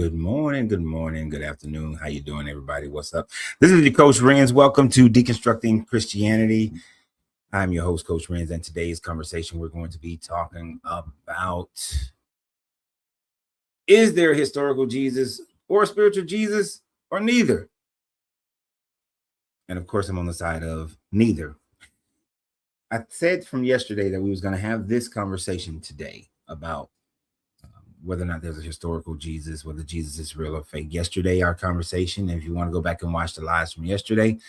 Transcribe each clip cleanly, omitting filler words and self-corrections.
Good morning, good afternoon. How you doing, everybody? What's up? This is your Coach Renz. Welcome to Deconstructing Christianity. I'm your host, Coach Renz, and today's conversation we're going to be talking about, is there a historical Jesus or a spiritual Jesus or neither? And of course, I'm on the side of neither. I said from yesterday that we was going to have this conversation today about whether or not there's a historical Jesus, whether Jesus is real or fake. Yesterday, our conversation, if you want to go back and watch the lives from yesterday,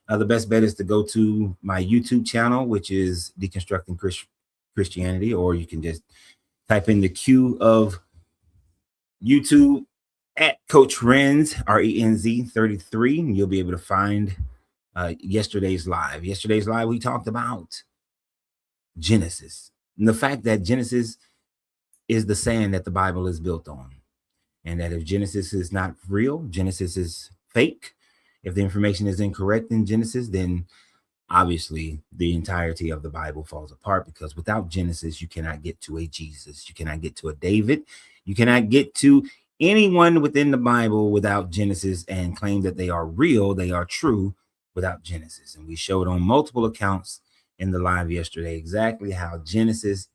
the best bet is to go to my YouTube channel, which is Deconstructing Christianity, or you can just type in the queue of YouTube at Coach Renz, RENZ 33, and you'll be able to find yesterday's live. Yesterday's live, we talked about Genesis and the fact that Genesis is the sand that the Bible is built on, and that if Genesis is not real, Genesis is fake. If the information is incorrect in Genesis, then obviously the entirety of the Bible falls apart, because without Genesis, you cannot get to a Jesus. You cannot get to a David. You cannot get to anyone within the Bible without Genesis and claim that they are real, they are true without Genesis. And we showed on multiple accounts in the live yesterday exactly how Genesis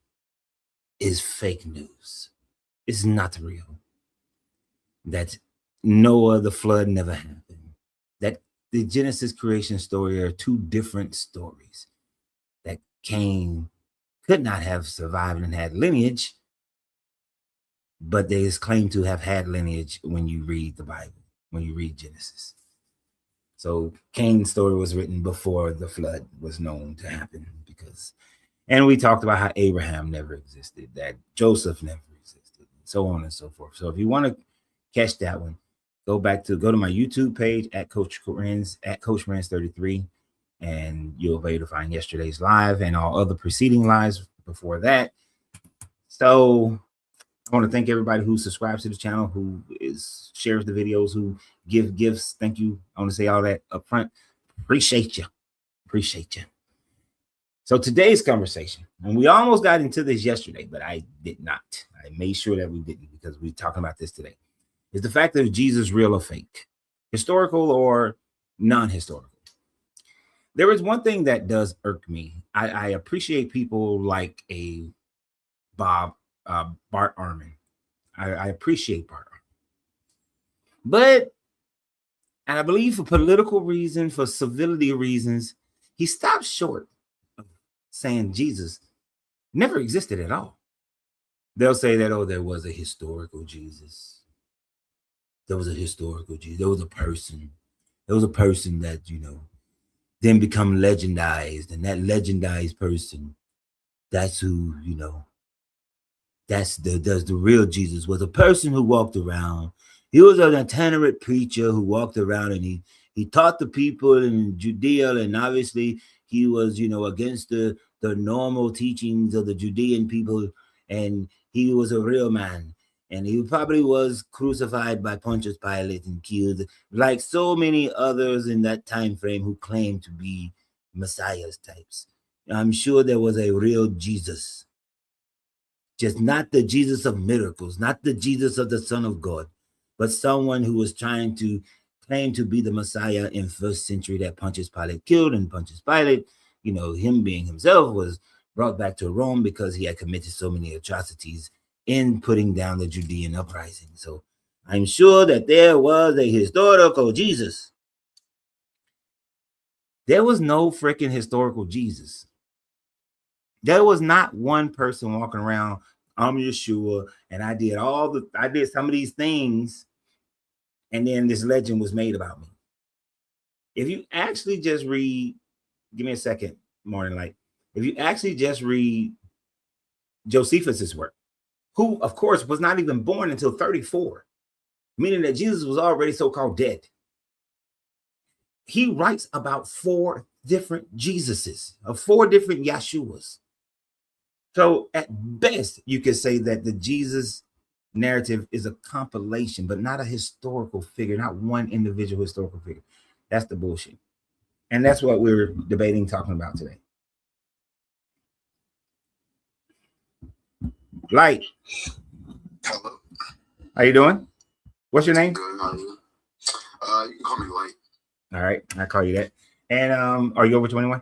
is fake news. It's not real. That Noah, the flood, never happened. That the Genesis creation story are two different stories. That Cain could not have survived and had lineage, but they is claimed to have had lineage when you read the Bible, when you read Genesis. So Cain's story was written before the flood was known to happen, and we talked about how Abraham never existed, that Joseph never existed, so on and so forth. So if you want to catch that one, go to my YouTube page at Coach Renz 33, and you'll be able to find yesterday's live and all other preceding lives before that. So I want to thank everybody who subscribes to the channel, who shares the videos, who give gifts. Thank you. I want to say all that up front. Appreciate you. So today's conversation, and we almost got into this yesterday, but I did not. I made sure that we didn't, because we're talking about this today, is the fact that Jesus real or fake, historical or non-historical. There is one thing that does irk me. I appreciate people like a Bart Ehrman. I appreciate Bart Ehrman. But, and I believe for political reasons, for civility reasons, he stopped short of saying Jesus never existed at all. They'll say that, oh, there was a historical Jesus. There was a historical Jesus. There was a person. There was a person that, then become legendized. And that legendized person, that's who, that's the real Jesus, was a person who walked around. He was an itinerant preacher who walked around, and he taught the people in Judea, and obviously he was, against the normal teachings of the Judean people, and he was a real man. And he probably was crucified by Pontius Pilate and killed, like so many others in that time frame who claimed to be Messiah's types. I'm sure there was a real Jesus, just not the Jesus of miracles, not the Jesus of the Son of God, but someone who was trying to claim to be the Messiah in first century that Pontius Pilate killed. And Pontius Pilate, him being himself, was brought back to Rome because he had committed so many atrocities in putting down the Judean uprising. So I'm sure that there was a historical Jesus. There was no freaking historical Jesus. There was not one person walking around, I'm Yeshua, and I did some of these things, and then this legend was made about me. If you actually just read, give me a second, Morning Light. If you actually just read Josephus's work, who, of course, was not even born until 34, meaning that Jesus was already so-called dead. He writes about 4 different Jesuses, 4 different Yeshuas. So at best, you could say that the Jesus narrative is a compilation, but not a historical figure, not one individual historical figure. That's the bullshit. And that's what we're debating, talking about today. Light. Hello. How you doing? What's your name? Good, how are you? You can call me Light. All right, I call you that. And are you over 21?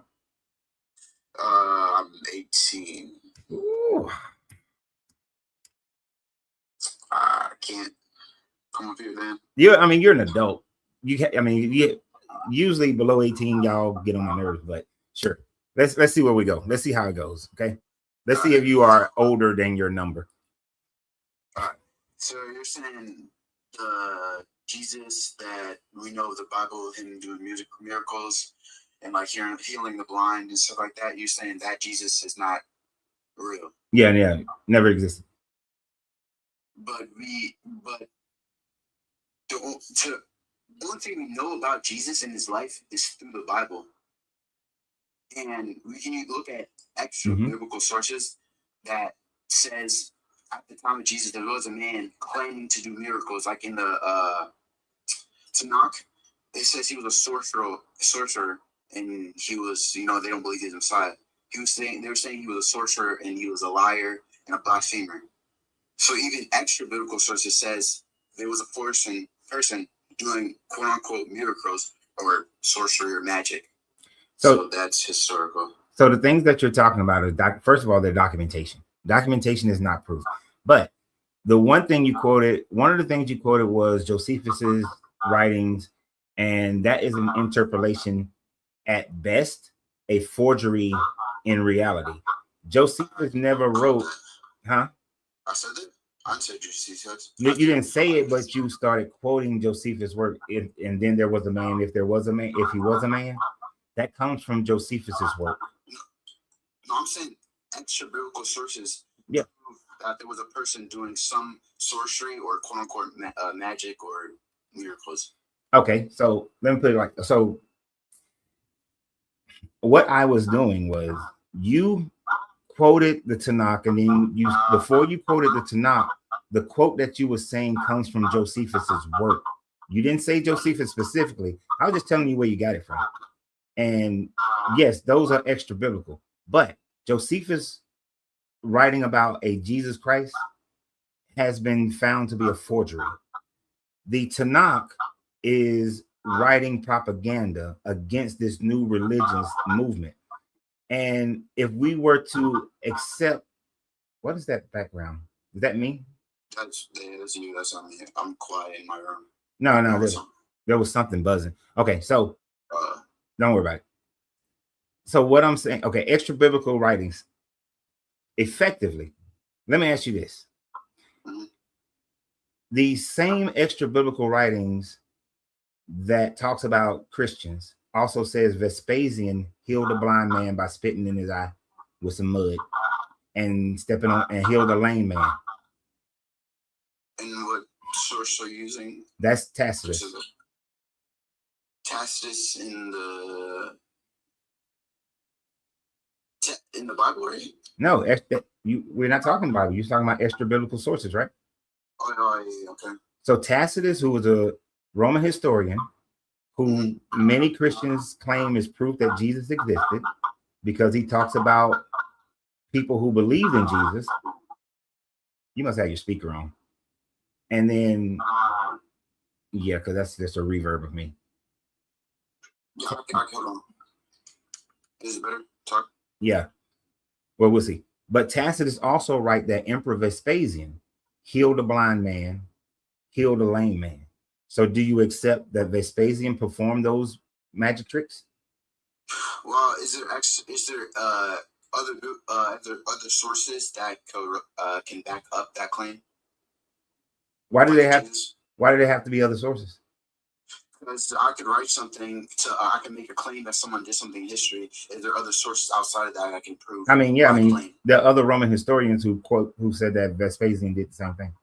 I'm 18. Ooh. I can't come up here then. You're an adult. Usually below 18, y'all get on my nerves, but sure. Let's see where we go. Let's see how it goes. Okay. Let's see if you are older than your number. All right. So you're saying the Jesus that we know of the Bible, him doing miracles and like healing the blind and stuff like that. You're saying that Jesus is not real. Yeah, never existed. But the only thing we know about Jesus in his life is through the Bible. And we can look at extra biblical sources that says at the time of Jesus there was a man claiming to do miracles, like in the Tanakh. It says he was a sorcerer, and he was, they don't believe he's Messiah. They were saying he was a sorcerer and he was a liar and a blasphemer. So even extra biblical sources says there was a person doing quote unquote miracles or sorcery or magic. So that's historical. So the things that you're talking about is first of all, they're documentation. Documentation is not proof. But one of the things you quoted was Josephus's writings, and that is an interpolation at best, a forgery in reality. Josephus never wrote, huh? I said it. I said Josephus. You didn't say it, but you started quoting Josephus' work. And then there was a man. If he was a man, that comes from Josephus's work. No, I'm saying extra biblical sources. Yeah. That there was a person doing some sorcery or quote unquote magic or miracles. Okay, so let me put it like so. What I was doing was you quoted the Tanakh, and then before you quoted the Tanakh, the quote that you were saying comes from Josephus's work. You didn't say Josephus specifically. I was just telling you where you got it from. And yes, those are extra biblical. But Josephus writing about a Jesus Christ has been found to be a forgery. The Tanakh is writing propaganda against this new religious movement. And if we were to accept, what is that background? Is that me? That's you. That's on me. I'm quiet in my room. No, there was something buzzing. Okay, so don't worry about it. So what I'm saying, okay, extra biblical writings, effectively, let me ask you this. The same extra biblical writings that talks about Christians also says Vespasian healed a blind man by spitting in his eye with some mud and stepping on and healed a lame man. And what source are you using? That's Tacitus. Tacitus in the Bible, right? No, we're not talking Bible. You're talking about extra biblical sources, right? Oh, yeah, okay. So Tacitus, who was a Roman historian, who many Christians claim is proof that Jesus existed, because he talks about people who believed in Jesus. You must have your speaker on. And then, yeah, because that's just a reverb of me. Yeah, I hold on. Is it better? Talk? Yeah. Well, we'll see. But Tacitus also write that Emperor Vespasian healed a blind man, healed a lame man. So do you accept that Vespasian performed those magic tricks? Well, is there other sources that can back up that claim? Why do they have to be other sources? Because I could write something I can make a claim that someone did something in history. Is there other sources outside of that I can prove? There are other Roman historians who said that Vespasian did the same thing.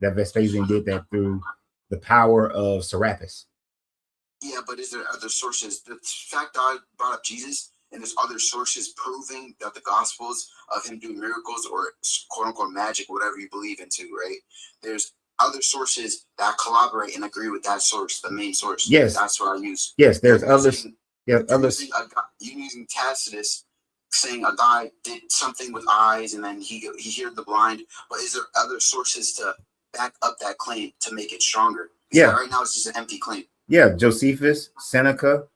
That Vespasian did that through the power of Serapis. Yeah, but is there other sources? The fact that I brought up Jesus and there's other sources proving that the Gospels of him doing miracles or quote unquote magic, whatever you believe into, right? There's other sources that collaborate and agree with that source, the main source. Yes, that's what I use. Yes, there's others. Yeah, others. You're using Tacitus saying a guy did something with eyes and then he healed the blind. But is there other sources to back up that claim to make it stronger. Yeah. Right now it's just an empty claim. Yeah, Josephus, Seneca,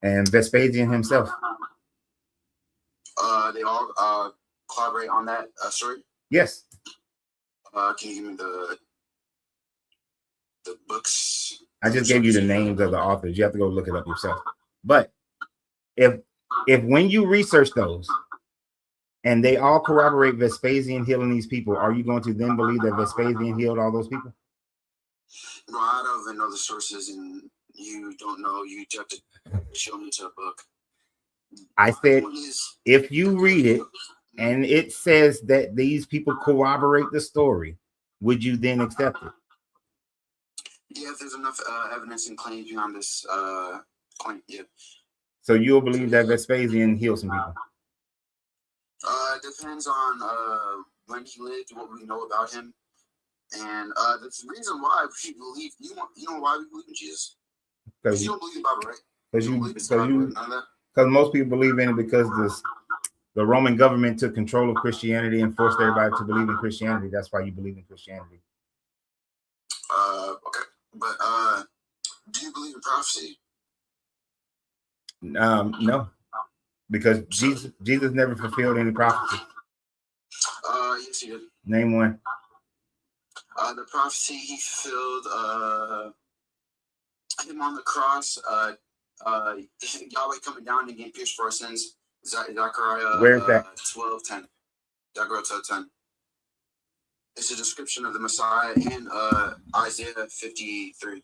and Vespasian himself. They all collaborate on that story. Yes. Can you give me the books? I just gave you the names of the authors. You have to go look it up yourself. But if when you research those and they all corroborate Vespasian healing these people, are you going to then believe that Vespasian healed all those people? No, I don't even know the sources, and you don't know. You have to show me to a book. I said, if you read it and it says that these people corroborate the story, would you then accept it? Yeah, if there's enough evidence and claims beyond this claim, yeah. So you'll believe that Vespasian healed some people? It depends on when he lived, what we know about him, and the reason why we believe. You know why we believe in Jesus? Because you don't believe in the Bible, right? Because most people believe in it because the Roman government took control of Christianity and forced everybody to believe in Christianity. That's why you believe in Christianity. Okay, but do you believe in prophecy? No, because Jesus never fulfilled any prophecy. Yes, he did. Name one. The prophecy he fulfilled, him on the cross, Yahweh coming down and getting pierced for our sins. Zechariah. Where is that? 12:10. Zechariah 12:10. It's a description of the Messiah in Isaiah 53.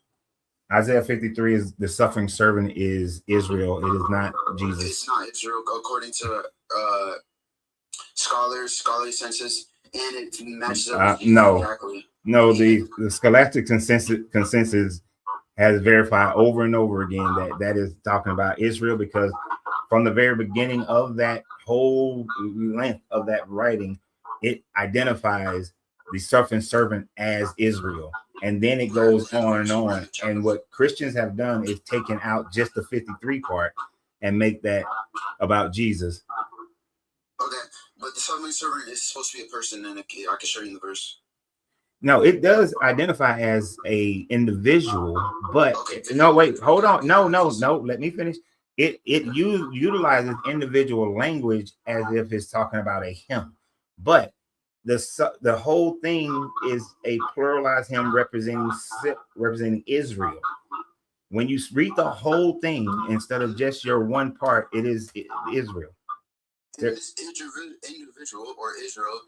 Isaiah 53 is the suffering servant is Israel. It is not Jesus. It's not Israel, according to scholarly census, and it matches up with exactly. No, the scholastic consensus has verified over and over again that is talking about Israel, because from the very beginning of that whole length of that writing, it identifies the suffering servant as Israel. And then it goes on and on. And what Christians have done is taken out just the 53 part and make that about Jesus. Okay, but the suffering servant is supposed to be a person, and I can show you in the verse. No, it does identify as a individual, but no, wait, hold on. No, let me finish. It utilizes individual language as if it's talking about a him, but the whole thing is a pluralized him representing Israel. When you read the whole thing instead of just your one part, it is Israel. This individual or Israel,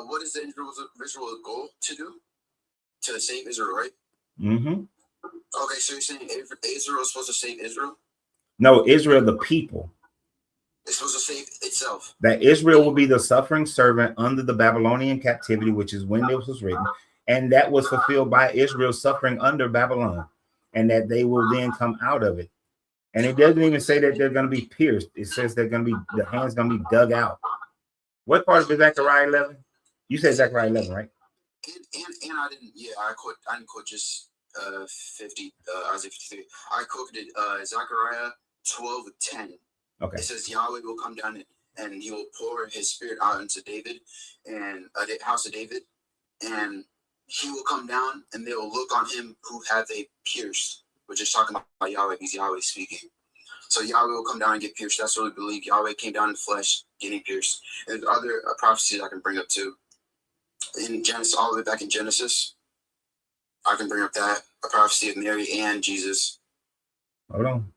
what is the individual goal to do? To save Israel, right? Mm-hmm. Okay, so you're saying Israel is supposed to save Israel? No, Israel, the people. It's supposed to save itself. That Israel will be the suffering servant under the Babylonian captivity, which is when this was written, and that was fulfilled by Israel suffering under Babylon, and that they will then come out of it. And it doesn't even say that they're going to be pierced. It says they're going to be, the hand's going to be dug out. What part of Zechariah 11? You said Zechariah 11, right? And I didn't. Yeah, I didn't quote just 50 Isaiah 53. I quoted Zechariah 12:10. Okay. It says Yahweh will come down and he will pour his spirit out into David and the house of David, and he will come down and they will look on him who have they pierced, which is talking about Yahweh, because Yahweh speaking. So Yahweh will come down and get pierced. That's what we believe. Yahweh came down in flesh, getting pierced. And there's other prophecies I can bring up too. In Genesis, all the way back in Genesis, I can bring up that a prophecy of Mary and Jesus. Hold on.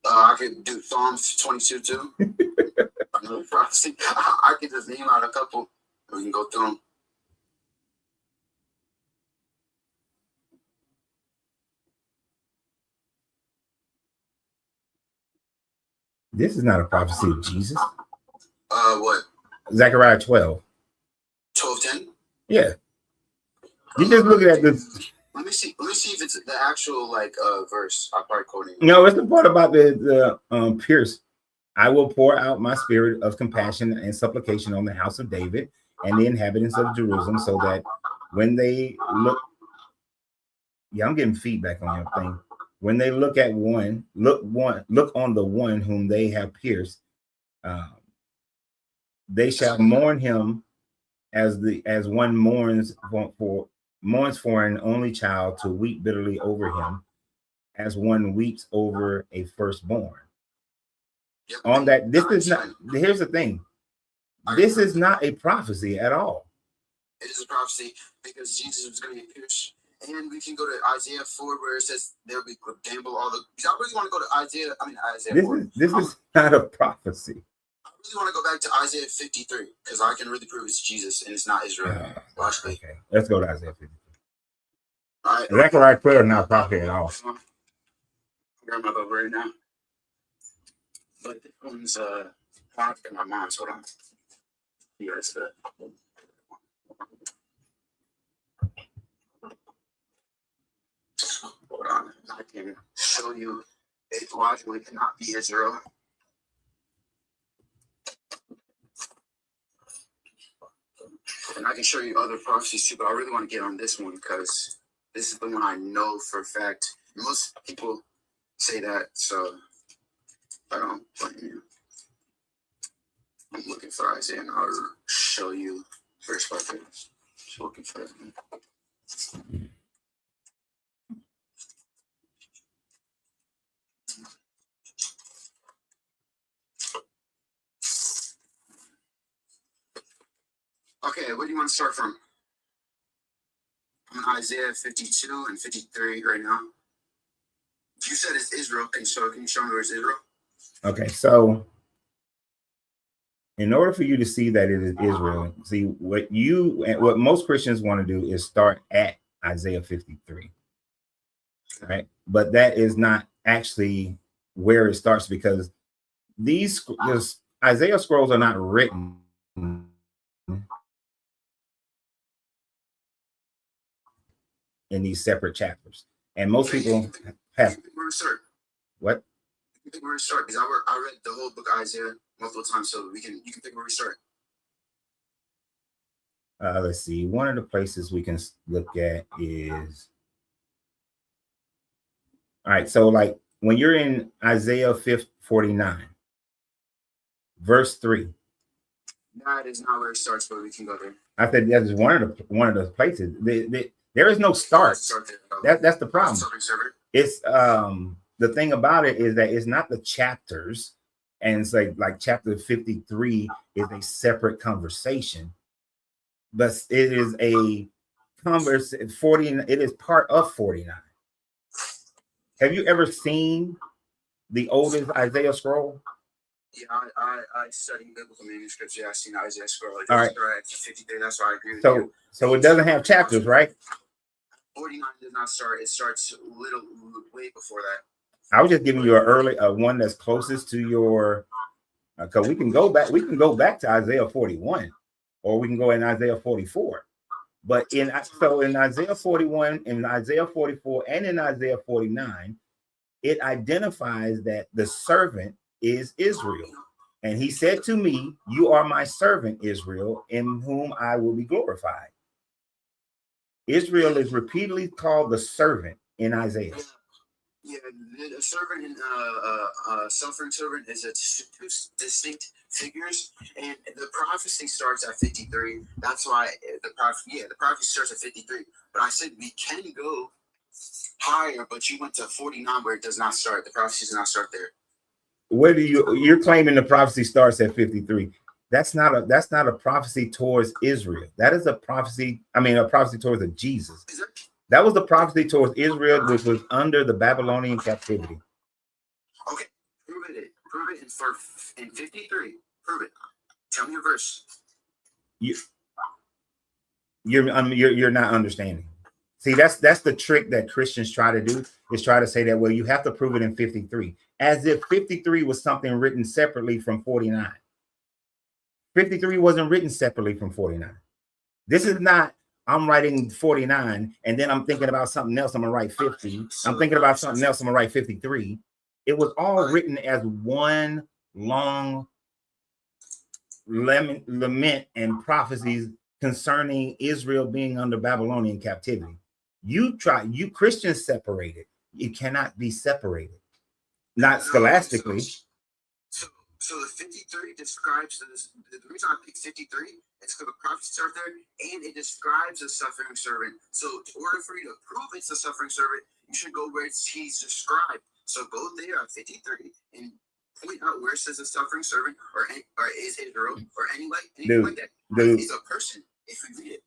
I could do Psalms 22 too. Another prophecy. I could just name out a couple. We can go through them. This is not a prophecy of Jesus. What? Zechariah 12. 12:10? Yeah. You just looking at this. Let me see if it's the actual verse. I'm probably quoting. No, it's the part about the pierce. I will pour out my spirit of compassion and supplication on the house of David and the inhabitants of Jerusalem, so that when they look, I'm getting feedback on your thing. When they look at look on the one whom they have pierced, they shall mourn him as one mourns for mourns for an only child to weep bitterly over him as one weeps over a firstborn. Yep. On that, this is not, here's the thing. This is not a prophecy at all. It is a prophecy because Jesus was going to be pierced. And we can go to Isaiah 4 where it says there will be gamble all the. Because I really want to go to Isaiah 4. This is not a prophecy. I really want to go back to Isaiah 53 because I can really prove it's Jesus and it's not Israel. Logically. Okay, let's go to Isaiah 53. All right. Zechariah 12 is not a prophecy at all. I'm grabbing my Bible right now. But this one's I have to get my mom's. Hold on. Yes, hold on. I can show you it logically cannot be Israel. And I can show you other prophecies too, but I really want to get on this one because this is the one I know for a fact. Most people say that, so I don't blame you. I'm looking for Isaiah and I'll show you verse by verse. Just looking for it. Okay, where do you want to start from? I'm in Isaiah 52 and 53 right now. You said it's Israel. Can you show me where it's Israel? Okay, so in order for you to see that it is Israel, see what most Christians want to do is start at Isaiah 53, right? But that is not actually where it starts because these Isaiah scrolls are not written in these separate chapters, and most people have what? You can pick where we start because I read the whole book of Isaiah multiple times, so you can pick where we start. Let's see. One of the places we can look at is all right. So, like when you're in Isaiah 49, verse 3. That is not where it starts, but we can go there. I said that is one of the places. There is no start. That's the problem. It's the thing about it is that it's not the chapters, and it's like chapter 53 is a separate conversation, but it is a conversation. 40. It is part of 49. Have you ever seen the oldest Isaiah scroll? Yeah, I study biblical manuscripts. Yeah, I've seen Isaiah scroll. All right. 53. That's why I agree with you. So it doesn't have chapters, right? 49 does not start. It starts way before that. I was just giving you an one that's closest to your. Because we can go back. We can go back to Isaiah 41, or we can go in Isaiah 44. But in Isaiah 41, in Isaiah 44, and in Isaiah 49, it identifies that the servant is Israel. And he said to me, "You are my servant, Israel, in whom I will be glorified." Israel is repeatedly called the servant in Isaiah. Yeah, the servant and suffering servant is two distinct figures, and the prophecy starts at 53. That's why the prophecy starts at 53. But I said we can go higher, but you went to 49 where it does not start. The prophecy does not start there. Where do you're claiming the prophecy starts at 53? That's not a prophecy towards Israel. That is a prophecy. I mean, a prophecy towards a Jesus. That was the prophecy towards Israel, which was under the Babylonian captivity. Okay, prove it in 53. Prove it. Tell me a verse. You're not understanding. See, that's the trick that Christians try to do, is try to say that, well, you have to prove it in 53, as if 53 was something written separately from 49. 53 wasn't written separately from 49. This is not, I'm writing 49 and then I'm thinking about something else, I'm gonna write 50. I'm thinking about something else, I'm gonna write 53. It was all written as one long lament and prophecies concerning Israel being under Babylonian captivity. You Christians separate it. It cannot be separated, not scholastically. So the 53 describes the reason I picked 53 It's because the prophecies are there, and it describes a suffering servant. So, in order for you to prove it's a suffering servant, you should go where he's described. So, go there at 53 and point out where it says a suffering servant, or is Israel, or anything like that. It's a person. If we read it,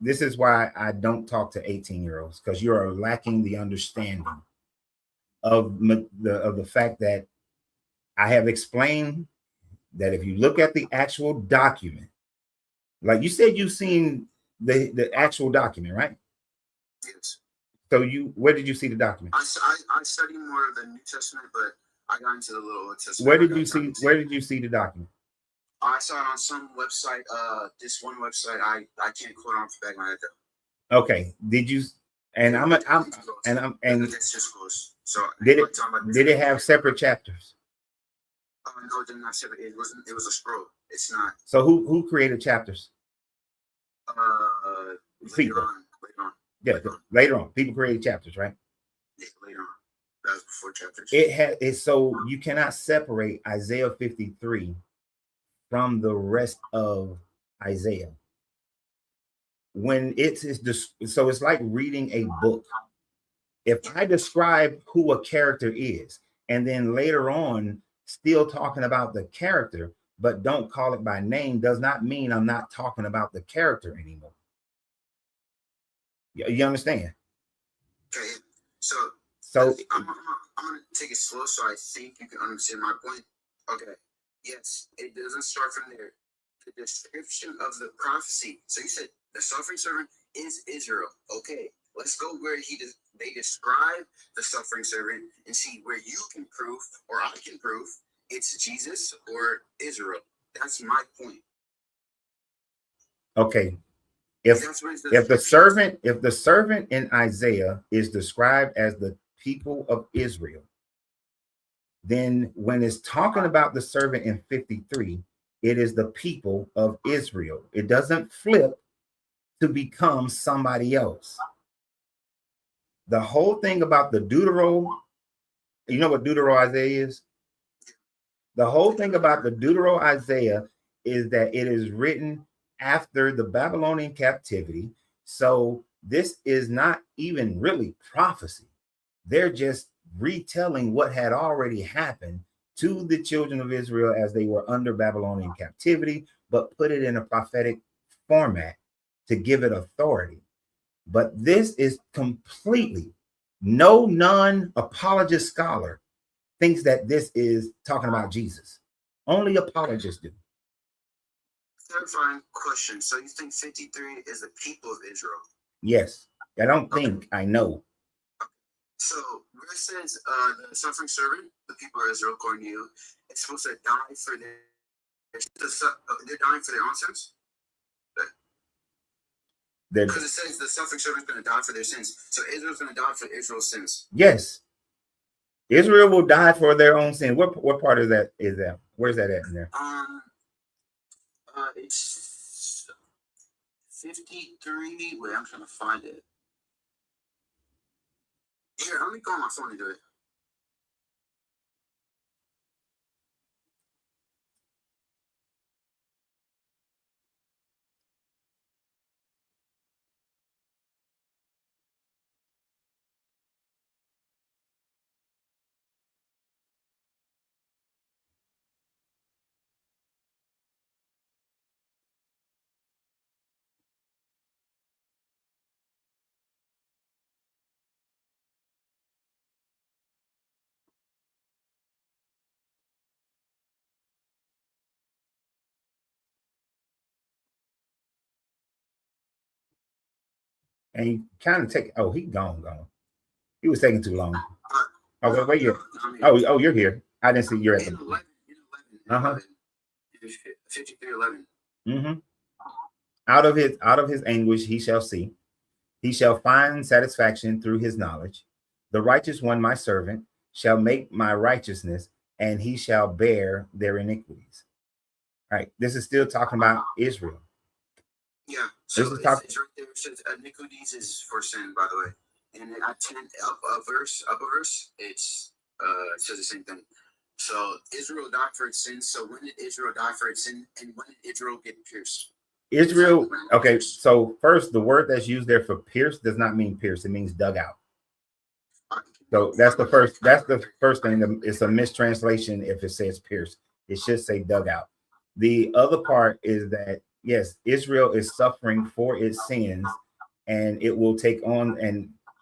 This is why I don't talk to 18-year-olds, because you are lacking the understanding of the fact that I have explained that if you look at the actual document, like you said, you've seen the actual document, right? Yes. So where did you see the document? I study more of the New Testament, but I got into the little Old Testament. Where did you see the document? I saw it on some website. This one website I can't quote on the back of my head though. Okay. Did you? And that's just close. So did it have separate chapters? No, it didn't have separate. It wasn't. It was a scroll. It's not. So who created chapters? Later on. Yeah, later on. People created chapters, right? Yeah, later on. That was before chapters. So you cannot separate Isaiah 53 from the rest of Isaiah. When so it's like reading a book. If I describe who a character is, and then later on still talking about the character, but don't call it by name, does not mean I'm not talking about the character anymore. You understand? Okay. So I'm gonna take it slow so I think you can understand my point. Okay. Yes, it doesn't start from there. The description of the prophecy. So you said the suffering servant is Israel. Okay, let's go where they describe the suffering servant and see where you can prove, or I can prove, it's Jesus or Israel. That's my point. Okay. If the servant in Isaiah is described as the people of Israel, then when it's talking about the servant in 53, it is the people of Israel. It doesn't flip to become somebody else. The whole thing about the Deutero, you know what Deutero Isaiah is? The whole thing about the Deutero Isaiah is that it is written after the Babylonian captivity. So this is not even really prophecy. They're just retelling what had already happened to the children of Israel as they were under Babylonian captivity, but put it in a prophetic format to give it authority. But this is completely, no non-apologist scholar thinks that this is talking about Jesus. Only apologists do. Clarifying question. So you think 53 is the people of Israel? Yes. I don't think, I know. So where it says the suffering servant, the people of Israel, according to you, it's supposed to die for they're dying for their own sins? Because it says the suffering servant is going to die for their sins. So Israel's going to die for Israel's sins. Yes. Israel will die for their own sin. What part of that is that? Where's that at in there? It's 53. Wait, I'm trying to find it. Here, let me go on my phone and do it. And you kind of take, he gone. He was taking too long. Okay, wait, you're here. I didn't see you're at the 53:11. Mm-hmm. Out of his anguish he shall see. He shall find satisfaction through his knowledge. The righteous one, my servant, shall make my righteousness, and he shall bear their iniquities. All right, this is still talking about Israel. Yeah, so it's right there. It says iniquities is for sin, by the way. And at 10 up a verse, it says the same thing. So Israel died for its sins. So when did Israel die for its sin? And when did Israel get pierced? Israel, okay, so first, the word that's used there for pierced does not mean pierced. It means dug out. So that's the first thing. It's a mistranslation if it says pierced. It should say dug out. The other part is that, yes, Israel is suffering for its sins, and it will take on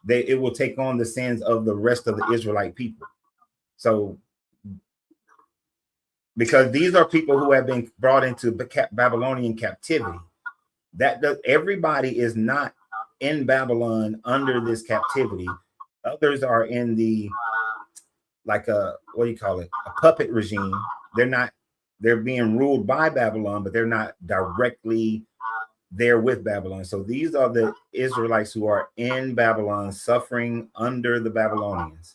the sins of the rest of the Israelite people. So because these are people who have been brought into Babylonian captivity. Everybody is not in Babylon under this captivity. Others are in the, like a, what do you call it, a puppet regime. They're being ruled by Babylon, but they're not directly there with Babylon. So these are the Israelites who are in Babylon, suffering under the Babylonians,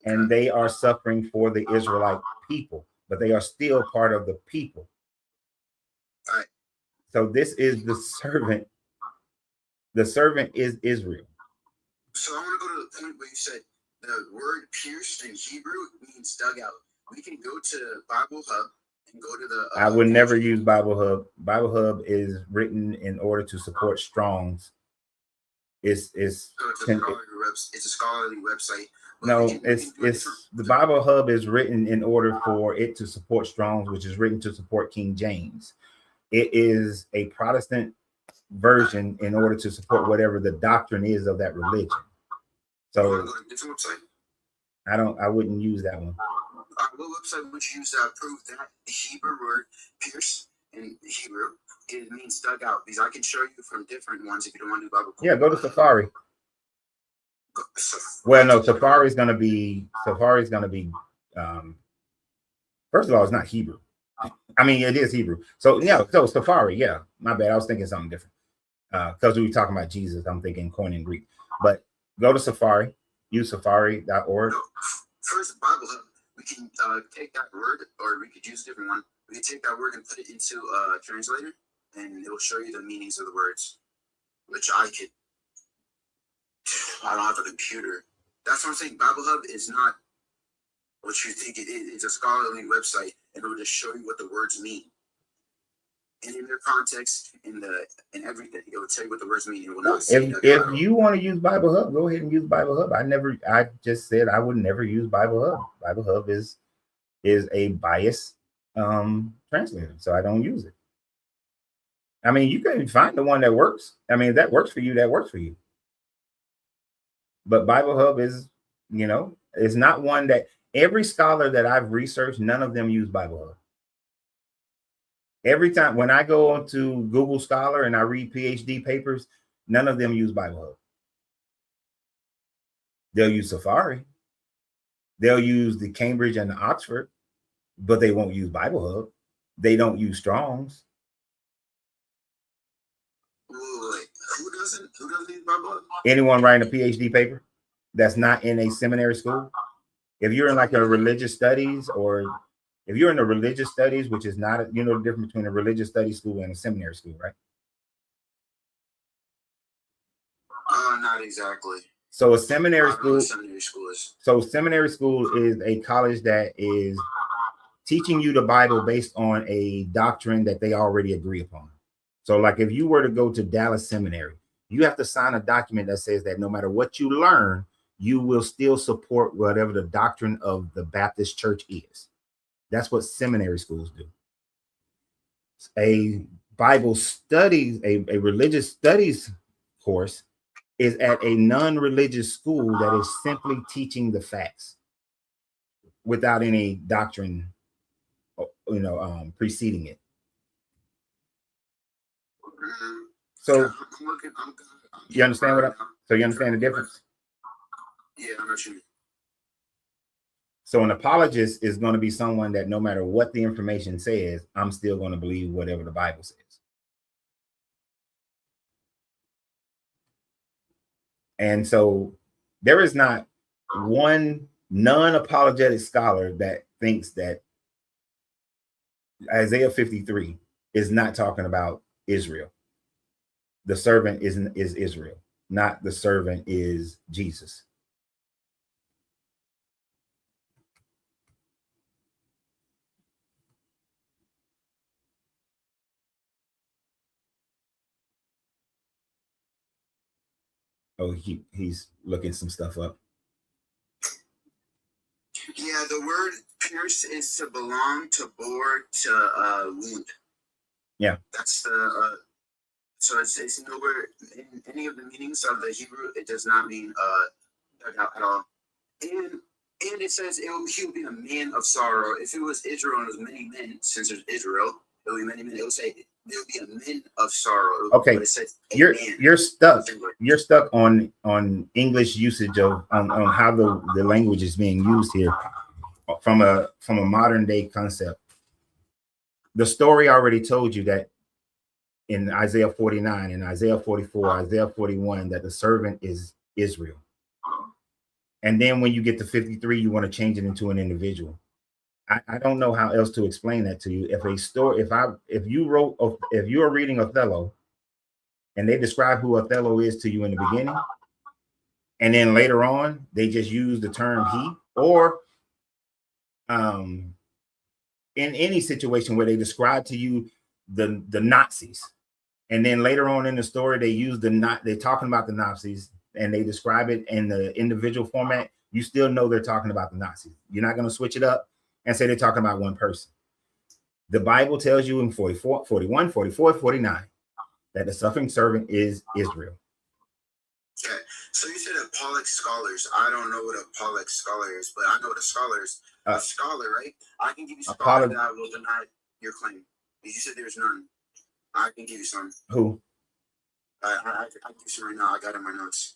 and they are suffering for the Israelite people, but they are still part of the people. All right. So this is the servant. The servant is Israel. So I want to go to the point where you said the word pierced in Hebrew means dug out. We can go to Bible Hub and go to the. I would never use Bible Hub. Bible Hub is written in order to support Strong's. It's a scholarly website. No, it's the Bible Hub is written in order for it to support Strong's, which is written to support King James. It is a Protestant version in order to support whatever the doctrine is of that religion. So I wouldn't use that one. What website would you use to prove that the Hebrew word pierce in Hebrew, it means dug out? Because I can show you from different ones if you don't want to do Bible. Yeah, go to Safari. Well, no, Safari's gonna be first of all, it's not Hebrew. I mean, it is Hebrew. So yeah, so Safari, yeah. My bad. I was thinking something different. Because we were talking about Jesus, I'm thinking Koine Greek. But go to Safari, use safari.org. No, first, Bible Hub, we can take that word, or we could use a different one. We can take that word and put it into a translator, and it will show you the meanings of the words, which I don't have a computer. That's what I'm saying. Bible Hub is not what you think it is. It's a scholarly website, and it will just show you what the words mean. And in their context, in everything, it will tell you what the words mean. It will not say if you want to use Bible Hub, go ahead and use Bible Hub. I just said I would never use Bible Hub. Bible Hub is a biased translator, so I don't use it. I mean, you can find the one that works. I mean, if that works for you, that works for you. But Bible Hub is, is not one that every scholar that I've researched, none of them use Bible Hub. Every time when I go onto Google Scholar and I read PhD papers, none of them use Bible Hub. They'll use Safari. They'll use the Cambridge and the Oxford, but they won't use Bible Hub. They don't use Strong's. Who doesn't use Bible Hub? Anyone writing a PhD paper that's not in a seminary school. If you're in like a religious studies, or if you're in the religious studies, which is not, the difference between a religious studies school and a seminary school, right? Not exactly. So a seminary school. Seminary school is a college that is teaching you the Bible based on a doctrine that they already agree upon. So like if you were to go to Dallas Seminary, you have to sign a document that says that no matter what you learn, you will still support whatever the doctrine of the Baptist church is. That's what seminary schools do. A Bible studies, a religious studies course is at a non-religious school that is simply teaching the facts without any doctrine, preceding it. So you understand you understand the difference? Yeah, I'm not sure. So an apologist is going to be someone that no matter what the information says, I'm still going to believe whatever the Bible says. And so there is not one non-apologetic scholar that thinks that Isaiah 53 is not talking about Israel. The servant is Israel, not the servant is Jesus. Oh, he's looking some stuff up. Yeah, the word pierce is to belong, to bore, to wound. Yeah. That's the so it's nowhere in any of the meanings of the Hebrew. It does not mean dug out at all. And it says he will be a man of sorrow. If it was Israel and it was many men, since there's Israel, it will be many men. It will say there will be a man of sorrow. Okay, but it says you're stuck. You're stuck on English usage of on how the language is being used here from a modern day concept. The story already told you that in Isaiah 49, in Isaiah 44, Isaiah 41, that the servant is Israel. And then when you get to 53, you want to change it into an individual. I don't know how else to explain that to you. If you are reading Othello and they describe who Othello is to you in the beginning, and then later on they just use the term he, or in any situation where they describe to you the Nazis, and then later on in the story they use they're talking about the Nazis and they describe it in the individual format, you still know they're talking about the Nazis. You're not going to switch it up and say they're talking about one person. The Bible tells you in 44, 41, 44, 49 that the suffering servant is Israel. Okay, so you said Apostolic scholars. I don't know what Apostolic scholar is, but I know the scholars. A scholar, right? I can give you scholars that will deny your claim. You said there's none. I can give you some. Who? I give you some right now. I got it in my notes.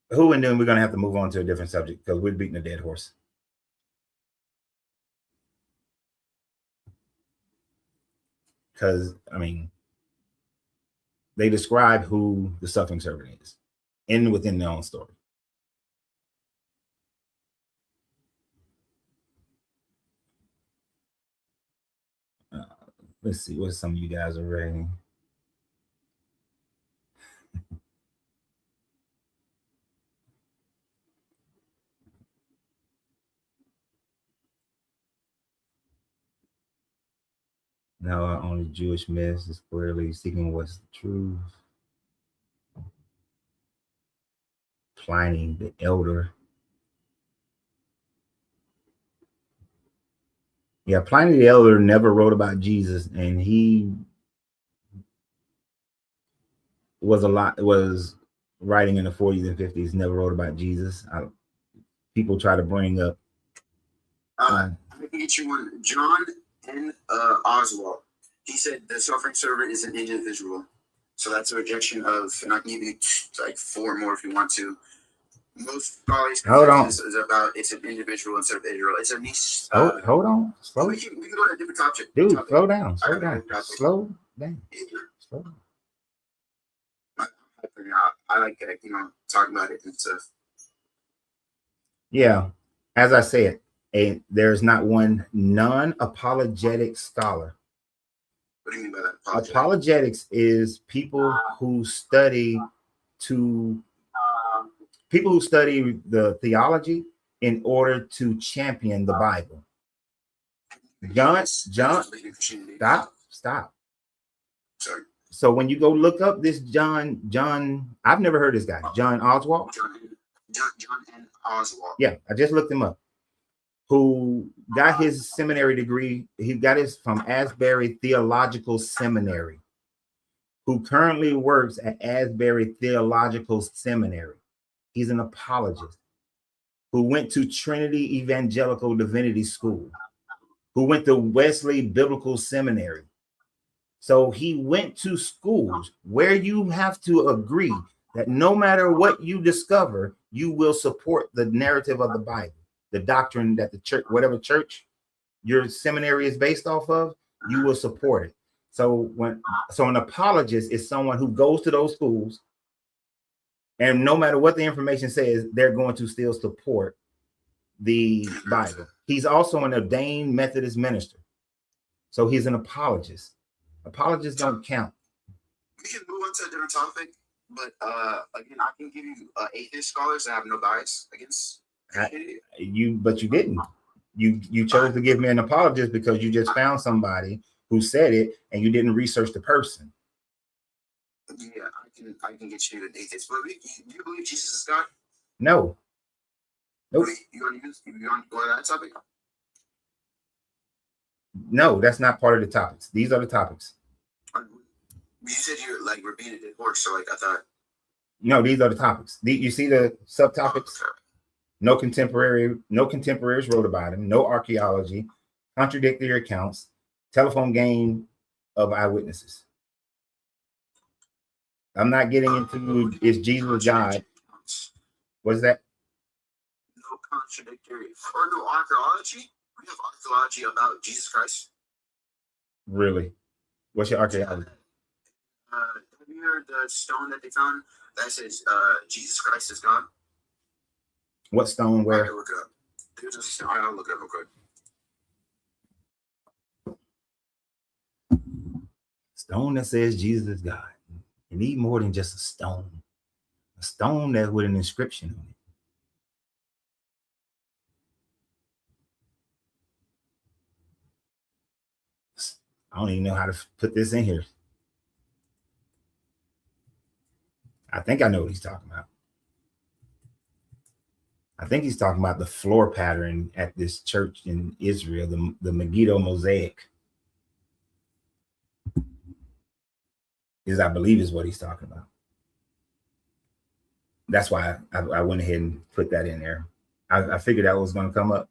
Who? And then we're going to have to move on to a different subject because we're beating a dead horse. Because, I mean, they describe who the suffering servant is within their own story. Let's see what some of you guys are reading. Now only Jewish myths is clearly seeking what's the truth. Pliny the Elder. Yeah, Pliny the Elder never wrote about Jesus, and he was writing in the 40s and 50s, never wrote about Jesus. People try to bring up. I can get you one. John N. Oswald. He said the suffering servant is an individual. So that's a rejection of, and I can give you like 4 more if you want to. Most scholars is about it's an individual instead of Israel. It's a niche. Hold on. Slow. We can go to a different topic. Dude, slow down. Slow down. Slow down. Slow down. I like talk about it and stuff. Yeah, as I said, there's not one non-apologetic scholar. What do you mean by that? Apologetics is people who study the theology in order to champion the Bible. John, stop. Sorry. So when you go look up this John, I've never heard this guy, John Oswald. John N. Oswald. Yeah, I just looked him up. Who got his seminary degree? He got his from Asbury Theological Seminary. Who currently works at Asbury Theological Seminary. He's an apologist. Who went to Trinity Evangelical Divinity School. Who went to Wesley Biblical Seminary. So he went to schools where you have to agree that no matter what you discover, you will support the narrative of the Bible, the doctrine that the church, whatever church your seminary is based off of, you will support it. So an apologist is someone who goes to those schools, and no matter what the information says, they're going to still support the Bible. He's also an ordained Methodist minister. So he's an apologist. Apologists don't count. We can move on to a different topic, but again, I can give you atheist scholars that have no bias against you, but you didn't. You chose to give me an apologist because you just found somebody who said it and you didn't research the person. Yeah, can get you an atheist. But do you believe Jesus is God? No. Nope. You want to go to that topic? No, that's not part of the topics. These are the topics. You said you're like repeating the horse, so like I thought. No, these are the topics. You see the subtopics? Oh, okay. No contemporaries wrote about him. No archaeology, contradictory accounts, telephone game of eyewitnesses. I'm not getting into is Jesus God. What is that? No contradictory or no archaeology. We have archaeology about Jesus Christ. Really? What's your archaeology? Have you heard the stone that they found that says Jesus Christ is God? What stone? Where? Look it up. There's a stone. I'll look it up real quick. Stone that says Jesus is God. You need more than just a stone. A stone that with an inscription on it. I don't even know how to put this in here. I think I know what he's talking about. I think he's talking about the floor pattern at this church in Israel, the Megiddo mosaic. I believe is what he's talking about. That's why I went ahead and put that in there. I figured that was going to come up.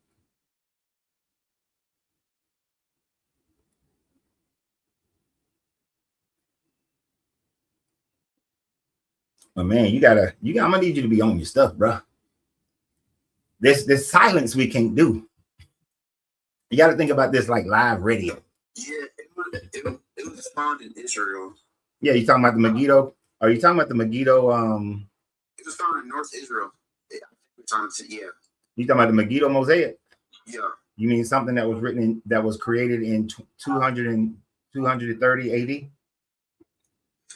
But man, I'm gonna need you to be on your stuff, bro. This silence we can't do. You got to think about this like live radio. Yeah, it was found in Israel. Yeah, you talking about the Megiddo? Are you talking about the Megiddo? It was found in North Israel. Yeah. You talking about the Megiddo mosaic? Yeah. You mean something that was created in 230 AD?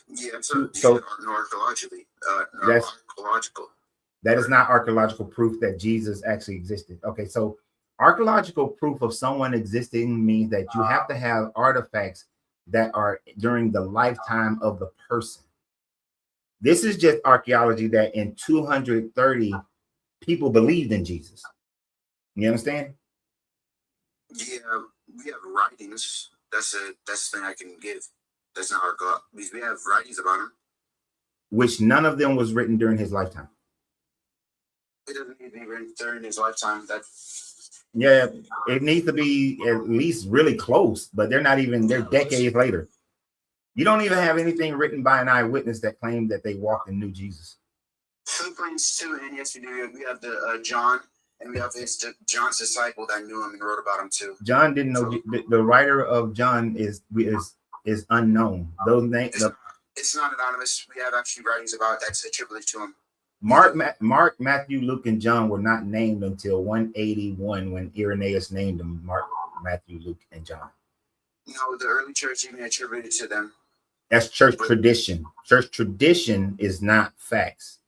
Yeah, so archaeologically, that's archaeological. That is not archaeological proof that Jesus actually existed. Okay, so archaeological proof of someone existing means that you have to have artifacts that are during the lifetime of the person. This is just archaeology that in 230 people believed in Jesus. You understand? Yeah, we have writings. That's the thing I can give. That's not archaeology. We have writings about him. Which none of them was written during his lifetime. It doesn't need to be written during his lifetime. Yeah, it needs to be at least really close, but they're decades later. You don't even have anything written by an eyewitness that claimed that they walked and knew Jesus. Who claims too? And yes, we do. We have the John, and we have John's disciple that knew him and wrote about him too. John didn't know. The writer of John is unknown. Those names. It's not anonymous. We have actually writings about that's attributed to him. Mark, Matthew, Luke, and John were not named until 181 when Irenaeus named them Mark, Matthew, Luke, and John. No, the early church even attributed to them. That's church tradition. Church tradition is not facts.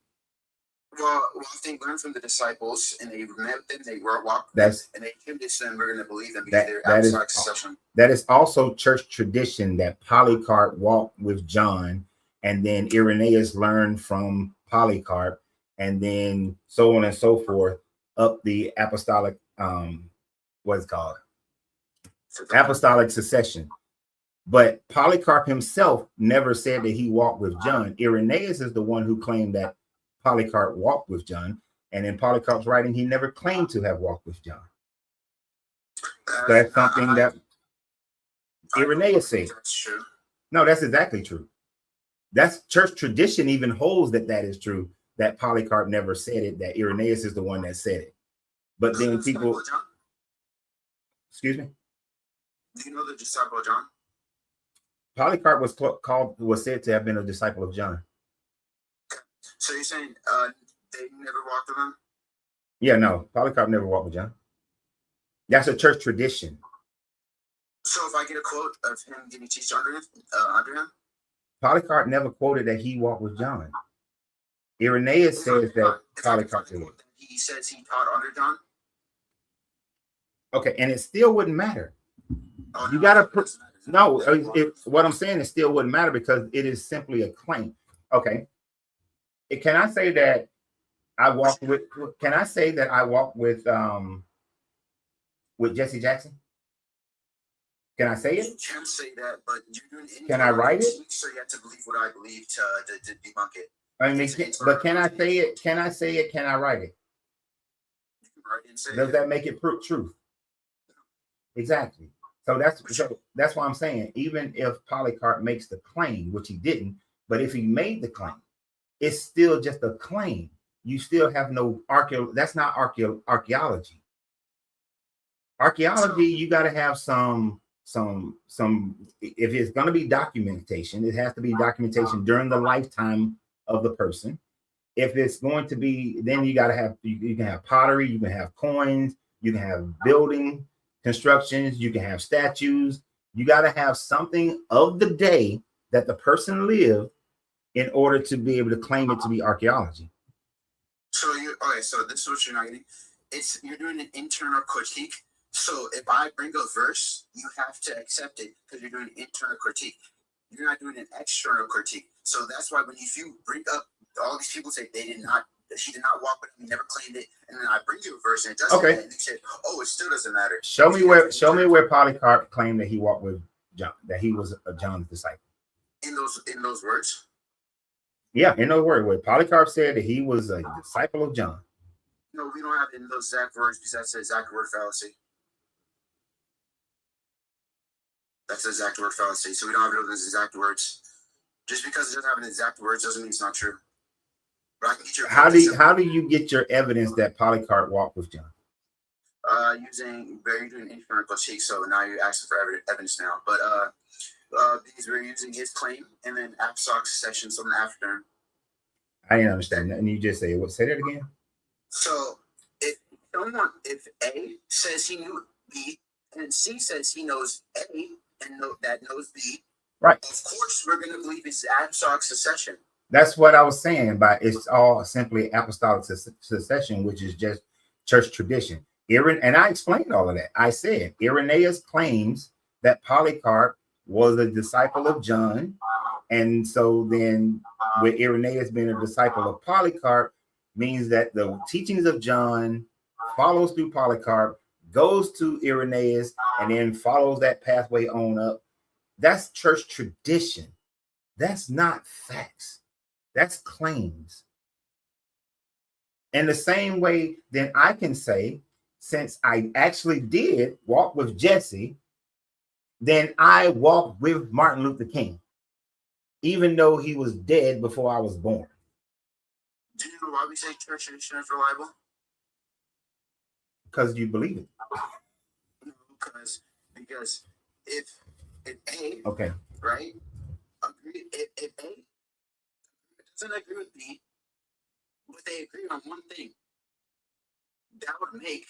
Well, if they learned from the disciples and they met them, they walked and they attributed to them, we're going to believe them because they're apostolic succession. That is also church tradition that Polycarp walked with John, and then Irenaeus learned from Polycarp, and then so on and so forth up the apostolic apostolic succession. But Polycarp himself never said that he walked with John. Irenaeus is the one who claimed that Polycarp walked with John, and in Polycarp's writing he never claimed to have walked with John. That's something that Irenaeus said. That's true. No, that's exactly true. That's church tradition even holds that is true, that Polycarp never said it, that Irenaeus is the one that said it. But then people, excuse me? Do you know the disciple of John? Polycarp was said to have been a disciple of John. So you're saying they never walked with him? Yeah, no, Polycarp never walked with John. That's a church tradition. So if I get a quote of him getting teached under him? Polycarp never quoted that he walked with John. Irenaeus says that Polycarp did. He says he taught under John? Okay, and it still wouldn't matter. Oh, you got to... No, what I'm saying, it still wouldn't matter because it is simply a claim. Okay. Can I say that I walked with? Can I say that I walked with Jesse Jackson? Can I say it? You can say that, but you're doing Can I write it? So you have to believe what I believe to debunk it. I mean, but can I say it? Can I say it? Can I write it? You can write it and say Does that make it truth? Exactly. So that's why I'm saying, even if Polycarp makes the claim, which he didn't, but if he made the claim, it's still just a claim. You still have no that's not archaeology. Archaeology, you got to have some if it's going to be documentation, it has to be documentation during the lifetime of the person. If it's going to be, then you got to have, you can have pottery, you can have coins, you can have building constructions, you can have statues. You got to have something of the day that the person lived in order to be able to claim it to be archaeology. So so this is what you're not getting. You're doing an internal critique. So if I bring a verse, you have to accept it because you're doing an internal critique. You're not doing an external critique. So that's why if you bring up, all these people say she did not walk with him, he never claimed it, and then I bring you a verse and it doesn't, and you say, oh, it still doesn't matter. Show me where Polycarp claimed that he walked with John, that he was a John's disciple. In those words? Yeah, in those words, where Polycarp said that he was a disciple of John. No, we don't have it in those exact words because that's the exact word fallacy. That's the exact word fallacy. So we don't have it in those exact words. Just because it doesn't have an exact words doesn't mean it's not true. But I can get your how do you get your evidence that Polycarp walked with John? You're doing internal critique, so now you're asking for evidence now. But because we're using his claim and then apostolic succession, so after. I didn't understand that. And you just say that again. So if A says he knew B and C says he knows A and that knows B, right? Of course, we're going to believe it's apostolic succession. That's what I was saying, but it's all simply apostolic succession, which is just church tradition. And I explained all of that. I said Irenaeus claims that Polycarp was a disciple of John, and so then with Irenaeus being a disciple of Polycarp means that the teachings of John follows through Polycarp, goes to Irenaeus, and then follows that pathway on up. That's church tradition. That's not facts. That's claims. In the same way, then I can say, since I actually did walk with Jesse, then I walked with Martin Luther King, even though he was dead before I was born. Do you know why we say church tradition is reliable? Because you believe it. No, because if A, okay, right, agree, if A doesn't agree with B, but they agree on one thing, that would make.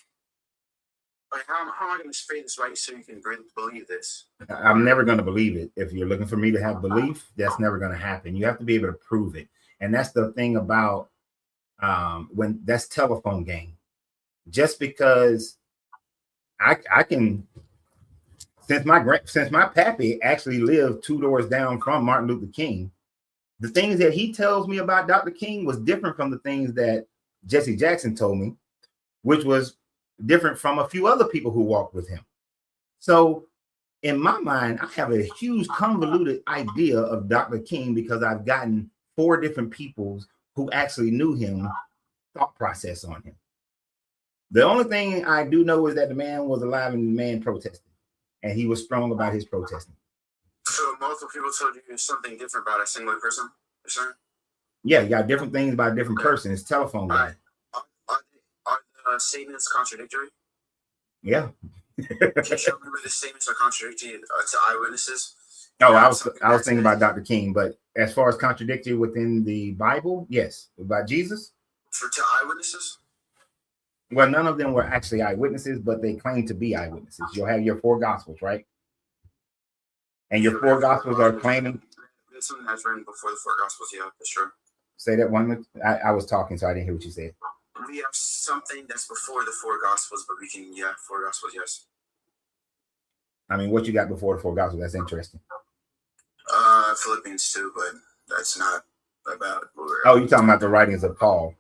Like, how am I going to phrase this right so you can believe this? I'm never going to believe it. If you're looking for me to have belief, that's never going to happen. You have to be able to prove it. And that's the thing about when that's telephone game. Just because I can, since my pappy actually lived 2 doors down from Martin Luther King, the things that he tells me about Dr. King was different from the things that Jesse Jackson told me, which was different from a few other people who walked with him. So in my mind, I have a huge convoluted idea of Dr. King because I've gotten 4 different people who actually knew him, thought process on him. The only thing I do know is that the man was alive and the man protested, and he was strong about his protesting. So multiple people told you something different about a single person, you're saying? Yeah, you got different things about different persons. It's telephone game. Right. Are the statements contradictory? Yeah. Can you show me where the statements are contradictory to eyewitnesses? Oh, I was thinking about Dr. King, but as far as contradictory within the Bible, yes. About Jesus? To eyewitnesses? Well, none of them were actually eyewitnesses, but they claim to be eyewitnesses. You'll have your 4 gospels, right? And your 4 gospels are claiming. This one has written before the 4 gospels, yeah, that's true. Say that one. I was talking, so I didn't hear what you said. We have something that's before the 4 gospels, but we can, 4 gospels, yes. I mean, what you got before the 4 gospels? That's interesting. Philippians 2, but that's not about. Oh, you're talking about the writings of Paul.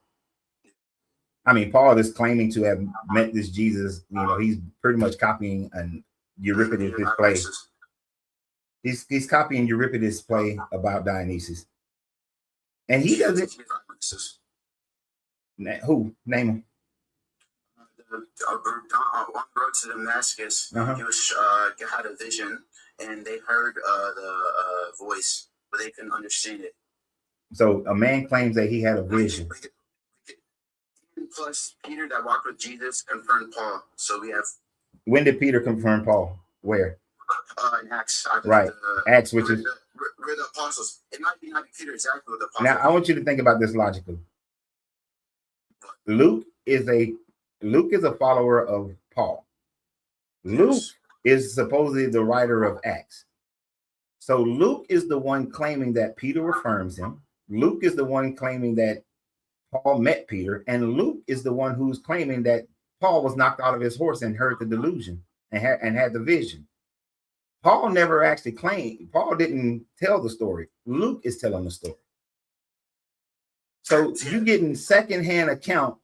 I mean, Paul is claiming to have met this Jesus. You know, he's pretty much copying an Euripides' play. He's copying Euripides' play about Dionysus, and he doesn't. Who? Name him. On the road to Damascus, he was had a vision, and they heard the voice, but they couldn't understand it. So a man claims that he had a vision. Plus, Peter that walked with Jesus confirmed Paul. So we have. When did Peter confirm Paul? Where? In Acts. Right. Acts, which is where the apostles. It might be not Peter exactly with the apostles. Now, I want you to think about this logically. Luke is a follower of Paul. Luke is supposedly the writer of Acts. So Luke is the one claiming that Peter affirms him. Luke is the one claiming that Paul met Peter, and Luke is the one who's claiming that Paul was knocked out of his horse and heard the delusion and had the vision. Paul never actually claimed. Paul didn't tell the story. Luke is telling the story. So you're getting secondhand account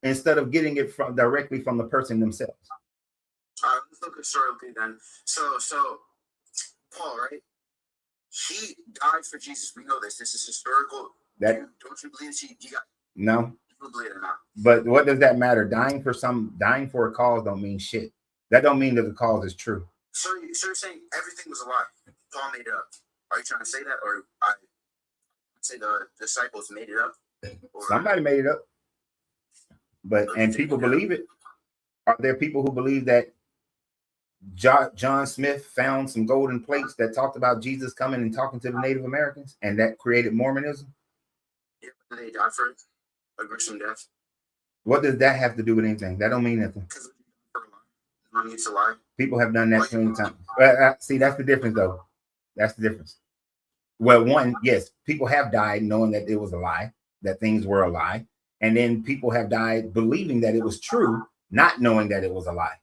instead of getting it directly from the person themselves. Let's look historically then. So Paul, right? He died for Jesus. We know this. This is historical. Don't you believe he got? No. You believe it or not? But what does that matter? Dying for a cause don't mean shit. That don't mean that the cause is true. So you're saying everything was a lie? Paul made it up. Are you trying to say that, or I say the disciples made it up? Or somebody made it up. And people believe it. Are there people who believe that John Smith found some golden plates that talked about Jesus coming and talking to the Native Americans, and that created Mormonism? Yeah, but did they die for it? A gruesome death? What does that have to do with anything? That don't mean nothing. Because it's a lie. People have done that plenty of times. See, that's the difference, though. That's the difference. Well, one, yes, people have died knowing that it was a lie, that things were a lie. And then people have died believing that it was true, not knowing that it was a lie.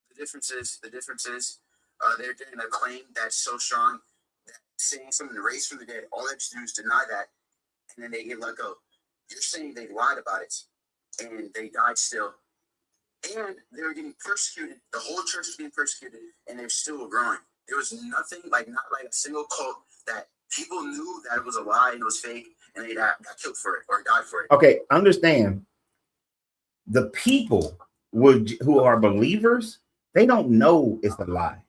The difference is they're doing a claim that's so strong that saying someone raised from the dead, all they have to do is deny that, and then they get let go. You're saying they lied about it, and they died still. And they were getting persecuted. The whole church was getting persecuted, and they're still growing. There was nothing, not like a single cult that people knew that it was a lie and it was fake, and they got killed for it or died for it. Okay, understand. The people who are believers, they don't know it's a lie.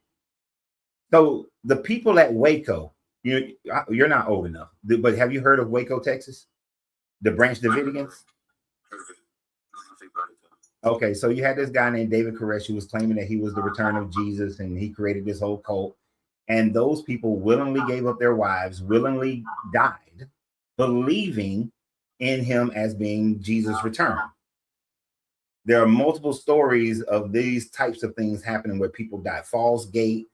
So the people at Waco, you're not old enough, but have you heard of Waco, Texas? The Branch Davidians? Okay, so you had this guy named David Koresh who was claiming that he was the return of Jesus, and he created this whole cult. And those people willingly gave up their wives, willingly died, believing in him as being Jesus' return. There are multiple stories of these types of things happening where people die. Falls Gate,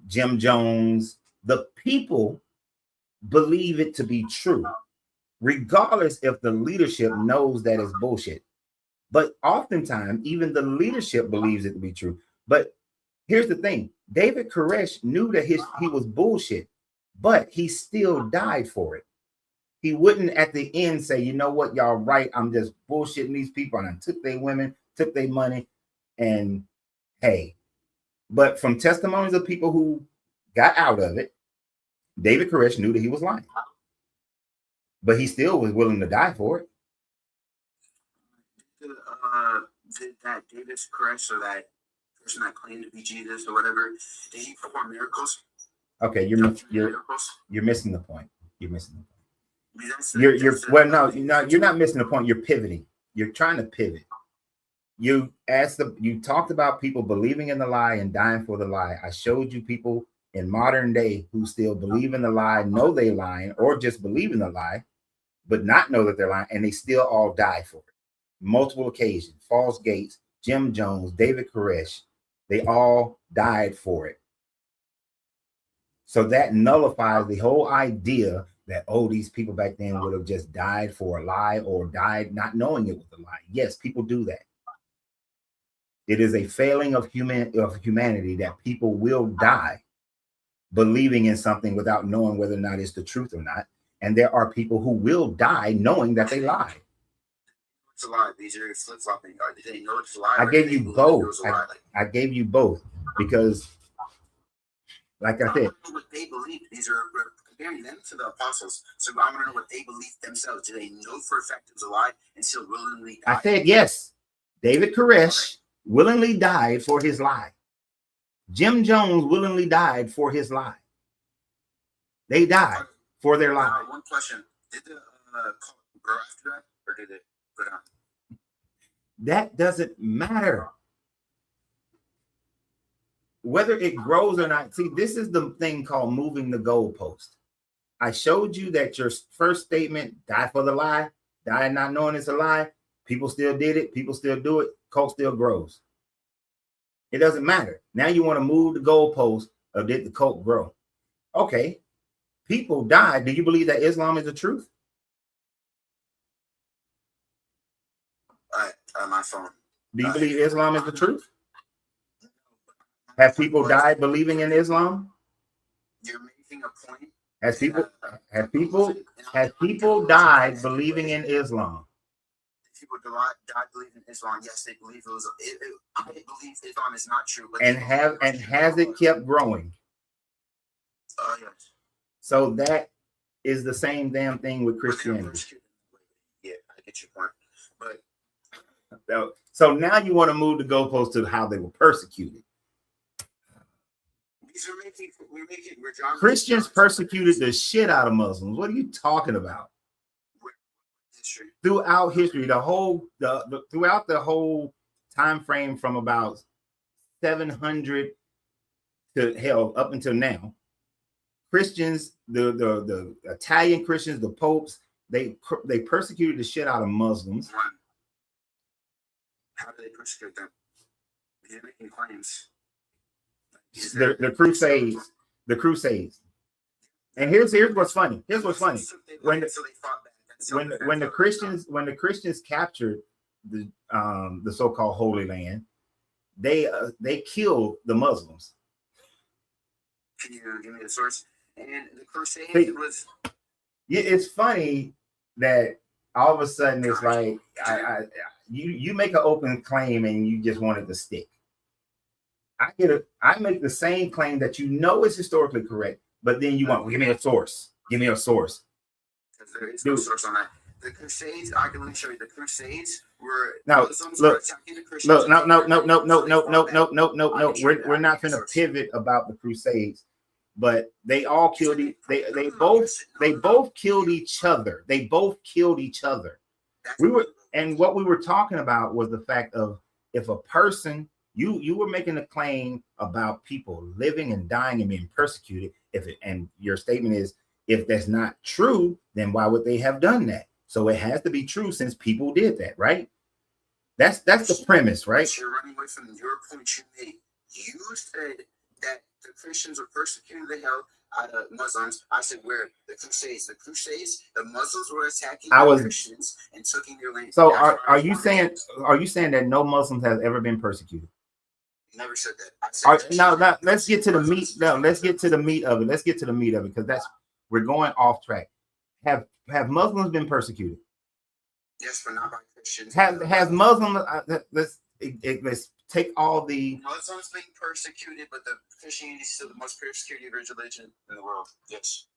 Jim Jones. The people believe it to be true, regardless if the leadership knows that it's bullshit. But oftentimes, even the leadership believes it to be true. But here's the thing. David Koresh knew that he was bullshit, but he still died for it. He wouldn't at the end say, you know what, y'all right, I'm just bullshitting these people, and I took their women, took their money, and hey. But from testimonies of people who got out of it, David Koresh knew that he was lying. But he still was willing to die for it. Did that David Koresh, or that person that claimed to be Jesus or whatever, did he perform miracles? Okay, you're missing the point. You're missing the point. You're not missing the point. You're pivoting. You're trying to pivot. You talked about people believing in the lie and dying for the lie. I showed you people in modern day who still believe in the lie, know they're lying, or just believe in the lie, but not know that they're lying, and they still all die for it. Multiple occasions. False Gates, Jim Jones, David Koresh, they all died for it. So that nullifies the whole idea that, oh, these people back then would have just died for a lie or died not knowing it was a lie. Yes, people do that. It is a failing of humanity that people will die believing in something without knowing whether or not it's the truth or not. And there are people who will die knowing that they lied. It's a lie. These are flip-flopping. Did they know it's a lie? I gave you both. I gave you both because, like I said, what they believe. These are comparing them to the apostles. So I want to know what they believe themselves. Do they know for a fact it was a lie and still willingly die? I said yes. David Koresh willingly died for his lie. Jim Jones willingly died for his lie. They died for their lie. One question: did the cult grow after that, or did it go down? That doesn't matter. Whether it grows or not. See, this is the thing called moving the goalpost. I showed you that your first statement, die for the lie, die not knowing it's a lie. People still did it. People still do it. Cult still grows. It doesn't matter. Now you want to move the goalpost of did the cult grow? Okay. People died. Do you believe that Islam is the truth? On my phone. Do you believe Islam is the truth? Have people died believing in Islam? You're making a point. Has people died believing in Islam? People died believing in Islam. Yes, they believe it was. I believe Islam is not true. But has it kept growing? Yes. So that is the same damn thing with Christianity. Yeah, I get your point. But so now you want to move the goalpost to how they were persecuted. Christians persecuted the shit out of Muslims. What are you talking about? Throughout history, throughout the whole time frame from about 700 to hell up until now, Christians, the Italian Christians, the popes, they persecuted the shit out of Muslims. How do they persecute them? They're making claims. The Crusades. And here's what's funny. When the Christians captured the so-called Holy Land, they killed the Muslims. Can you give me the source? And the Crusades was. Yeah, it's funny that all of a sudden it's like you make an open claim and you just want it to stick. I make the same claim that you know is historically correct, but then you want, well, give me a source. Give me a source. Because there is no source on that. The Crusades, I can show you. The Crusades were no. We're not going to pivot about the Crusades, but they all killed. They both killed each other. They both killed each other. What we were talking about was the fact of if a person. You were making a claim about people living and dying and being persecuted. And your statement is, if that's not true, then why would they have done that? So it has to be true since people did that, right? That's the premise, right? You're running away from your point you made. You said that the Christians were persecuting the hell out of Muslims. I said, where? The Crusades. The Muslims were attacking Christians and taking their land. So are you saying that no Muslims has ever been persecuted? Never said that. Let's get to the meat. No, let's get to the meat of it. Because we're going off track. Have Muslims been persecuted? Yes, but not by Christians. Has Muslims? Let's take all the Muslims being persecuted, but the Christianity is still the most persecuted religion in the world. Yes.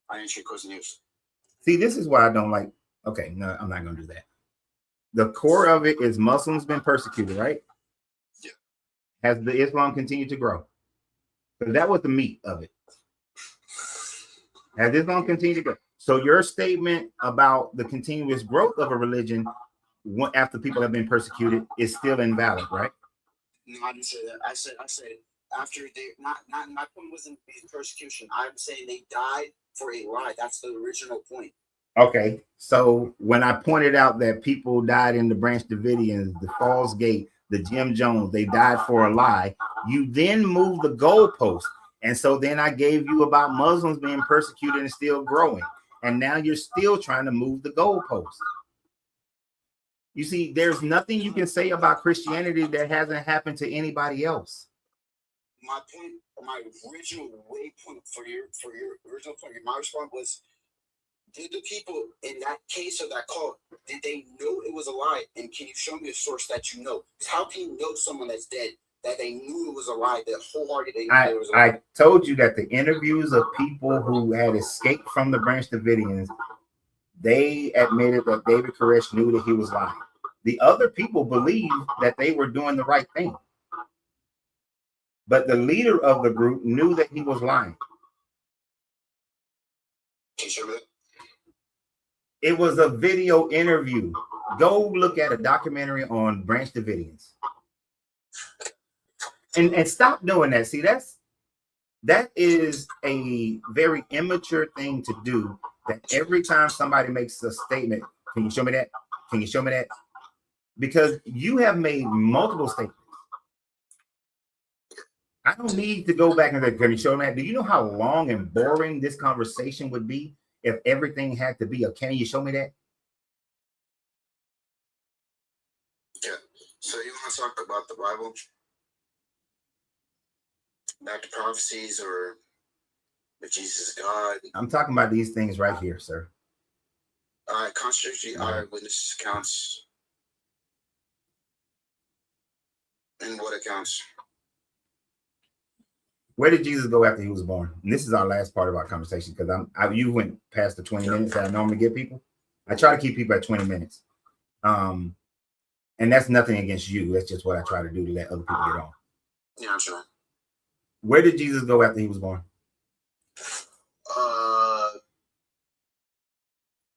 I answer your question. Yes. See, this is why I don't like. Okay, no, I'm not going to do that. The core of it is Muslims been persecuted, right? Has the Islam continued to grow? Because that was the meat of it. Has Islam continued to grow? So your statement about the continuous growth of a religion after people have been persecuted is still invalid, right? No, I didn't say that. I said after they not my point wasn't persecution. I'm saying they died for a lie. That's the original point. Okay, so when I pointed out that people died in the Branch Davidians, the Falls Gate, the Jim Jones, they died for a lie. You then move the goalpost. And so then I gave you about Muslims being persecuted and still growing. And now you're still trying to move the goalpost. You see, there's nothing you can say about Christianity that hasn't happened to anybody else. my point, my original waypoint for your original point, my response was, did the people in that case of that cult, did they know it was a lie? And can you show me a source that you know? How can you know someone that's dead that they knew it was a lie, that wholeheartedly knew it was a lie? I told you that the interviews of people who had escaped from the Branch Davidians, they admitted that David Koresh knew that he was lying. The other people believed that they were doing the right thing. But the leader of the group knew that he was lying. Can you show me that? It was a video interview. Go look at a documentary on Branch Davidians. And stop doing that. See, that is a very immature thing to do. That every time somebody makes a statement, can you show me that? Can you show me that? Because you have made multiple statements. I don't need to go back and say, can you show me that? Do you know how long and boring this conversation would be if everything had to be a can you show me that? Yeah. So you want to talk about the Bible? Back to prophecies, or if Jesus is God? I'm talking about these things right here, sir. Contradictory eyewitness accounts. And what accounts? Where did Jesus go after he was born? And this is our last part of our conversation, because you went past the 20 minutes that I normally give people. I try to keep people at 20 minutes. And that's nothing against you. That's just what I try to do to let other people get on. Yeah, I'm sure. Where did Jesus go after he was born?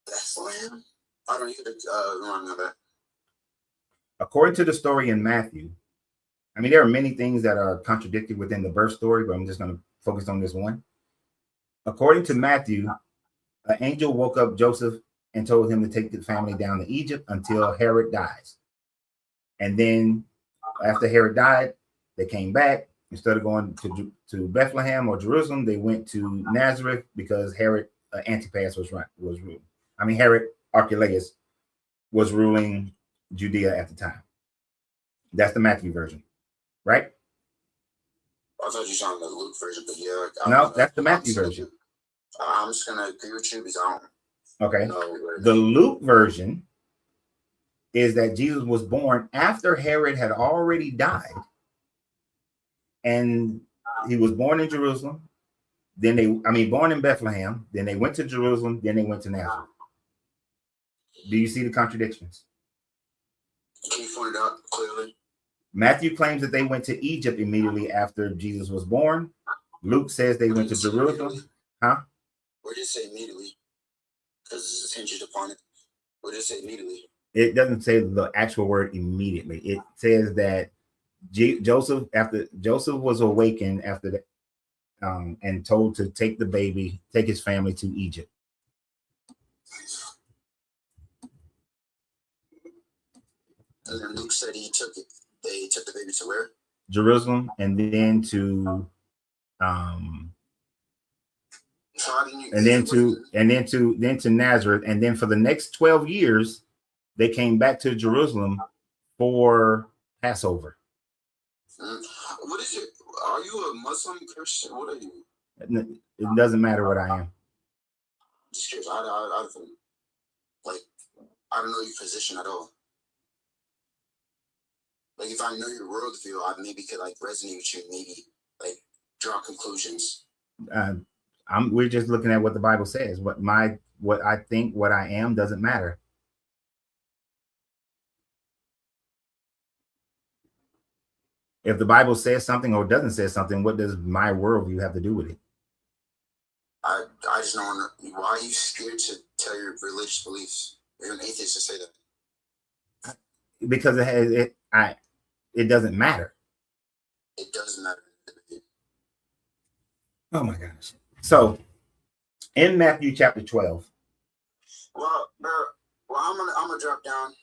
Bethlehem? I don't even remember that. According to the story in Matthew, I mean, there are many things that are contradicted within the birth story, but I'm just going to focus on this one. According to Matthew, an angel woke up Joseph and told him to take the family down to Egypt until Herod dies. And then after Herod died, they came back. Instead of going to Bethlehem or Jerusalem, they went to Nazareth because Herod Antipas was ruling. I mean, Herod Archelaus was ruling Judea at the time. That's the Matthew version, right? I thought you were talking about the Luke version, but yeah. No, that's the Matthew version. I'm just going to agree with you because I don't know. The Luke version is that Jesus was born after Herod had already died. And he was born in Jerusalem. Born in Bethlehem. Then they went to Jerusalem. Then they went to Nazareth. Do you see the contradictions? Can you point it out clearly? Matthew claims that they went to Egypt immediately after Jesus was born. Luke says they went to Jerusalem. Huh? Where did it say immediately? Because it's hinged upon it. Where did it say immediately? It doesn't say the actual word immediately. It says that Joseph was awakened after that, and told to take his family to Egypt. And then Luke said they took the baby to where? Jerusalem, and then to Nazareth, and then for the next 12 years they came back to Jerusalem for Passover. What is it? Are you a Muslim, Christian? What are you? It doesn't matter what I am. Just curious. I don't know your position at all. Like, if I know your worldview, I maybe could resonate with you, maybe draw conclusions. We're just looking at what the Bible says. What I think, what I am doesn't matter. If the Bible says something or doesn't say something, what does my worldview have to do with it? I just don't know. Why are you scared to tell your religious beliefs? You're an atheist to say that. Because it doesn't matter. It doesn't matter. Oh my gosh. So in Matthew chapter 12. Well, I'm gonna drop down.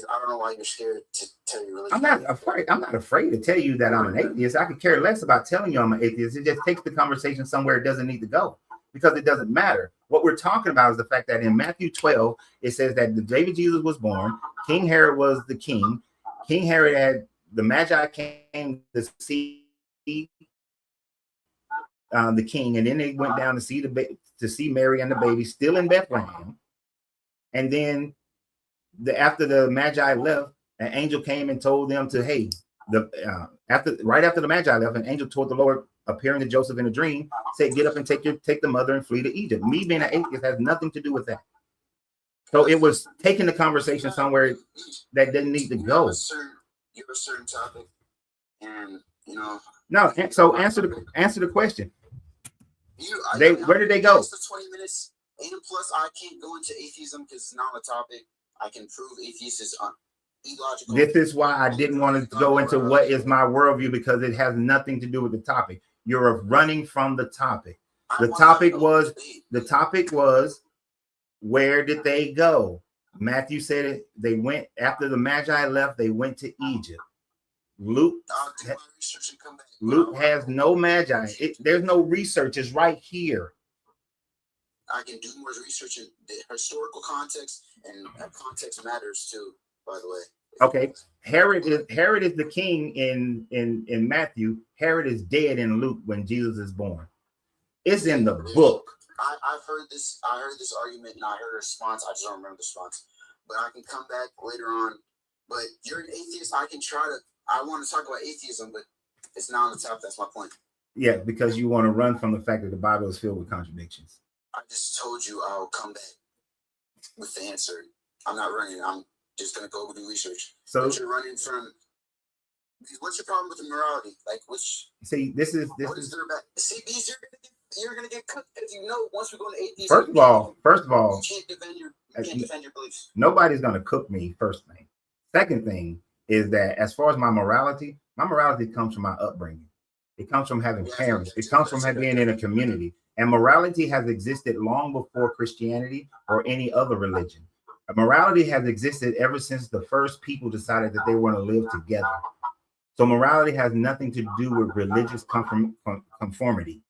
I don't know why you're scared to tell your religion. I'm not afraid to tell you that I'm an atheist. I could care less about telling you I'm an atheist. It just takes the conversation somewhere it doesn't need to go, because it doesn't matter. What we're talking about is the fact that in Matthew 12, it says that the day Jesus was born, King Herod was the king. King Herod had the Magi came to see the king, and then they went down to see Mary and the baby still in Bethlehem. And then after the Magi left, an angel came and told them to, hey, right after the Magi left, an angel told the Lord, appearing to Joseph in a dream, said, get up and take the mother and flee to Egypt. Me being an atheist has nothing to do with that. So it was taking the conversation somewhere that didn't need to go. You have a certain topic, and no. So answer the question. Where did they go? The 20 minutes, and plus I can't go into atheism because it's not a topic. I can prove atheism is illogical. This is why I didn't want to go into what is my worldview, because it has nothing to do with the topic. You're running from the topic. The topic was where did they go? Matthew said it. They went after the Magi left. They went to Egypt. Luke has no Magi. There's no research. It's right here. I can do more research in the historical context, and context matters too, by the way. Okay. Herod is the king in Matthew. Herod is dead in Luke when Jesus is born. It's in the book. I've heard this. I heard this argument and I heard a response. I just don't remember the response. But I can come back later on. But you're an atheist. I want to talk about atheism, but it's not on the top. That's my point. Yeah, because you want to run from the fact that the Bible is filled with contradictions. I just told you I'll come back with the answer. I'm not running. I'm just going to go do research. So but you're running from. What's your problem with the morality? Like, which? See, this is. What is there about? See, you're gonna get cooked because once we go into atheism. First of all, you can't defend your beliefs. Nobody's gonna cook me. First thing. Second thing is that as far as my morality comes from my upbringing. It comes from having parents. It comes from being in a community. And morality has existed long before Christianity or any other religion. Morality has existed ever since the first people decided that they want to live together. So morality has nothing to do with religious conformity.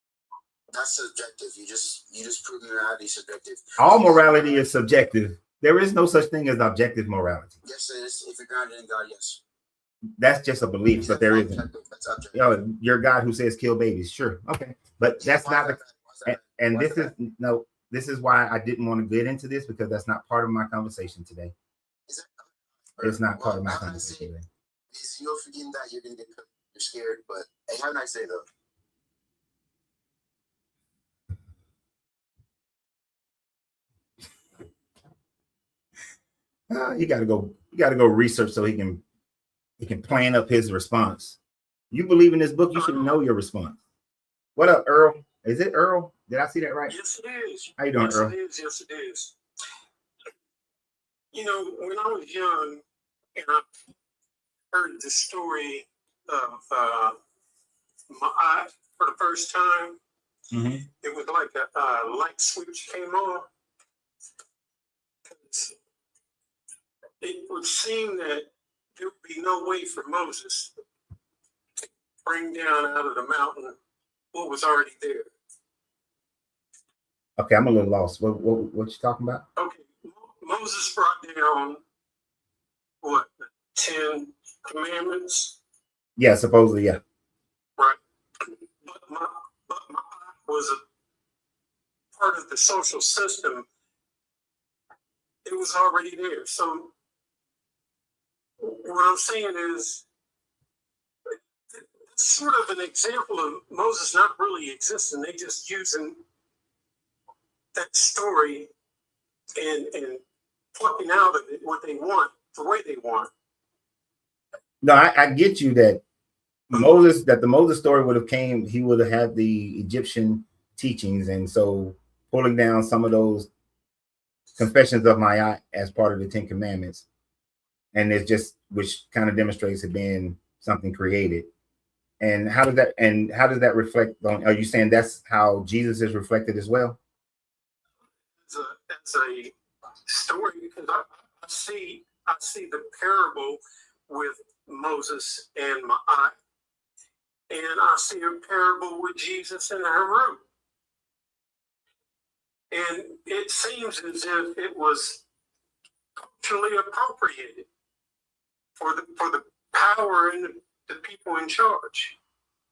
That's subjective. You just proved morality subjective. All morality is subjective. There is no such thing as objective morality. Yes, it is. If you're grounded in God, yes. That's just a belief, but there isn't. That's objective. Your God who says kill babies, sure, okay, but that's not the. And this is why I didn't want to get into this, because that's not part of my conversation today. It's not part of my conversation today. You're forgetting that you're gonna get cooked. You're scared, but hey, have a nice day though. You gotta go research so he can plan up his response. You believe in this book, you should know your response. What up, Earl? Is it Earl? Did I see that right? Yes, it is. How you doing, Earl? Yes, it is. When I was young and I heard the story of my eye for the first time, It was like a light switch came on. It would seem that there would be no way for Moses to bring down out of the mountain what was already there. Okay, I'm a little lost. What you talking about? Okay, Moses brought down what, the 10 Commandments? Yeah, supposedly, yeah. Right, but my was a part of the social system. It was already there. So what I'm saying is, it's sort of an example of Moses not really existing. They just using that story and plucking out of it what they want, the way they want. No, I get you that the Moses story would have came, he would have had the Egyptian teachings, and so pulling down some of those confessions of my eye as part of the 10 Commandments, and it's just, which kind of demonstrates it being something created. And how does that reflect on? Are you saying that's how Jesus is reflected as well? It's a story, because I see the parable with Moses and Ma'at, and I see a parable with Jesus and Harun. And it seems as if it was culturally appropriated for the power and the people in charge.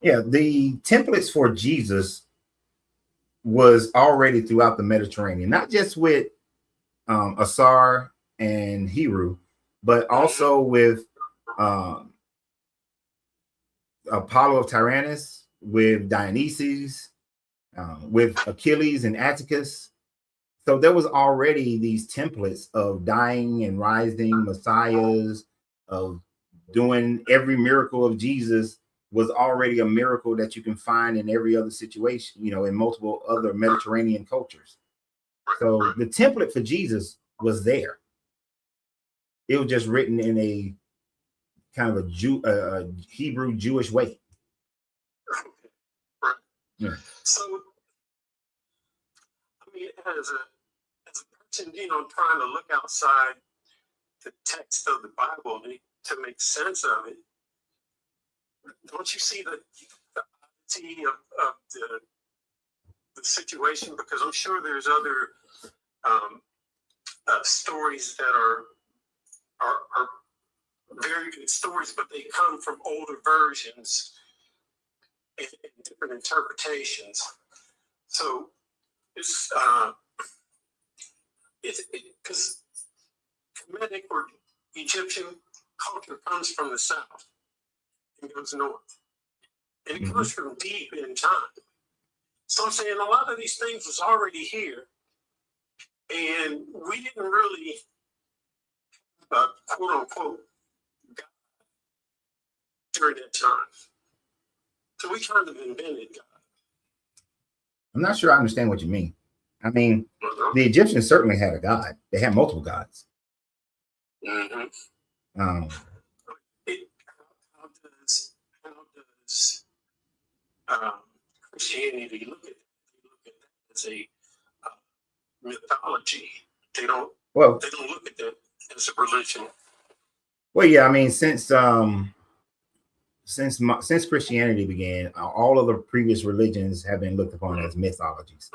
Yeah, the templates for Jesus was already throughout the Mediterranean, not just with Asar and Hebrew, but also with Apollo of Tyrannus, with Dionysus, with Achilles and Atticus. So there was already these templates of dying and rising messiahs, of doing every miracle of Jesus was already a miracle that you can find in every other situation, you know, in multiple other Mediterranean cultures. So the template for Jesus was there. It was just written in a kind of a Hebrew Jewish way. Right. Yeah. So, I mean, as a person, you know, trying to look outside the text of the Bible to make sense of it, don't you see the oddity of the situation? Because I'm sure there's other stories that are very good stories, but they come from older versions and different interpretations. So it's because Kemetic or Egyptian culture comes from the south and goes north, and it comes from deep in time. So I'm saying a lot of these things was already here, and we didn't really quote unquote God during that time. So we kind of invented God. I'm not sure I understand what you mean. I mean, the Egyptians certainly had a god. They had multiple gods. How does Christianity look at it? They look at that as a mythology. They don't look at that as a religion. Well, yeah, I mean, since Christianity began, all of the previous religions have been looked upon as mythologies.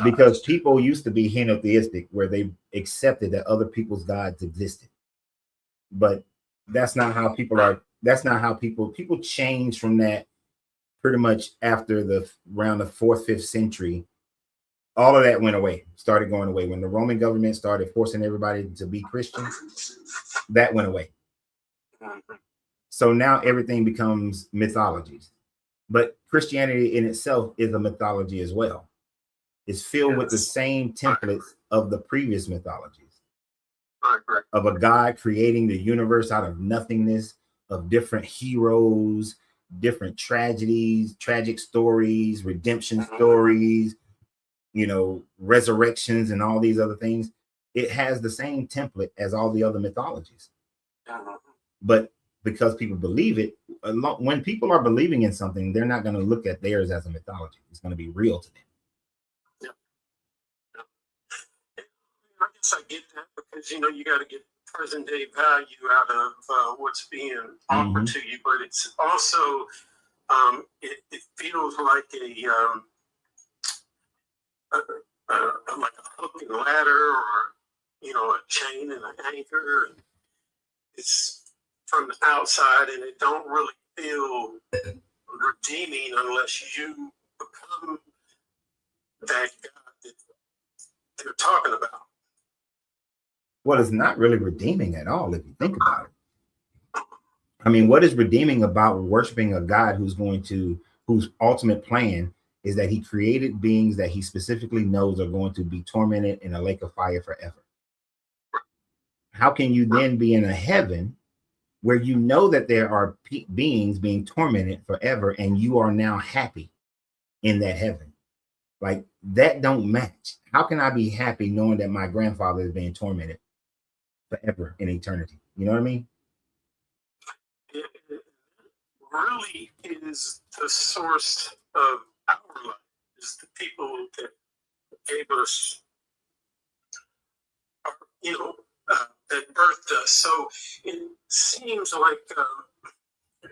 Because people used to be henotheistic, where they accepted that other people's gods existed. But that's not how people are. That's not how people change from that pretty much after around the 4th, 5th century. All of that went away, started going away. When the Roman government started forcing everybody to be Christian, that went away. So now everything becomes mythologies. But Christianity in itself is a mythology as well. It's filled with the same templates of the previous mythologies. Of a God creating the universe out of nothingness, of different heroes, different tragedies, tragic stories, redemption stories, you know, resurrections and all these other things. It has the same template as all the other mythologies. But because people believe it, when people are believing in something, they're not going to look at theirs as a mythology. It's going to be real to them. I guess I get that, because you know you got to get present day value out of what's being offered to you, but it's also it feels like like a hook and ladder, or you know, a chain and an anchor. It's from the outside, and it don't really feel redeeming unless you become that God that they're talking about. Well, it's not really redeeming at all if you think about it. I mean, what is redeeming about worshiping a God whose ultimate plan is that he created beings that he specifically knows are going to be tormented in a lake of fire forever? How can you then be in a heaven where you know that there are beings being tormented forever and you are now happy in that heaven? Like, that don't match. How can I be happy knowing that my grandfather is being tormented forever in eternity? You know what I mean? It really is the source of our life, is the people that gave us, you know, that birthed us. So it seems like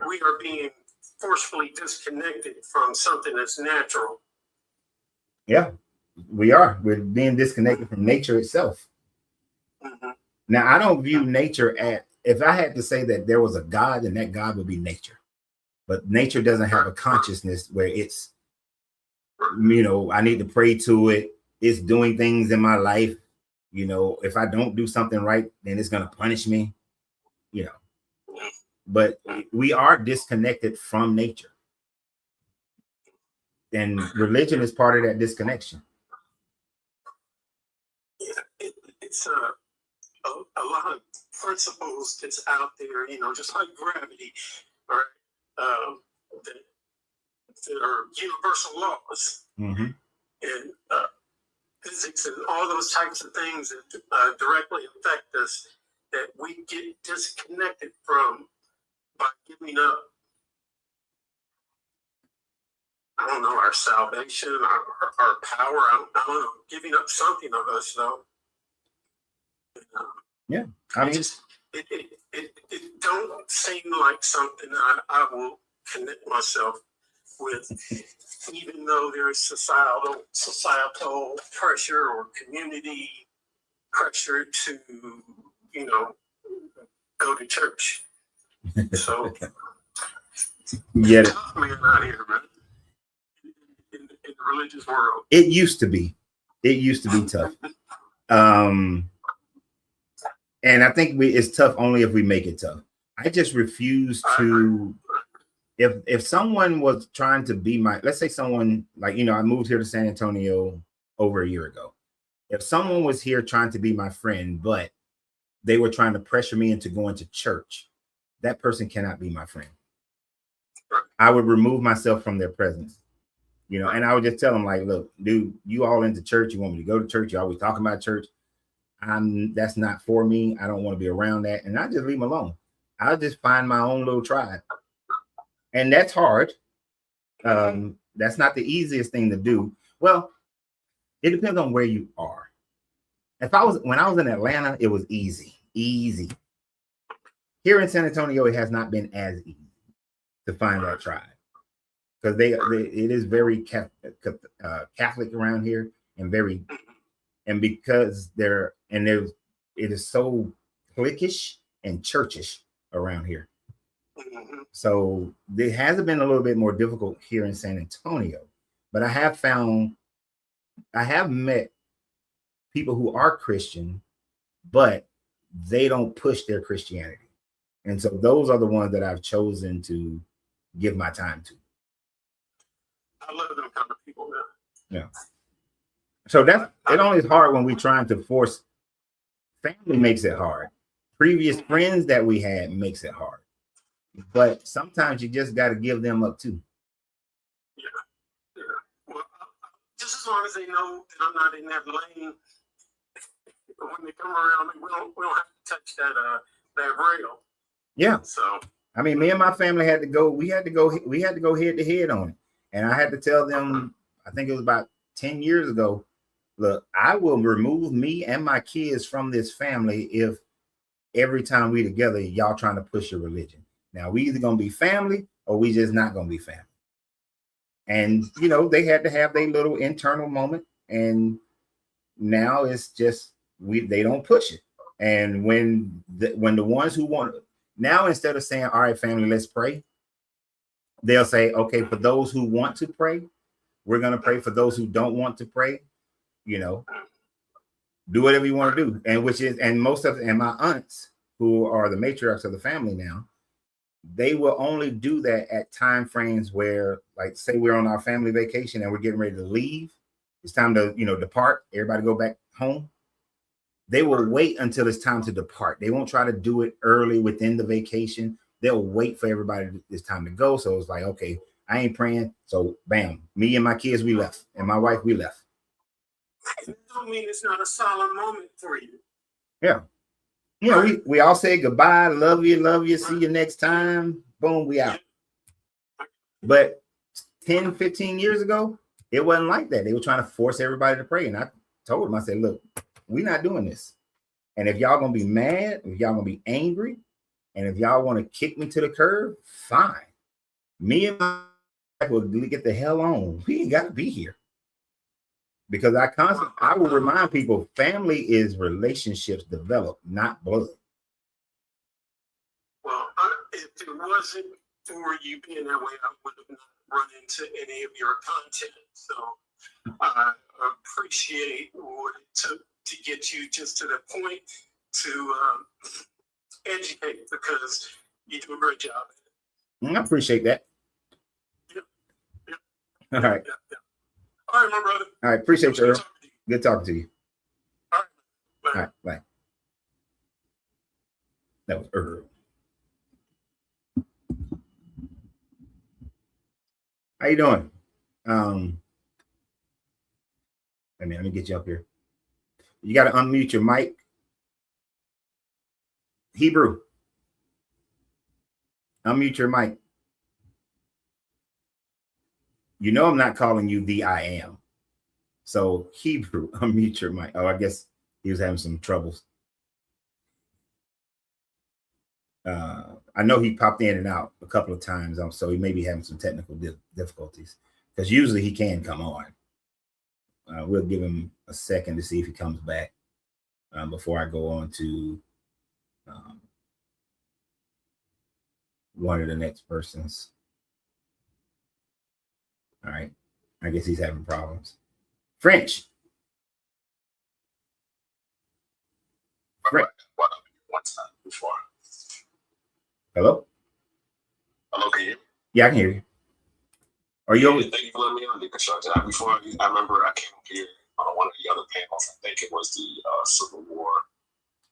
we are being forcefully disconnected from something that's natural. Yeah, we are. We're being disconnected from nature itself. Now, I don't view nature if I had to say that there was a God, then that God would be nature. But nature doesn't have a consciousness where it's, I need to pray to it. It's doing things in my life. If I don't do something right, then it's going to punish me, But we are disconnected from nature. And religion is part of that disconnection. Yeah, it's a lot of principles that's out there, just like gravity, right? That are universal laws, and physics and all those types of things that directly affect us, that we get disconnected from by giving up, I don't know, our salvation, our power. I don't know, giving up something of us, though. Yeah, it don't seem like something I will connect myself with, even though there's societal pressure or community pressure to, go to church. So, yeah, tough man out here, man. In the religious world, it used to be tough. And I think it's tough only if we make it tough. I just refuse to. If someone was trying to be let's say someone like, I moved here to San Antonio over a year ago. If someone was here trying to be my friend, but they were trying to pressure me into going to church, that person cannot be my friend. I would remove myself from their presence, and I would just tell them, like, look, dude, you all into church. You want me to go to church. You always talking about church. That's not for me. I don't want to be around that. And I just leave them alone. I'll just find my own little tribe. And that's hard. That's not the easiest thing to do. Well, it depends on where you are. When I was in Atlanta, it was easy. Here in San Antonio, it has not been as easy to find that tribe, because it is very Catholic around here, and because it is so cliquish and churchish around here. So it has been a little bit more difficult here in San Antonio, but I have met people who are Christian, but they don't push their Christianity. And so those are the ones that I've chosen to give my time to. I love them kind of people, man. Yeah. So it only is hard when we're trying to force. Family makes it hard. Previous friends that we had makes it hard. But sometimes you just got to give them up too. Yeah. Well, just as long as they know that I'm not in that lane, when they come around, we don't have to touch that rail. Yeah. So I mean, me and my family had to go. We had to go head to head on it, and I had to tell them. I think it was about 10 years ago. Look, I will remove me and my kids from this family if every time we together, y'all trying to push your religion. Now, we either going to be family or we just not going to be family. And, they had to have their little internal moment. And now it's just, they don't push it. And when the ones who want, now instead of saying, all right, family, let's pray, they'll say, okay, for those who want to pray, we're going to pray. For those who don't want to pray, do whatever you want to do. And my aunts, who are the matriarchs of the family now, they will only do that at time frames where, like, say we're on our family vacation and we're getting ready to leave. It's time to, depart. Everybody go back home. They will wait until it's time to depart. They won't try to do it early within the vacation. They'll wait for everybody. It's time to go. So it's like, okay, I ain't praying. So bam, me and my kids, we left. And my wife, we left. It don't mean it's not a solemn moment for you. Yeah. We all say goodbye, love you, see you next time. Boom, we out. But 10, 15 years ago, it wasn't like that. They were trying to force everybody to pray. And I told them, I said, look, we're not doing this. And if y'all going to be mad, if y'all going to be angry, and if y'all want to kick me to the curb, fine. Me and my wife will get the hell on. We ain't got to be here. Because I will remind people, family is relationships developed, not blood. if it wasn't for you being that way, I would have not run into any of your content. So I appreciate what it took to get you just to the point to educate, because you do a great job. I appreciate that. Yep. All right. Yep. All right, my brother. All right. Appreciate you, Earl. Good talking to you. All right. Bye. All right. Bye. That was Earl. How you doing? Let me get you up here. You got to unmute your mic. Hebrew. Unmute your mic. You know I'm not calling you the I am. So Hebrew, unmute your mic. Oh, I guess he was having some troubles. I know he popped in and out a couple of times, so he may be having some technical difficulties, because usually he can come on. We'll give him a second to see if he comes back before I go on to one of the next persons. All right. I guess he's having problems. French. One time before. Hello? Hello, can you hear me? Yeah, I can hear you. Are you over? Thank you for letting me on deconstruction. Before I remember I came up here on one of the other panels. I think it was the Civil War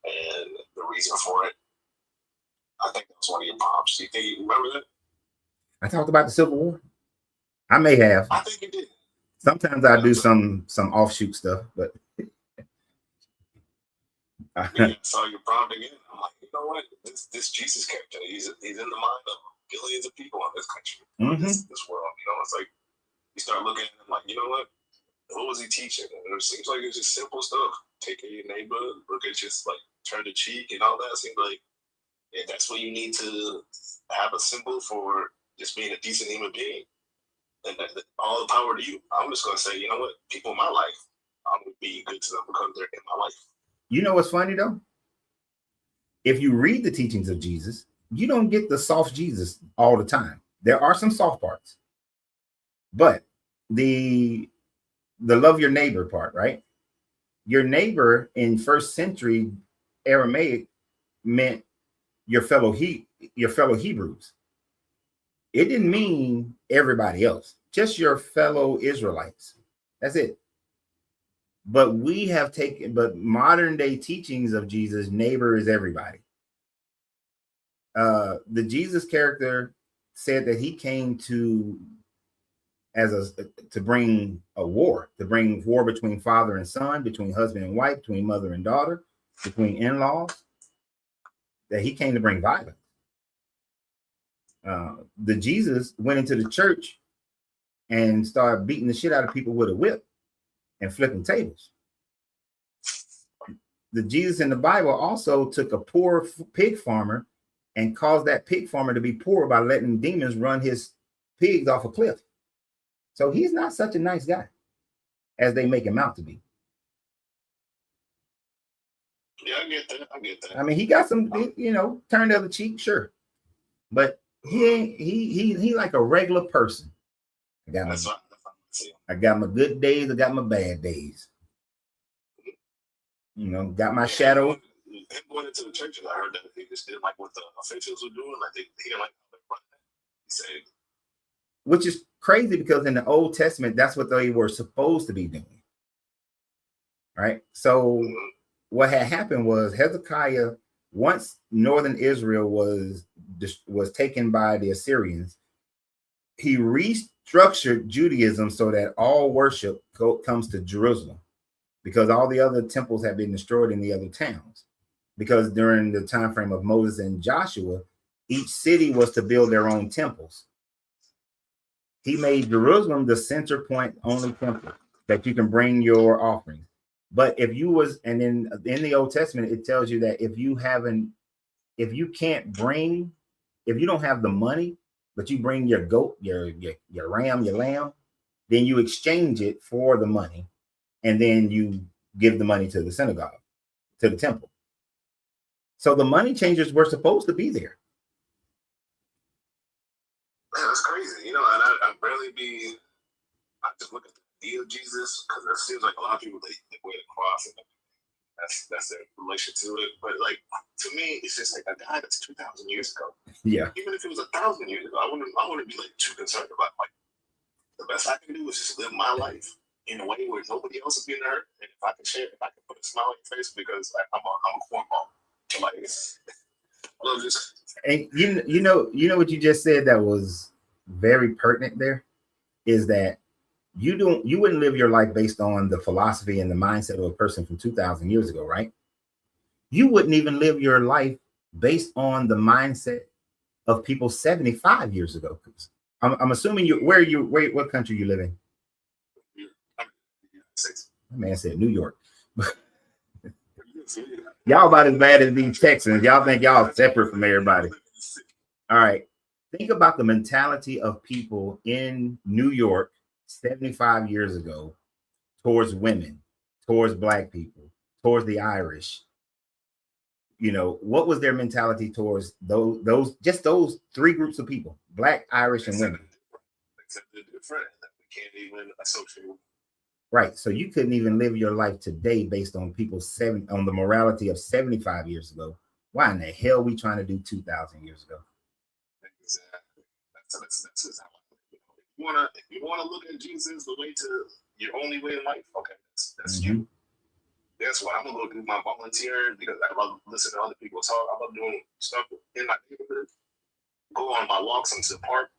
and the reason for it. I think that was one of your prompts. Do you think you remember that? I talked about the Civil War. I may have. I think you did. Sometimes I do some offshoot stuff, but I saw your prompt again. I'm like, you know what? This Jesus character, he's in the mind of billions of people in this country, this world. You know, it's like you start looking at him like, you know what? What was he teaching? And it seems like it's just simple stuff. Take care of your neighbor, look at just like turn the cheek and all that. It seems like that's what you need to have a symbol for just being a decent human being. And all the power to you. I'm just going to say, you know what? People in my life, I'm going to be good to them because they're in my life. You know what's funny though? If you read the teachings of Jesus, you don't get the soft Jesus all the time. There are some soft parts, but the love your neighbor part, right? Your neighbor in first century Aramaic meant your fellow Hebrews. It didn't mean everybody else, just your fellow Israelites. That's it. But modern day teachings of Jesus, neighbor is everybody. The Jesus character said that he came to bring war between father and son, between husband and wife, between mother and daughter, between in-laws, that he came to bring violence. The Jesus went into the church and started beating the shit out of people with a whip and flipping tables. The Jesus in the Bible also took a poor pig farmer and caused that pig farmer to be poor by letting demons run his pigs off a cliff. So he's not such a nice guy as they make him out to be. Yeah, I get that. I mean, he got some, turn the other cheek, sure. But he like a regular person. I got my good days, I got my bad days. Got my shadow. Him going into the churches, I heard that he just didn't like what the officials were doing. Like he didn't like how they run that. He said, which is crazy because in the Old Testament, that's what they were supposed to be doing. Right? So what had happened was Hezekiah, once northern Israel was taken by the Assyrians, he restructured Judaism so that all worship comes to Jerusalem, because all the other temples had been destroyed in the other towns. Because during the time frame of Moses and Joshua, each city was to build their own temples. He made Jerusalem the center point only temple that you can bring your offerings. But if you in the Old Testament, it tells you that if you don't have the money, but you bring your goat, your ram, your lamb, then you exchange it for the money, and then you give the money to the synagogue, to the temple. So the money changers were supposed to be there. crazy, and I barely be. I just look at the idea of Jesus because it seems like a lot of people they wear the cross and that's their relation to it. But like to me, it's just like a guy that's 2,000 years ago. Yeah. Even if it was 1,000 years ago, I wouldn't be like too concerned about like the best I can do is just live my life in a way where nobody else is being hurt, and if I can share, if I can put a smile on your face because like, I'm a cornball. Like, I love this. And you know what you just said that was very pertinent there is that you wouldn't live your life based on the philosophy and the mindset of a person from 2,000 years ago, right? You wouldn't even live your life based on the mindset of people 75 years ago. I'm assuming what country you live in? That man said New York. Y'all about as bad as these Texans. Y'all think y'all separate from everybody. All right. Think about the mentality of people in New York 75 years ago towards women, towards Black people, towards the Irish. What was their mentality towards those three groups of people: Black, Irish, and women? Except they're different. We can't even associate with. Right. So you couldn't even live your life today based on on the morality of 75 years ago. Why in the hell are we trying to do 2,000 years ago? Exactly. That's how I think. If you wanna look at Jesus the way to your only way in life, okay, that's you. That's why I'm gonna go do my volunteering because I love listening to other people talk. I love doing stuff in my neighborhood. Go on my walks into the park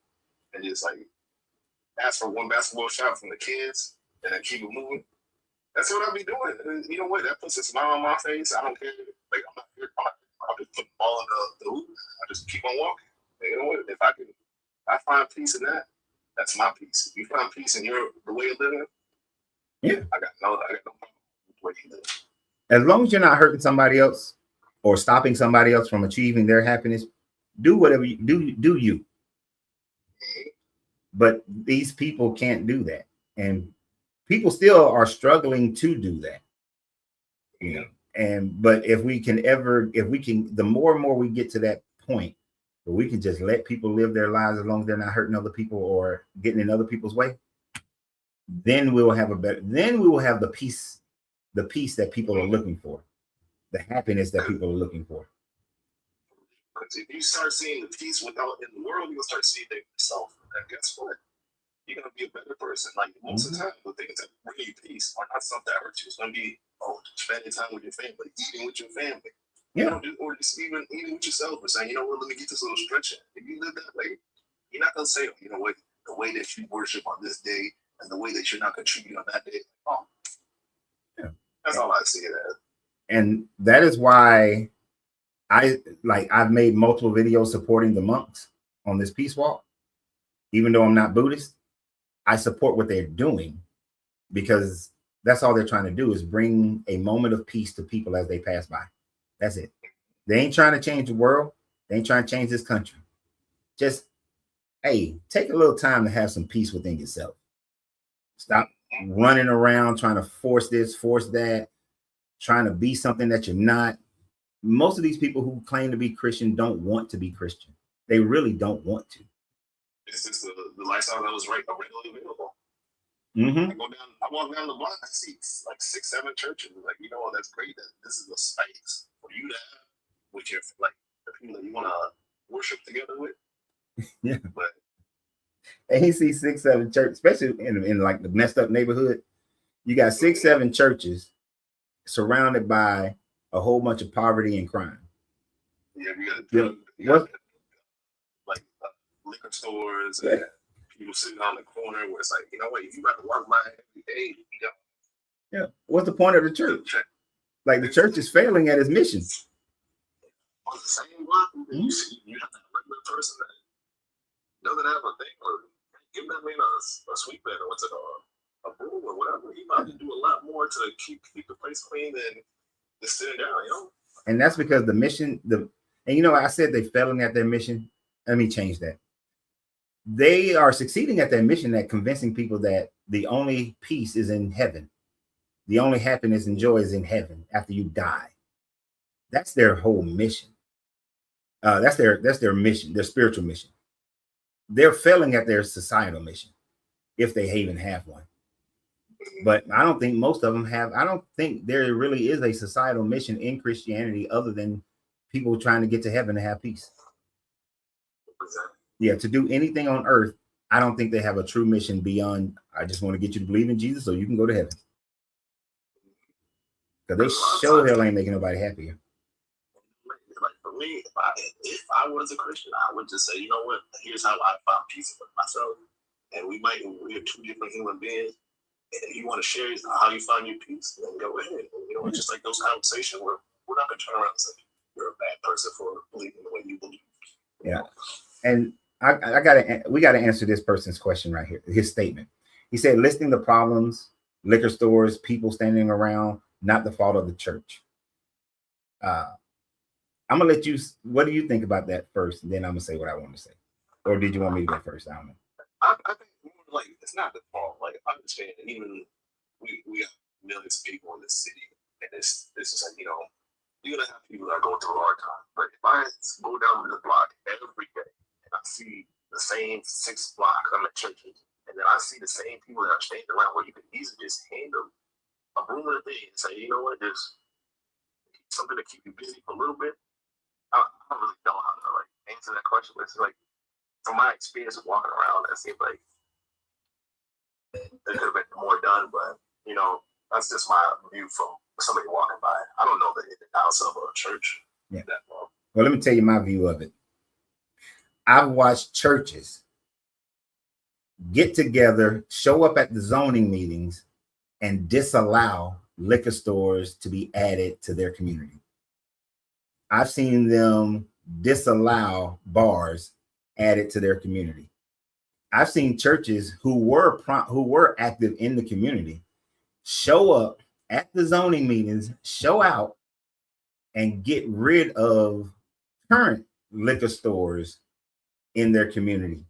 and just like ask for one basketball shot from the kids and then keep it moving. That's what I'll be doing. And you know what? That puts a smile on my face. I don't care. Like I'm just putting the ball in the hoop. I just keep on walking. And you know what? If I find peace in that, that's my peace. If you find peace in the way of living, yeah, I got no problem with the way you live. As long as you're not hurting somebody else or stopping somebody else from achieving their happiness, do whatever you do you. But these people can't do that. And people still are struggling to do that. But the more and more we get to that point where we can just let people live their lives as long as they're not hurting other people or getting in other people's way, then we will have the peace that people are looking for, the happiness that people are looking for. Because if you start seeing the peace without in the world, you'll start seeing it yourself. And guess what? You're gonna be a better person. Like most of the time, the things that bring you peace are not stuff that hurts you. It's gonna be spending time with your family, eating with your family. Yeah. Or just even eating with yourself or saying, you know what, let me get this little stretch in. If you live that way, you're not gonna say, you know what, the way that you worship on this day and the way that you're not contributing on that day. Yeah. That's all I see it as. And that is why I've made multiple videos supporting the monks on this peace walk. Even though I'm not Buddhist, I support what they're doing because that's all they're trying to do is bring a moment of peace to people as they pass by. That's it. They ain't trying to change the world. They ain't trying to change this country. Just, hey, take a little time to have some peace within yourself. Stop running around trying to force this, force that, trying to be something that you're not. Most of these people who claim to be Christian don't want to be Christian. They really don't want to. It's just the lifestyle that was readily available. Mm-hmm. I walk down the block, I see like 6, 7 churches. Like, that's great that this is a space for you to have with your like the people that you want to worship together with. Yeah. But and he sees 6, 7 churches, especially in like the messed up neighborhood. You got 6, 7 churches surrounded by a whole bunch of poverty and crime. Yeah, you got like liquor stores and people sitting on the corner where it's like, if you got to walk by every day, Yeah. What's the point of the church? Like the church is failing at its mission. On the same block, you have a regular person that doesn't have a thing or give that man a sweet man or what's it a broom or whatever. He might do a lot more to keep the place clean than just sitting down, And that's because the mission, I said they're failing at their mission. Let me change that. They are succeeding at their mission at convincing people that the only peace is in heaven. The only happiness and joy is in heaven after you die. That's their whole mission. That's their mission, their spiritual mission. they're failing at their societal mission, if they even have one. But I don't think most of them have. I don't think there really is a societal mission in Christianity other than people trying to get to heaven to have peace. Yeah, to do anything on earth, I don't think they have a true mission beyond, I just want to get you to believe in Jesus so you can go to heaven. Because they sure hell ain't making nobody happier. Like for me, if I was a Christian, I would just say, you know what? Here's how I found peace with myself. And we're two different human beings. And if you want to share how you find your peace, then go ahead. And, you know, it's just like those conversations where we're not going to turn around and say, you're a bad person for believing the way you believe. Yeah. And we got to answer this person's question right here. His statement. He said, listing the problems, liquor stores, people standing around, not the fault of the church. I'm going to let you, what do you think about that first? And then I'm going to say what I want to say. Or did you want me to go first? I don't know. I think more like it's not the fault. Like I understand that even we got millions of people in this city, and this is like, you know, you're gonna have people that are going through a hard time. But if I go down the block every day and I see the same 6 blocks, I'm at churches, and then I see the same people that are standing around where you can easily just hand them a broom of a thing and say, you know what, just something to keep you busy for a little bit. I don't really know how to like answer that question, but it's like from my experience of walking around, it seems like there could have been more done, but you know, that's just my view from somebody walking by. I don't know the ins and outs of a church. Yeah. That well. Well, let me tell you my view of it. I've watched churches get together, show up at the zoning meetings, and disallow liquor stores to be added to their community. I've seen them disallow bars added to their community. I've seen churches who were active in the community show up at the zoning meetings, show out, and get rid of current liquor stores in their community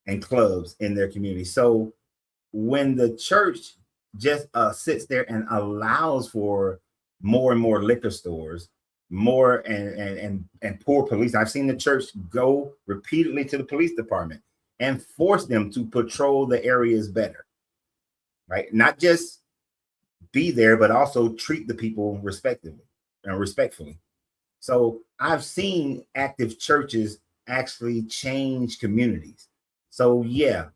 and clubs in their community. So when the church just sits there and allows for more and more liquor stores, more and poor police. I've seen the church go repeatedly to the police department and force them to patrol the areas better, right? Not just be there, but also treat the people respectively and respectfully. So I've seen active churches actually change communities. So yeah,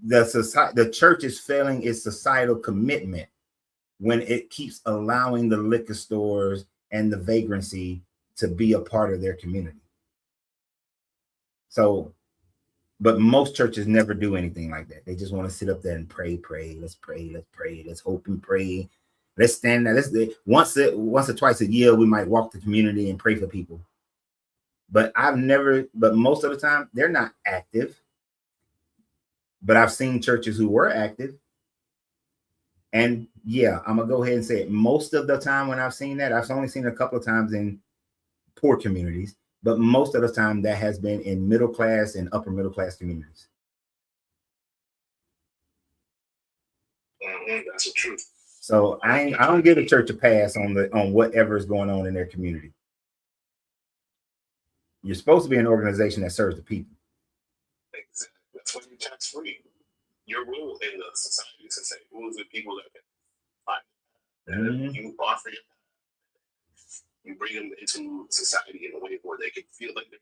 the church is failing its societal commitment when it keeps allowing the liquor stores and the vagrancy to be a part of their community. So, but most churches never do anything like that. They just want to sit up there and pray. Let's pray. Let's hope and pray. Let's stand there. Once or twice a year, we might walk the community and pray for people. But most of the time, they're not active. But I've seen churches who were active. And yeah, I'm going to go ahead and say it. Most of the time when I've seen that, I've only seen a couple of times in poor communities, but most of the time that has been in middle class and upper middle class communities. That's the truth. So I don't give the church a pass on whatever is going on in their community. You're supposed to be an organization that serves the people. Exactly. That's why you're tax free. Your role in the society is to say, who is the people that can find it? You offer it, you bring them into society in a way where they can feel like they're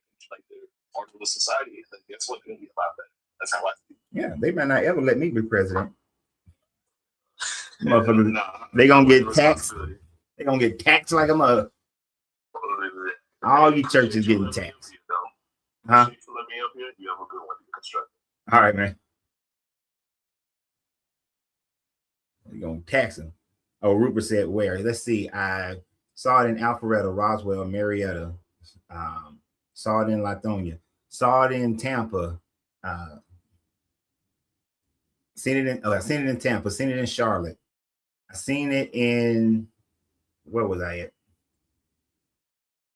part of the society. Like, that's what going to be about that. That's how I feel. Yeah, they might not ever let me be president. Motherfuckers, they gonna get taxed. They gonna get taxed like a mother. All you churches getting taxed. Huh? Let me up here. You have a good one to construct. All right, man. You're gonna tax them. Oh, Rupert said where? Let's see. I saw it in Alpharetta, Roswell, Marietta. Saw it in Lithonia. Saw it in Tampa. Seen it in Tampa. Seen it in Charlotte. I seen it in, where was I at?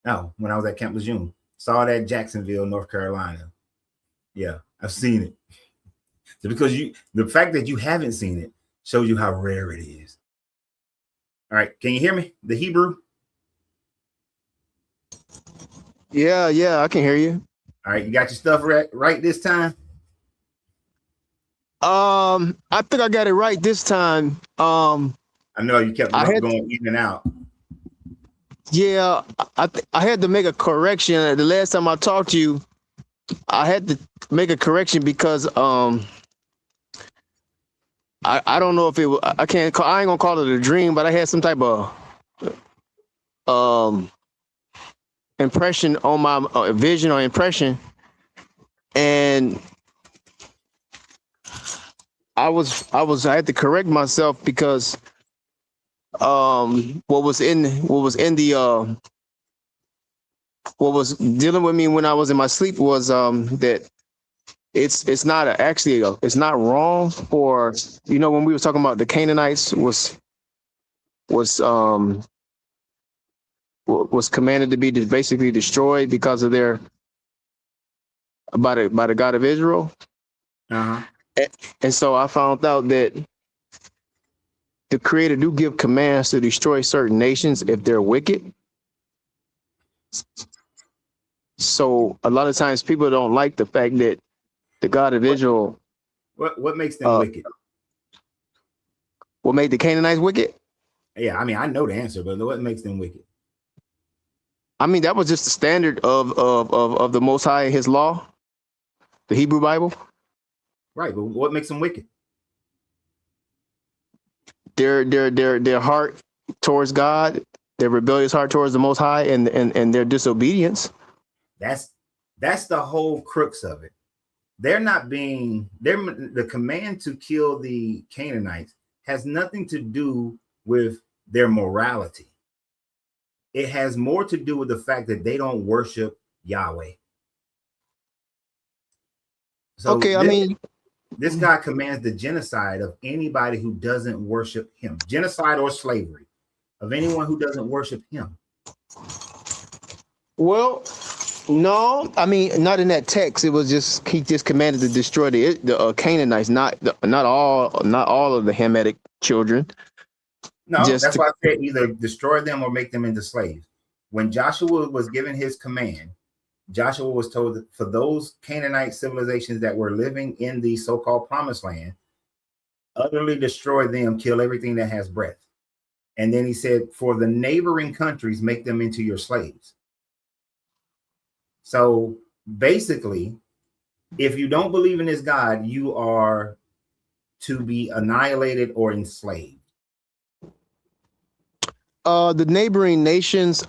Oh, when I was at Camp Lejeune. Saw it at Jacksonville, North Carolina. Yeah, I've seen it. So because the fact that you haven't seen it shows you how rare it is. All right, can you hear me? The Hebrew? Yeah, I can hear you. All right, you got your stuff right this time? I think I got it right this time. I know you kept I had- going in and out. Yeah, I had to make a correction. The last time I talked to you, I had to make a correction because I don't know if it was, I ain't gonna call it a dream, but I had some type of impression on my vision or impression, and I had to correct myself because what was dealing with me when I was in my sleep was that it's not wrong for, when we were talking about the Canaanites was commanded to be basically destroyed because of their by the God of Israel. Uh-huh. And so I found out that the Creator do give commands to destroy certain nations if they're wicked. So a lot of times people don't like the fact that the God of Israel. What makes them wicked? What made the Canaanites wicked? Yeah, I mean, I know the answer, but what makes them wicked? I mean, that was just the standard of the Most High, His law, the Hebrew Bible. Right, but what makes them wicked? Their heart towards God, their rebellious heart towards the Most High, and their disobedience. That's the whole crux of it. The command to kill the Canaanites has nothing to do with their morality. It has more to do with the fact that they don't worship Yahweh. So okay, this guy commands the genocide of anybody who doesn't worship him. Genocide or slavery of anyone who doesn't worship him. Well, no, I mean, not in that text. It was just he just commanded to destroy the Canaanites, not all of the Hamitic children. No, that's why I said either destroy them or make them into slaves. When Joshua was given his command, Joshua was told that for those Canaanite civilizations that were living in the so-called promised land, utterly destroy them, kill everything that has breath. And then he said, for the neighboring countries, make them into your slaves. So basically, if you don't believe in this God, you are to be annihilated or enslaved. The neighboring nations,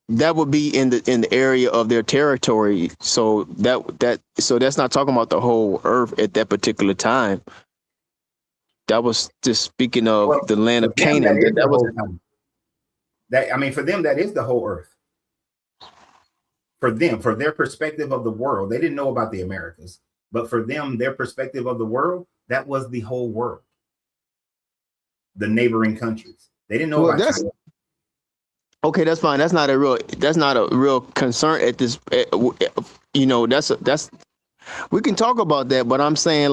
that would be in the area of their territory. So that's not talking about the whole earth at that particular time. That was just speaking of the land of Canaan. For them, that is the whole earth. For them, for their perspective of the world, they didn't know about the Americas, but for them, their perspective of the world, that was the whole world. The neighboring countries. They didn't know about China. Okay, that's fine. That's not a real concern at this. That's we can talk about that, but I'm saying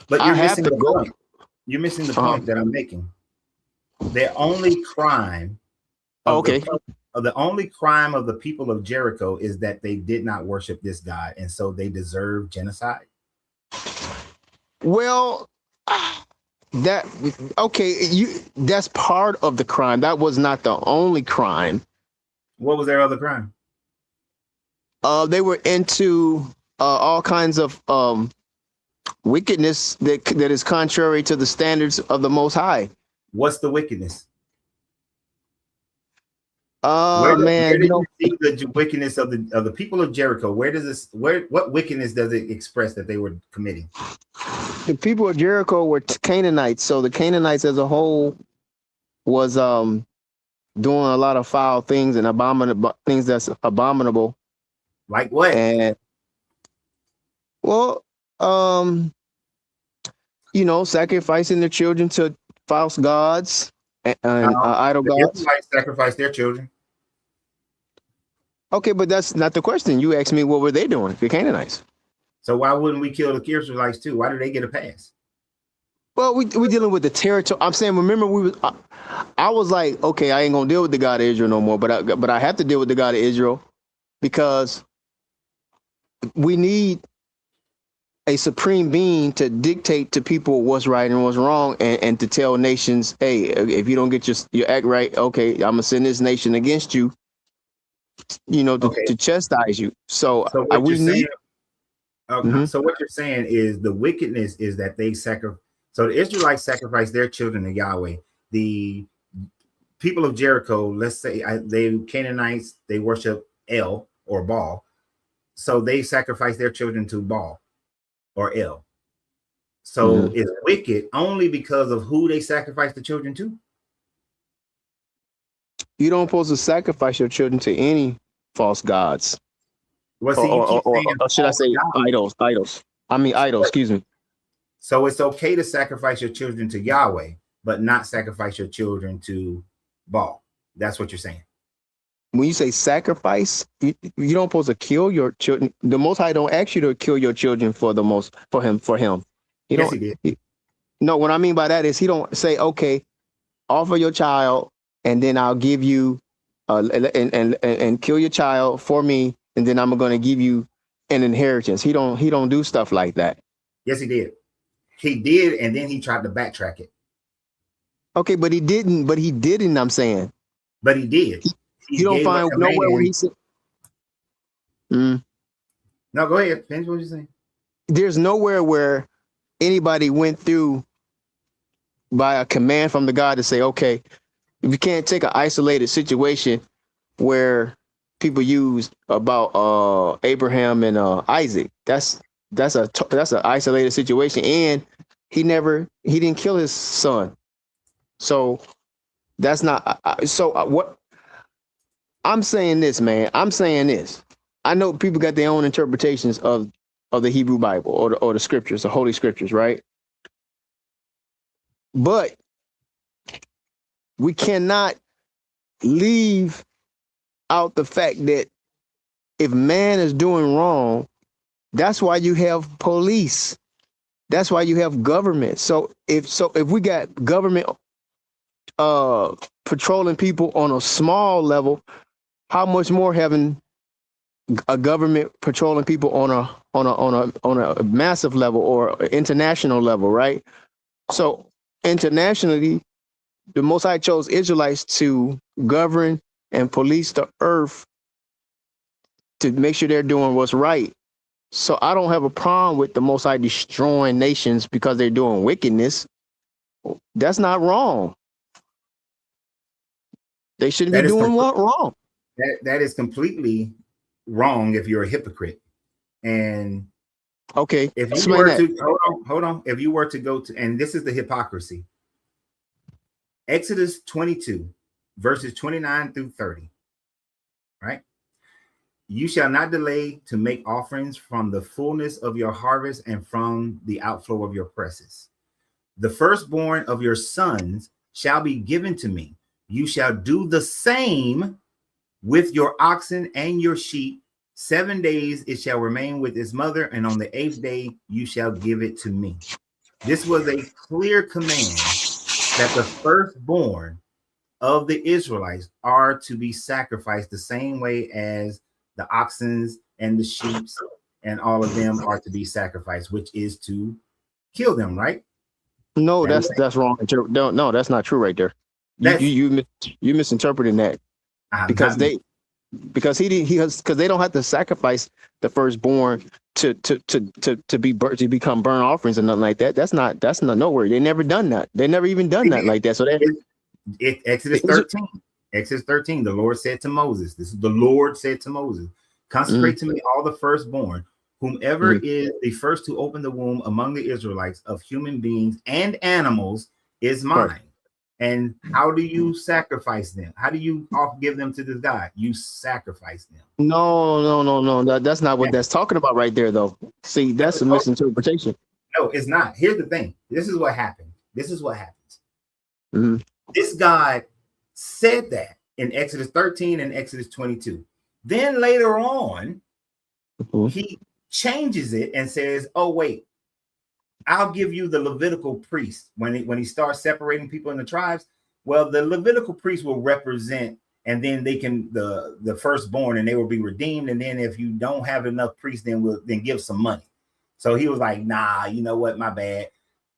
but you're missing the point. You're missing the point that I'm making. The only crime. The only crime of the people of Jericho is that they did not worship this God, and so they deserve genocide. Well, that's part of the crime. That was not the only crime. What was their other crime? They were into all kinds of wickedness that is contrary to the standards of the Most High. What's the wickedness? Where did you see the wickedness of the people of Jericho? What wickedness does it express that they were committing? The people of Jericho were Canaanites, so the Canaanites as a whole was doing a lot of foul things and abominable things that's abominable. Like what? And sacrificing their children to false gods and idol gods. Israelites sacrifice their children. Okay, but that's not the question. You asked me what were they doing, the Canaanites. So why wouldn't we kill the Israelites too? Why do they get a pass? Well, we dealing with the territory. I'm saying, remember, I was like, okay, I ain't gonna deal with the God of Israel no more, but I have to deal with the God of Israel because we need a supreme being to dictate to people what's right and what's wrong, and to tell nations, hey, if you don't get your act right, okay, I'm gonna send this nation against you, to chastise you. So what we you're need. saying, okay, so what you're saying is the wickedness is that they sacrifice. So the Israelites sacrifice their children to Yahweh. The people of Jericho, let's say they Canaanites, they worship El or Baal. So they sacrifice their children to Baal or El. So it's wicked only because of who they sacrifice the children to. You don't supposed to sacrifice your children to any false gods. Well, see, or should I say idols? Idols. I mean idols. Excuse me. So it's okay to sacrifice your children to Yahweh, but not sacrifice your children to Baal. That's what you're saying. When you say sacrifice, you don't supposed to kill your children. The Most High don't ask you to kill your children for him. Yes, he did. No, what I mean by that is he don't say, okay, offer your child, and then I'll give you, and kill your child for me, and then I'm going to give you an inheritance. He don't do stuff like that. Yes, he did. He did, and then he tried to backtrack it. Okay, but he didn't. But he didn't. I'm saying. But he did. You don't find nowhere where he said. No, go ahead. Finish what you're saying. There's nowhere where anybody went through by a command from the God to say, okay, if you can't take an isolated situation where people use about Abraham and Isaac, that's an isolated situation, and he didn't kill his son, so that's not. What I'm saying this, man. I'm saying this. I know people got their own interpretations of the Hebrew Bible or the scriptures, the Holy Scriptures, right? But we cannot leave out the fact that if man is doing wrong, that's why you have police. That's why you have government. So if we got government patrolling people on a small level, how much more having a government patrolling people on a massive level or international level, right? So internationally, the Most High chose Israelites to govern and police the earth to make sure they're doing what's right. So I don't have a problem with the Most High destroying nations because they're doing wickedness. That's not wrong. They shouldn't be doing what wrong. That is completely wrong if you're a hypocrite. And okay, if you were to hold on, if you were to go to, and this is the hypocrisy, Exodus 22, verses 29 through 30, right? You shall not delay to make offerings from the fullness of your harvest and from the outflow of your presses. The firstborn of your sons shall be given to me. You shall do the same with your oxen and your sheep. 7 days it shall remain with its mother, and on the 8th day you shall give it to me. This was a clear command that the firstborn of the Israelites are to be sacrificed the same way as the oxen and the sheep and all of them are to be sacrificed, which is to kill them, right? No, that's wrong. No, that's not true right there. You misinterpreting that because they don't have to sacrifice the firstborn to become burnt offerings or nothing like that. That's not nowhere. They never done that. They never even done that like that. So Exodus 13. Exodus 13, the Lord said to Moses, this is the Lord said to Moses, consecrate to me all the firstborn, whomever is the first to open the womb among the Israelites of human beings and animals is mine. Right. And how do you sacrifice them? How do you give them to this God? You sacrifice them. No. That's not what that's talking about right there, though. See, that's a misinterpretation. No, it's not. Here's the thing. This is what happened. This God said that in Exodus 13 and Exodus 22. Then later on, he changes it and says, oh, wait, I'll give you the Levitical priest. When he starts separating people in the tribes, well, the Levitical priest will represent and then they can the firstborn, and they will be redeemed. And then if you don't have enough priests, then give some money. So he was like, nah, you know what, my bad.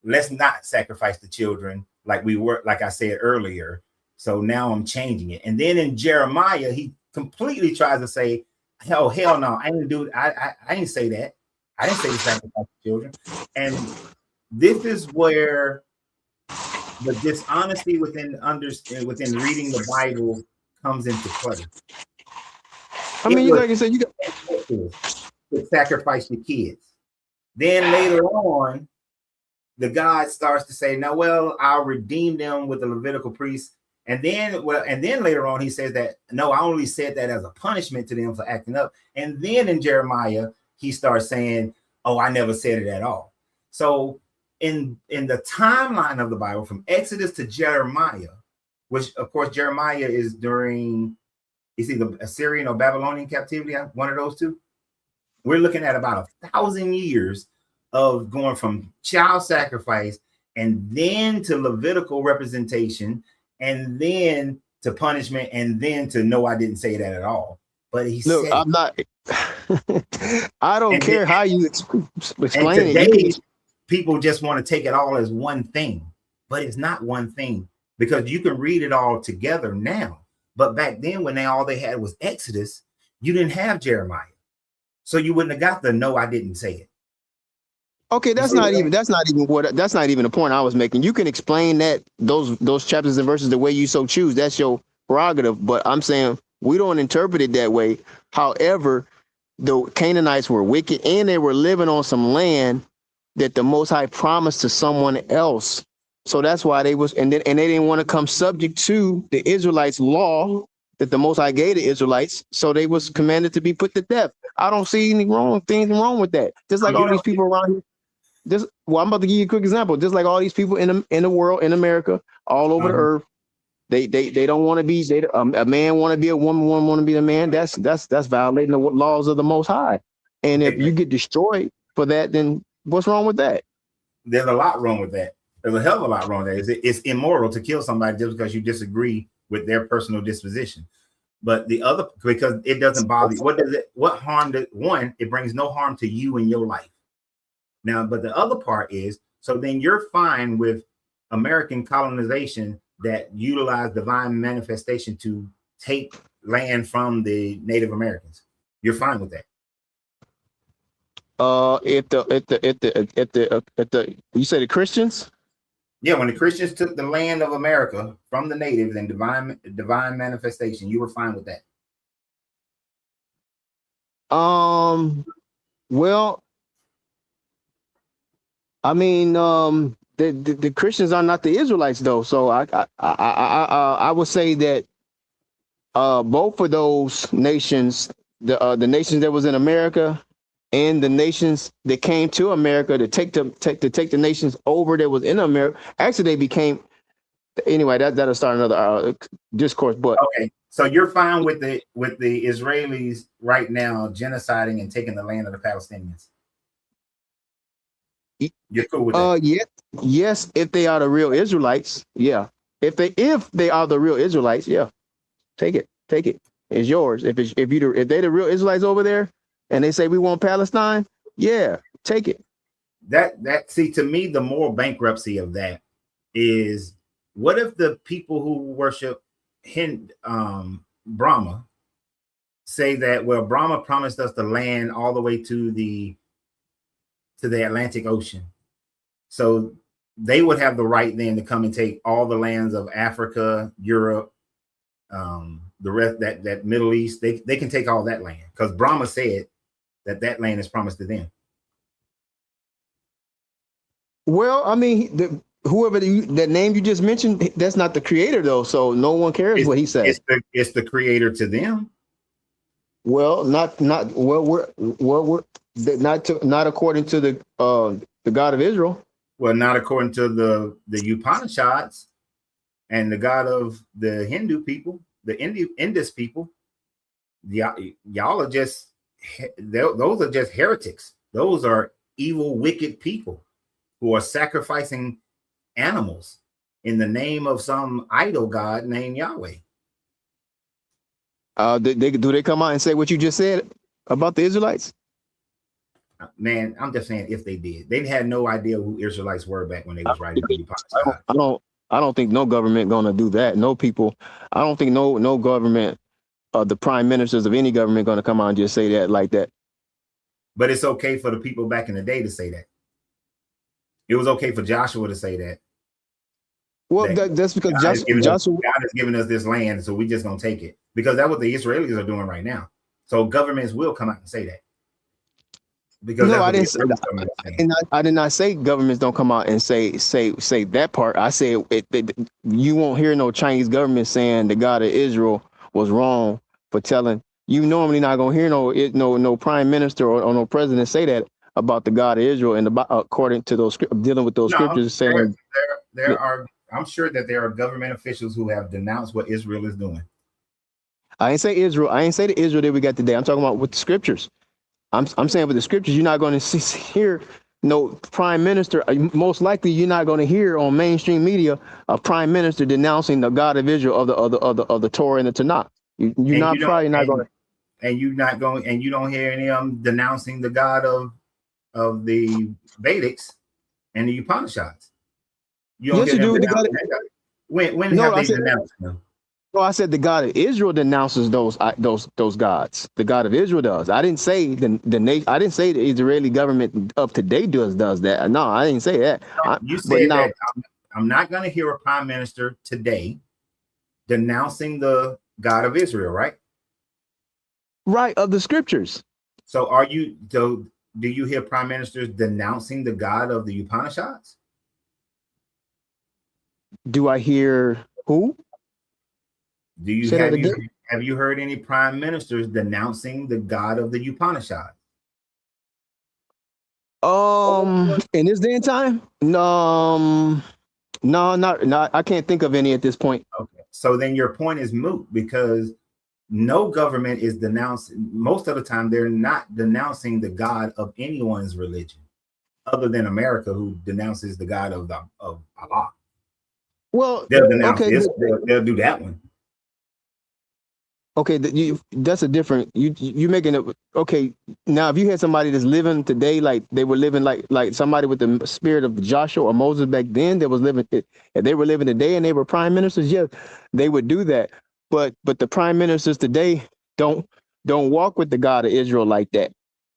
Let's not sacrifice the children like I said earlier. So now I'm changing it. And then in Jeremiah, he completely tries to say, hell no, I didn't do it. I didn't say that. I didn't say to sacrifice the children. And this is where the dishonesty within reading the Bible comes into play. I mean, like you said, you got to sacrifice your kids. Then later on, the God starts to say, "No, well, I'll redeem them with the Levitical priests." And then later on, he says that, "No, I only said that as a punishment to them for acting up." And then in Jeremiah, he starts saying, "Oh, I never said it at all." So in the timeline of the Bible, from Exodus to Jeremiah, which of course Jeremiah is during, it's either Assyrian or Babylonian captivity, one of those two. We're looking at about 1,000 years of going from child sacrifice and then to Levitical representation and then to punishment and then to no, I didn't say that at all. But he look, said, I'm not. I don't care how you explain and it. today, people just want to take it all as one thing, but it's not one thing, because you can read it all together now. But back then, when all they had was Exodus, you didn't have Jeremiah, so you wouldn't have got the no, I didn't say it. Okay, that's not even the point I was making. You can explain that those chapters and verses the way you so choose. That's your prerogative. But I'm saying we don't interpret it that way. However, the Canaanites were wicked and they were living on some land that the Most High promised to someone else. So that's why they didn't want to come subject to the Israelites' law that the Most High gave the Israelites. So they was commanded to be put to death. I don't see anything wrong with that. Just like all these people around here. I'm about to give you a quick example. Just like all these people in the world, in America, all over the earth, they don't want to be. A man want to be a woman, woman want to be a man. That's violating the laws of the Most High. And if you get destroyed for that, then what's wrong with that? There's a lot wrong with that. There's a hell of a lot wrong with that. It's immoral to kill somebody just because you disagree with their personal disposition. But the other, because it doesn't bother you. What harm one? It brings no harm to you in your life. Now, but the other part is, so then you're fine with American colonization that utilized divine manifestation to take land from the Native Americans. You're fine with that. You say the Christians? Yeah, when the Christians took the land of America from the natives and divine manifestation, you were fine with that. Well, I mean, the Christians are not the Israelites, though. So I would say that both of those nations, the nations that was in America and the nations that came to America to take the nations over that was in America, actually they became. Anyway, that'll start another discourse. But okay, so you're fine with the Israelis right now genociding and taking the land of the Palestinians. You're cool with that? Yeah, yes, if they are the real Israelites, yeah. If they are the real Israelites, yeah. Take it. It's yours. If they're the real Israelites over there and they say we want Palestine, yeah, take it. That see, to me, the moral bankruptcy of that is, what if the people who worship Brahma say that, well, Brahma promised us the land all the way to the Atlantic Ocean. So they would have the right then to come and take all the lands of Africa, Europe, the rest, that Middle East. They can take all that land because Brahma said that land is promised to them. Well, I mean, whoever that name you just mentioned, that's not the creator though, so no one cares what he says. It's the creator to them. Well, not according to the God of Israel. Well, not according to the Upanishads and the God of the Hindu people, the Indus people. Y'all are just, those are just heretics. Those are evil, wicked people who are sacrificing animals in the name of some idol god named Yahweh. Do they come out and say what you just said about the Israelites? Man, I'm just saying if they did. They had no idea who Israelites were back when they was writing the Apostolic. I don't think no government gonna do that. No people. I don't think no government, the prime ministers of any government, gonna come out and just say that like that. But it's okay for the people back in the day to say that. It was okay for Joshua to say that. Well, that's because Joshua God has given us this land, so we're just gonna take it, because that's what the Israelis are doing right now. So governments will come out and say that. Because no, I didn't say that. I did not say governments don't come out and say that part. I said you won't hear no Chinese government saying the God of Israel was wrong for telling. You normally not gonna hear no prime minister or no president say that about the God of Israel, and according to those dealing with those scriptures saying there are. I'm sure that there are government officials who have denounced what Israel is doing. I ain't say Israel. I ain't say the Israel that we got today. I'm talking about with the scriptures. I'm saying with the scriptures, you're not going to hear no prime minister. Most likely, you're not going to hear on mainstream media a prime minister denouncing the God of Israel of the Torah and the Tanakh. You're probably not going to. And you're not going, and you don't hear any of them denouncing the God of the Vedics and the Upanishads. You don't yes, you do. When have they denounced them? No, I said the God of Israel denounces those gods. The God of Israel does. I didn't say I didn't say the Israeli government of today does that. No, I didn't say that. You said that I'm not going to hear a prime minister today denouncing the God of Israel, right? Right, of the scriptures. So do you hear prime ministers denouncing the God of the Upanishads? Do I hear who? Have you heard any prime ministers denouncing the God of the Upanishads? In this day and time? No, not. I can't think of any at this point. Okay, so then your point is moot, because no government is denouncing. Most of the time, they're not denouncing the God of anyone's religion, other than America, who denounces the God of Allah. Well, they'll denounce this. They'll do that one. Okay, that's a different. You making it okay now. If you had somebody that's living today, like they were living like somebody with the spirit of Joshua or Moses back then, that was living. If they were living today and they were prime ministers, yeah, they would do that. But the prime ministers today don't walk with the God of Israel like that.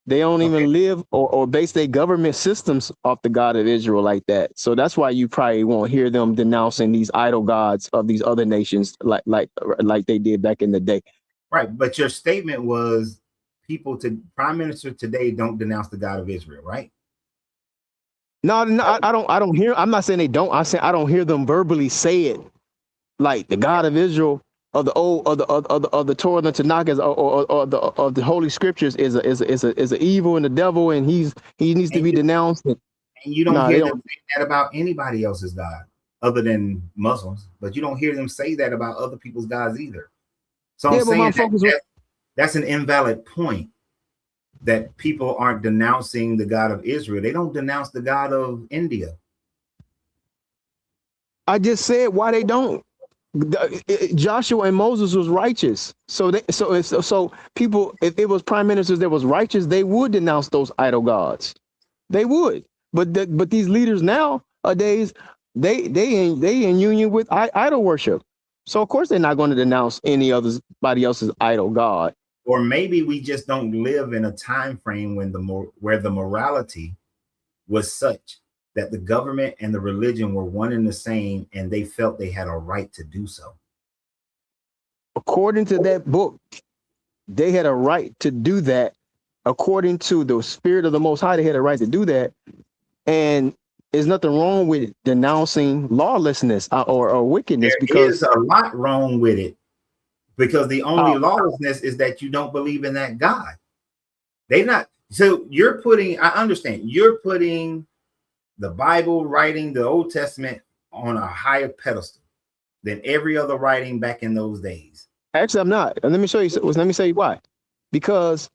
They don't even live or base their government systems off the God of Israel like that. So that's why you probably won't hear them denouncing these idol gods of these other nations like they did back in the day. Right, but your statement was prime ministers today don't denounce the God of Israel, right? No, I don't hear. I'm not saying they don't. I'm saying I don't hear them verbally say it, like the God of Israel of the old of the Torah and the Tanakh or the Holy Scriptures is a evil and the devil, and he needs to be denounced. And you don't hear them say that about anybody else's God other than Muslims, but you don't hear them say that about other people's gods either. So I'm saying that's an invalid point, that people aren't denouncing the God of Israel. They don't denounce the God of India. I just said why they don't. Joshua and Moses was righteous, so people, if it was prime ministers that was righteous, they would denounce those idol gods. They would, but these leaders nowadays, they in union with idol worship, so of course they're not going to denounce anybody else's idol god. Or maybe we just don't live in a time frame where the morality was such that the government and the religion were one and the same, and they felt they had a right to do so. According to that book, they had a right to do that. According to the spirit of the Most High, they had a right to do that. And there's nothing wrong with denouncing lawlessness or wickedness. There is a lot wrong with it, because the only lawlessness is that you don't believe in that God. So I understand, you're putting the Bible writing, the Old Testament, on a higher pedestal than every other writing back in those days. Actually, I'm not. And let me show you why. Because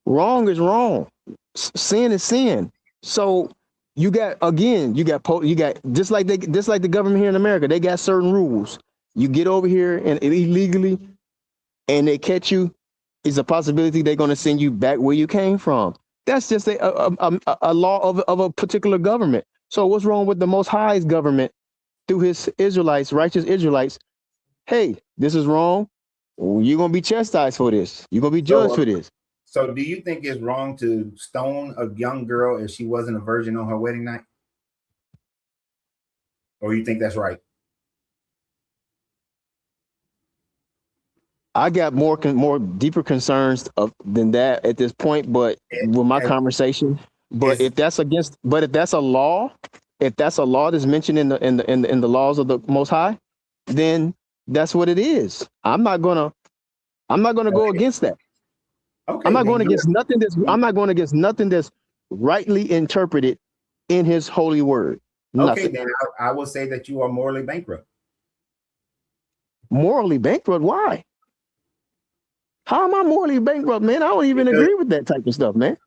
wrong is wrong. Sin is sin. So you got just like the government here in America, they got certain rules. You get over here and illegally and they catch you, it's a possibility they're going to send you back where you came from. That's just a law of a particular government. So what's wrong with the Most High's government through his Israelites, righteous Israelites? Hey, this is wrong. You're going to be chastised for this. You're going to be judged for this. So do you think it's wrong to stone a young girl if she wasn't a virgin on her wedding night? Or you think that's right? I got more deeper concerns than that at this point, but with my conversation. But if that's a law, that's mentioned in the laws of the Most High, then that's what it is. I'm not gonna go against that. Okay, I'm not going against nothing that's rightly interpreted in his holy word. Okay, Nothing. then I will say that you are morally bankrupt. Morally bankrupt? Why? How am I morally bankrupt, man? I don't even agree with that type of stuff, man.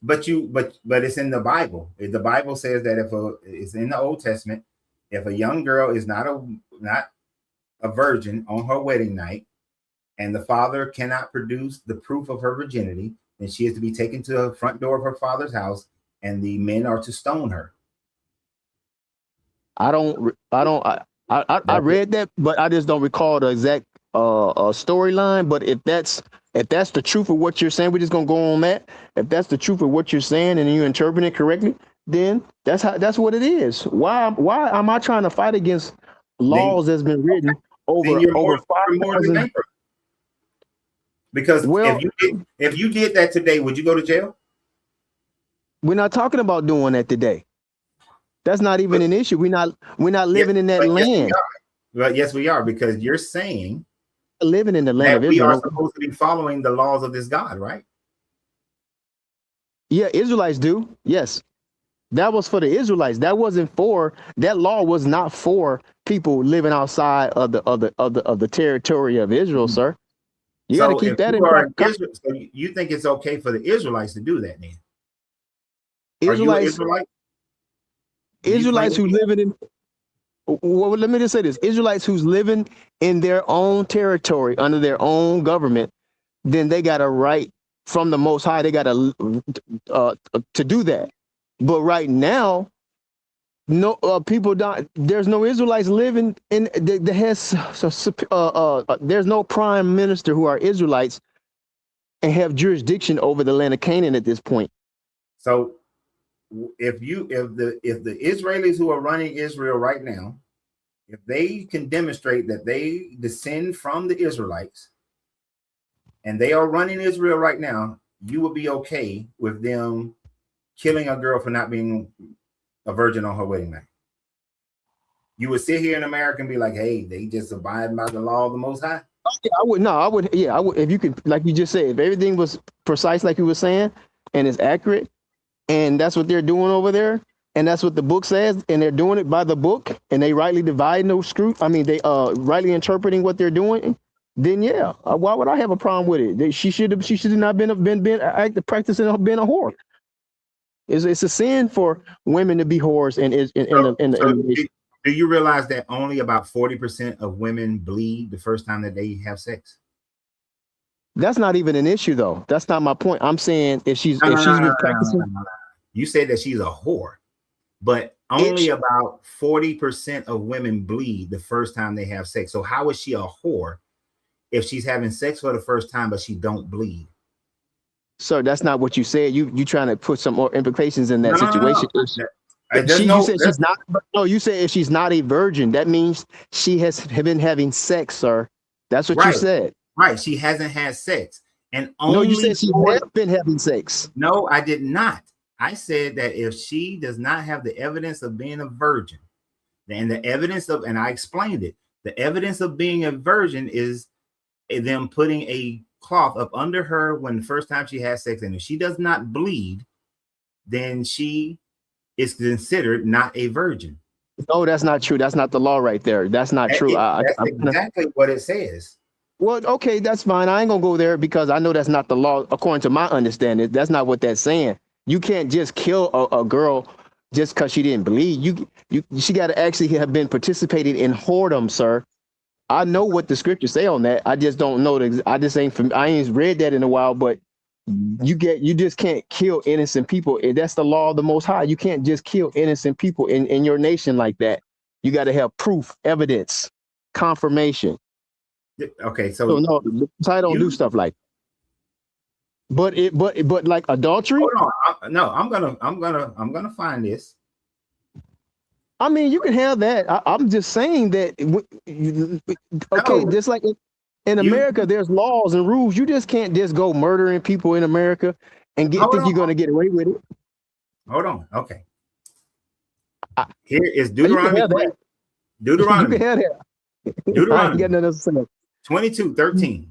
But it's in the Bible. The Bible says that it's in the Old Testament, if a young girl is not a virgin on her wedding night, and the father cannot produce the proof of her virginity, then she is to be taken to the front door of her father's house, and the men are to stone her. I read that, but I just don't recall the exact storyline. But if that's the truth of what you're saying, we're just gonna go on that. If that's the truth of what you're saying and you interpret it correctly, then that's what it is. Why am I trying to fight against laws that's been written over 5,000? Because if you did that today, would you go to jail? We're not talking about doing that today. That's not even an issue. We're not living in that land. Yes, we are, because you're saying living in the land of Israel. We Israel. are supposed to be following the laws of this God, right? Yeah, Israelites do. Yes. That was for the Israelites. That law was not for people living outside of the territory of Israel, sir. You got to keep that in mind. So you think it's okay for the Israelites to do that, then? Israelites who living in, well, let me just say this: Israelites who's living in their own territory under their own government, then they got a right from the Most High. They got to do that. But right now, no people don't. There's no Israelites living in there's no prime minister who are Israelites and have jurisdiction over the land of Canaan at this point. So if the Israelis who are running Israel right now, if they can demonstrate that they descend from the Israelites and they are running Israel right now, you will be okay with them killing a girl for not being a virgin on her wedding night. You would sit here in America and be like, hey, they just abide by the law of the Most High. I would. If you could, like you just said, if everything was precise, like you were saying, and it's accurate, and that's what they're doing over there, and that's what the book says, and they're doing it by the book, and they rightly dividing those screws. I mean, they rightly interpreting what they're doing. Then yeah, why would I have a problem with it? She should not been practicing being a whore. It's a sin for women to be whores do you realize that only about 40% of women bleed the first time that they have sex? That's not even an issue, though. That's not my point. I'm saying if she's been practicing. You say that she's a whore, but only about 40% of women bleed the first time they have sex. So how is she a whore if she's having sex for the first time, but she don't bleed? Sir, that's not what you said. You trying to put some more implications in that situation. You said if she's not a virgin, that means she has been having sex, sir. That's what you said. Right. She hasn't had sex. And you said she has been having sex. No, I did not. I said that if she does not have the evidence of being a virgin, then and I explained it. The evidence of being a virgin is them putting a cloth up under her when the first time she has sex. And if she does not bleed, then she is considered not a virgin. No, that's not true. That's not the law right there. That's not true. That's exactly what it says. Well, okay, that's fine. I ain't gonna go there because I know that's not the law. According to my understanding, that's not what that's saying. You can't just kill a girl just because she didn't bleed. She got to actually have been participating in whoredom, sir. I know what the scriptures say on that. I just don't know I ain't read that in a while, but you just can't kill innocent people. And that's the law of the Most High. You can't just kill innocent people in your nation like that. You got to have proof, evidence, confirmation. Okay, So so no, I don't do stuff like. But like adultery. hold on. No, I'm gonna find this. I mean, you can have that. I'm just saying that. Okay, No, just like in you America, there's laws and rules. You just can't just go murdering people in America and hold think on. you're going to get away with it. Hold on. Okay. I- Here is You can Deuteronomy. have that. You Deuteronomy. can have that. I ain't Deuteronomy got nothing else to say. 22:13.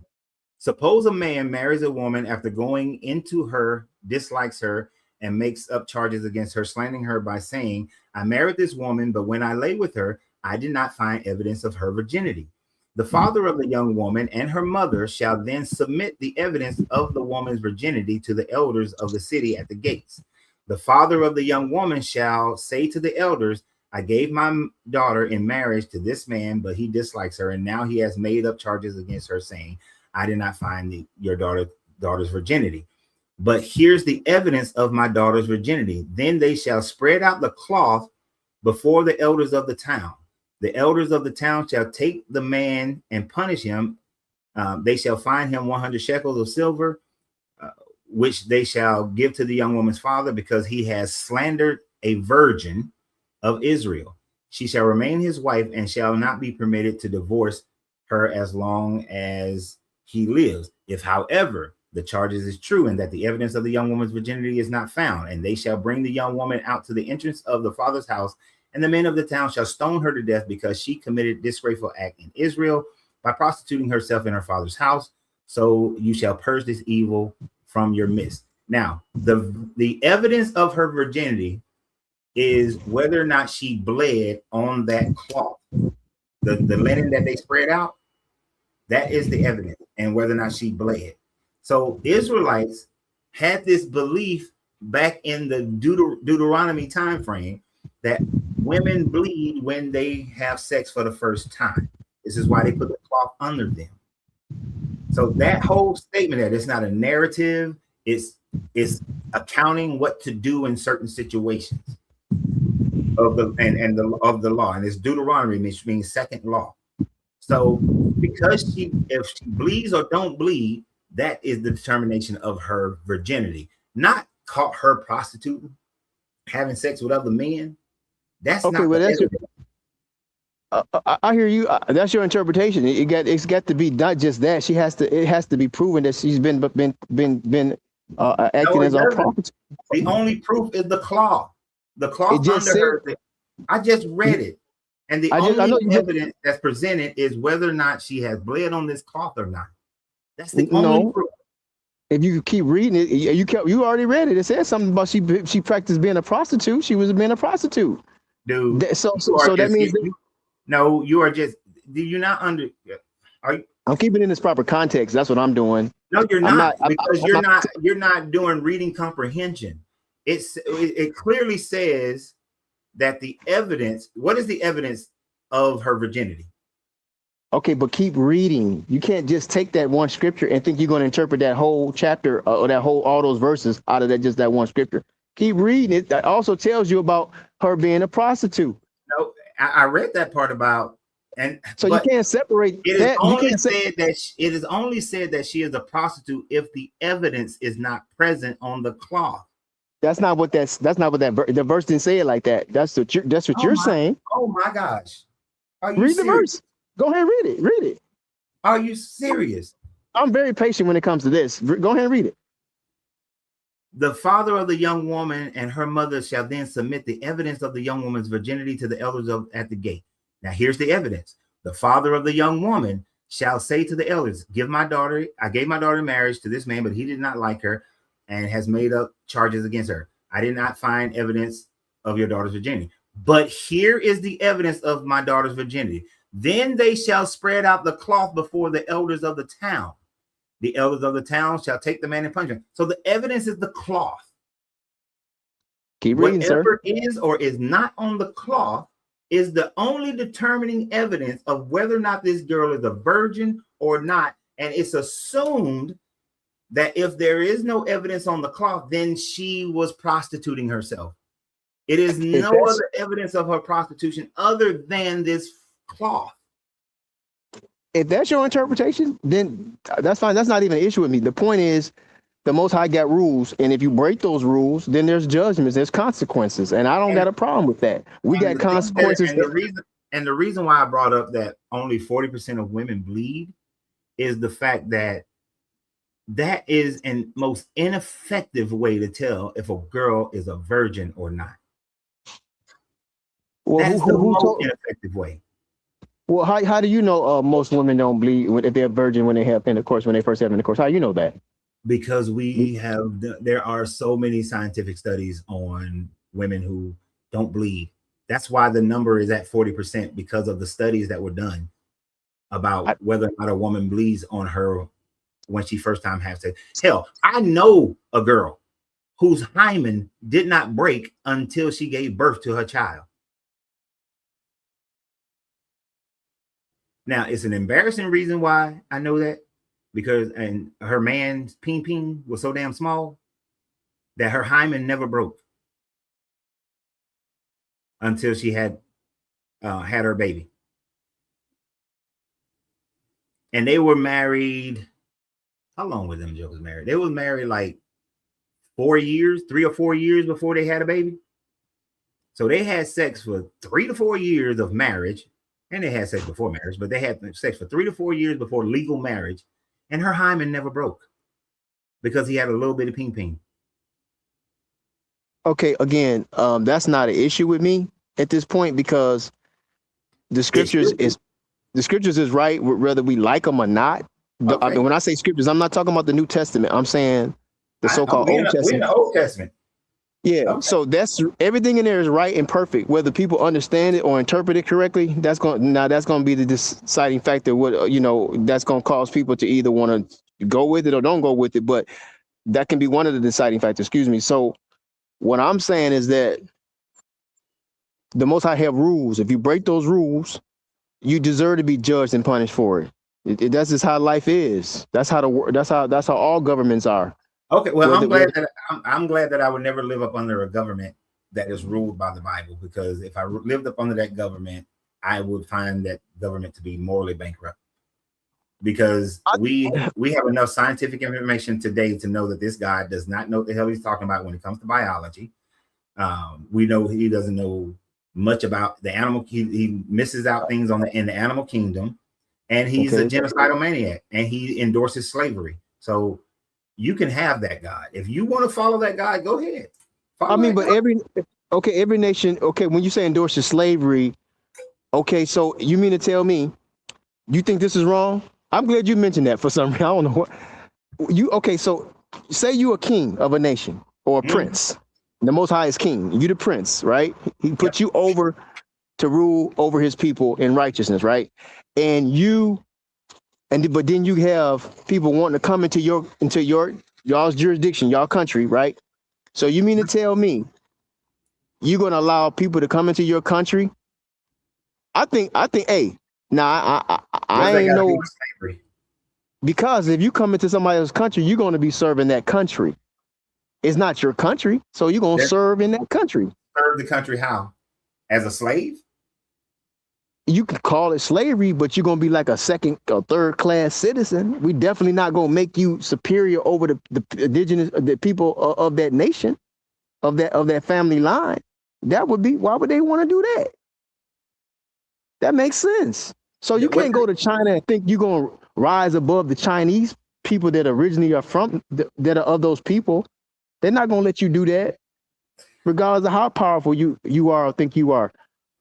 Suppose a man marries a woman after going into her, dislikes her, and makes up charges against her, slandering her by saying, I married this woman, but when I lay with her, I did not find evidence of her virginity. The father of the young woman and her mother shall then submit the evidence of the woman's virginity to the elders of the city at the gates. The father of the young woman shall say to the elders, I gave my daughter in marriage to this man, but he dislikes her, and now he has made up charges against her, saying, I did not find your daughter's virginity. But here's the evidence of my daughter's virginity. Then they shall spread out the cloth before the elders of the town. The elders of the town shall take the man and punish him. They shall fine him 100 shekels of silver, which they shall give to the young woman's father, because he has slandered a virgin of Israel. She shall remain his wife and shall not be permitted to divorce her as long as he lives. If, however, the charges is true and that the evidence of the young woman's virginity is not found, and they shall bring the young woman out to the entrance of the father's house, and the men of the town shall stone her to death because she committed disgraceful act in Israel by prostituting herself in her father's house. So you shall purge this evil from your midst. Now, the evidence of her virginity is whether or not she bled on that cloth, the linen that they spread out. That is the evidence, and whether or not she bled. So Israelites had this belief back in the Deuteronomy time frame that women bleed when they have sex for the first time. This is why they put the cloth under them. So that whole statement that it's not a narrative, it's accounting what to do in certain situations of the law, and it's Deuteronomy, which means second law. So because if she bleeds or don't bleed, that is the determination of her virginity. Not caught her prostituting, having sex with other men. That's Okay, not well, the that's I hear you. That's your interpretation. It's got to be not just that. It has to be proven that she's been acting as a prostitute. The only proof is the cloth. The cloth under her. I just read it. And the only evidence that's presented is whether or not she has bled on this cloth or not. That's the only proof. If you keep reading it, you already read it. It says something about she practiced being a prostitute. She was being a prostitute, dude. So that means you are just. Do you not under? I'm keeping it in its proper context. That's what I'm doing. No, you're not, because you're not doing reading comprehension. It clearly says that the evidence. What is the evidence of her virginity? Okay, but keep reading. You can't just take that one scripture and think you're going to interpret that whole chapter or all those verses out of just that one scripture. Keep reading it. That also tells you about her being a prostitute. No, I read that part about, and so you can't separate it that. It is only said that she is a prostitute if the evidence is not present on the cloth. That's not what the verse didn't say it like that. That's what you're saying. Oh my gosh! Read the verse. Go ahead, read it. Read it. Are you serious? I'm very patient when it comes to this. Go ahead and read it. The father of the young woman and her mother shall then submit the evidence of the young woman's virginity to the elders at the gate. Now, here's the evidence. The father of the young woman shall say to the elders, I gave my daughter in marriage to this man, but he did not like her and has made up charges against her. I did not find evidence of your daughter's virginity. But here is the evidence of my daughter's virginity. Then they shall spread out the cloth before the elders of the town. The elders of the town shall take the man and punish him. So the evidence is the cloth. Keep reading, Whatever sir. is or is not on the cloth is the only determining evidence of whether or not this girl is a virgin or not. And it's assumed that if there is no evidence on the cloth, then she was prostituting herself. It is no other evidence of her prostitution other than this cloth. If that's your interpretation, then that's fine. That's not even an issue with me. The point is, the Most High got rules, and if you break those rules, then there's judgments, there's consequences, and I don't got a problem with that. We got consequences. And the reason why I brought up that only 40% of women bleed is the fact that that is the most ineffective way to tell if a girl is a virgin or not. Well, That's the most ineffective way. Well, how do you know most women don't bleed if they're virgin when they have intercourse, when they first have intercourse? How do you know that? Because there are so many scientific studies on women who don't bleed. That's why the number is at 40%, because of the studies that were done about whether or not a woman bleeds on her when she first time has sex. Hell, I know a girl whose hymen did not break until she gave birth to her child. Now, it's an embarrassing reason why I know that, because her man's peen was so damn small that her hymen never broke until she had her baby. And they were married. How long were them jokers married? They was married like 4 years, 3 or 4 years before they had a baby. So they had sex for 3 to 4 years of marriage. And they had sex before marriage, but they had sex for 3 to 4 years before legal marriage. And her hymen never broke because he had a little bit of peen. Okay, again, that's not an issue with me at this point, because the scriptures is right, whether we like them or not. Okay. I mean, when I say scriptures, I'm not talking about the New Testament. I'm saying the so-called Old Testament. We're in the Old Testament. Yeah, okay. So that's everything in there is right and perfect. Whether people understand it or interpret it correctly, that's going to be the deciding factor. What that's going to cause people to either want to go with it or don't go with it. But that can be one of the deciding factors. Excuse me. So what I'm saying is that the Most High have rules. If you break those rules, you deserve to be judged and punished for it. That's just how life is. That's how all governments are. Okay, well, I'm glad that I would never live up under a government that is ruled by the Bible, because if I lived up under that government, I would find that government to be morally bankrupt. Because we have enough scientific information today to know that this guy does not know what the hell he's talking about when it comes to biology. We know he doesn't know much about the animal. He misses out things in the animal kingdom, and he's a genocidal maniac, and he endorses slavery. So you can have that God. If you want to follow that God, go ahead. But every nation, when you say endorses slavery, so you mean to tell me you think this is wrong? I'm glad you mentioned that for some reason. I don't know what so say you a king of a nation or a prince. The Most High is king. You the prince, right? He put you over to rule over his people in righteousness, right? But then you have people wanting to come into y'all's jurisdiction, y'all country, right? So you mean to tell me you're gonna allow people to come into your country? I think, I ain't know, because if you come into somebody else's country, you're gonna be serving that country. It's not your country, so you're gonna serve in that country. Serve the country how? As a slave? You can call it slavery, but you're gonna be like a second or third class citizen. We definitely not gonna make you superior over the indigenous, the people of that nation, of that family line. Why would they want to do that? That makes sense. So you can't go to China and think you're gonna rise above the Chinese people that originally are from that are of those people. They're not gonna let you do that, regardless of how powerful you are or think you are.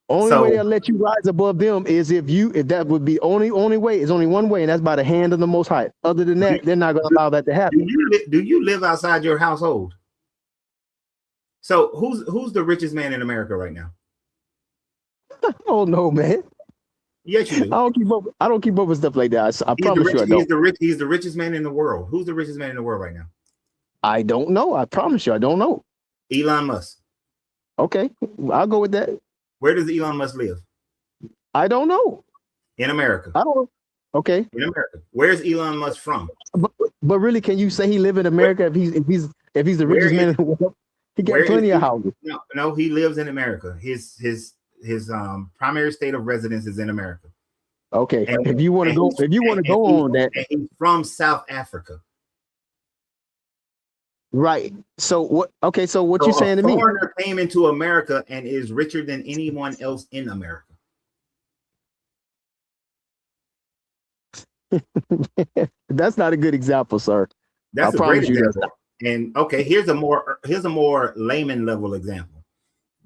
Only way they'll let you rise above them is if that would be only way. It's only one way, and that's by the hand of the Most High. Other than that, they're not going to allow that to happen. Do you live outside your household? So who's the richest man in America right now? Oh no, man. Yes, you do. I don't keep up with stuff like that. I promise you, I don't. He's the richest man in the world. Who's the richest man in the world right now? I don't know. I promise you, I don't know. Elon Musk. Okay, I'll go with that. Where does Elon Musk live? I don't know. In America. I don't know. Okay. In America. Where's Elon Musk from? But really, can you say he live in America if he's the Where richest man is- in the world? He got where plenty is of he? houses. No, he lives in America. His primary state of residence is in America. Okay. And- if you want to go on that, and he's from South Africa. right. So what? Okay. So what you saying to a me? foreigner came into America and is richer than anyone else in America. That's not a good example, sir. That's I a great promise you example. And okay, here's a more layman level example.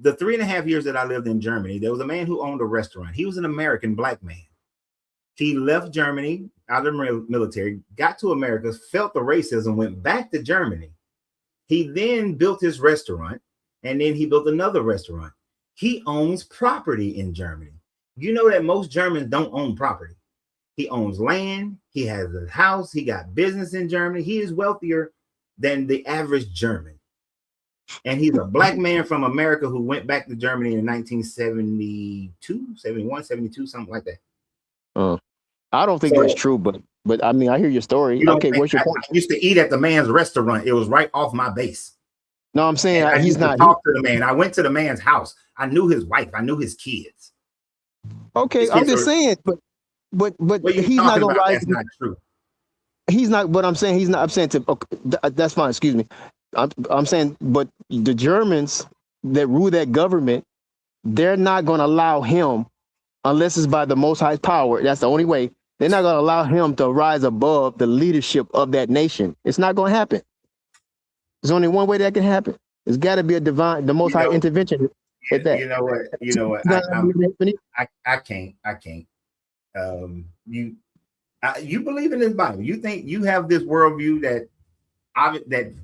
The 3.5 years that I lived in Germany, there was a man who owned a restaurant. He was an American black man. He left Germany out of the military, got to America, felt the racism, went back to Germany. He then built his restaurant, and then he built another restaurant. He owns property in Germany. You know that most Germans don't own property. He owns land. He has a house. He got business in Germany. He is wealthier than the average German. And he's a black man from America who went back to Germany in 1972, 71, 72, something like that. I don't think that's true, but I mean, I hear your story. Okay, what's your point? I used to eat at the man's restaurant. It was right off my base. No, I'm saying I he's used not. to talk to the man. I went to the man's house. I knew his wife. I knew his kids. Okay, His I'm kids just saying, but what you he's not talking gonna about? rise. That's not true. He's not. But I'm saying he's not. I'm saying to. Okay, that's fine. Excuse me. I'm saying, but the Germans that rule that government, they're not going to allow him, unless it's by the Most High power. That's the only way. They're not going to allow him to rise above the leadership of that nation. It's not going to happen. There's only one way that can happen. There's got to be a divine, the Most High intervention at that. You know what? I can't. You believe in this Bible. You think you have this worldview that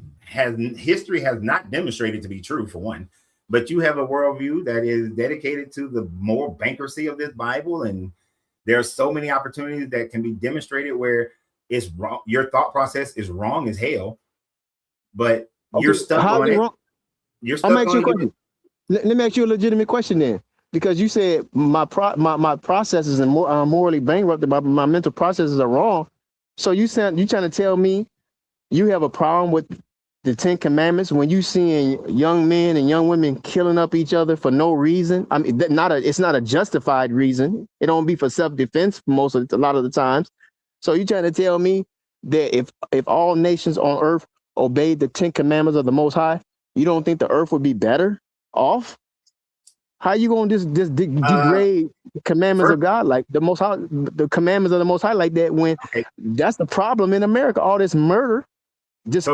history has not demonstrated to be true, for one, but you have a worldview that is dedicated to the moral bankruptcy of this Bible, and there are so many opportunities that can be demonstrated where it's wrong. Your thought process is wrong as hell, but you're stuck on it. You're stuck on it. Let me ask you a legitimate question then, because you said my processes and morally bankrupted, my mental processes are wrong. So you trying to tell me you have a problem with the 10 Commandments when you seeing young men and young women killing up each other for no reason? I mean, it's not a justified reason. It don't be for self-defense a lot of the times. So you trying to tell me that if all nations on earth obeyed the 10 Commandments of the Most High, you don't think the earth would be better off? How you gonna just degrade the commandments of God, like the Most High, the commandments of the Most High, like that? When that's the problem in America, all this murder, just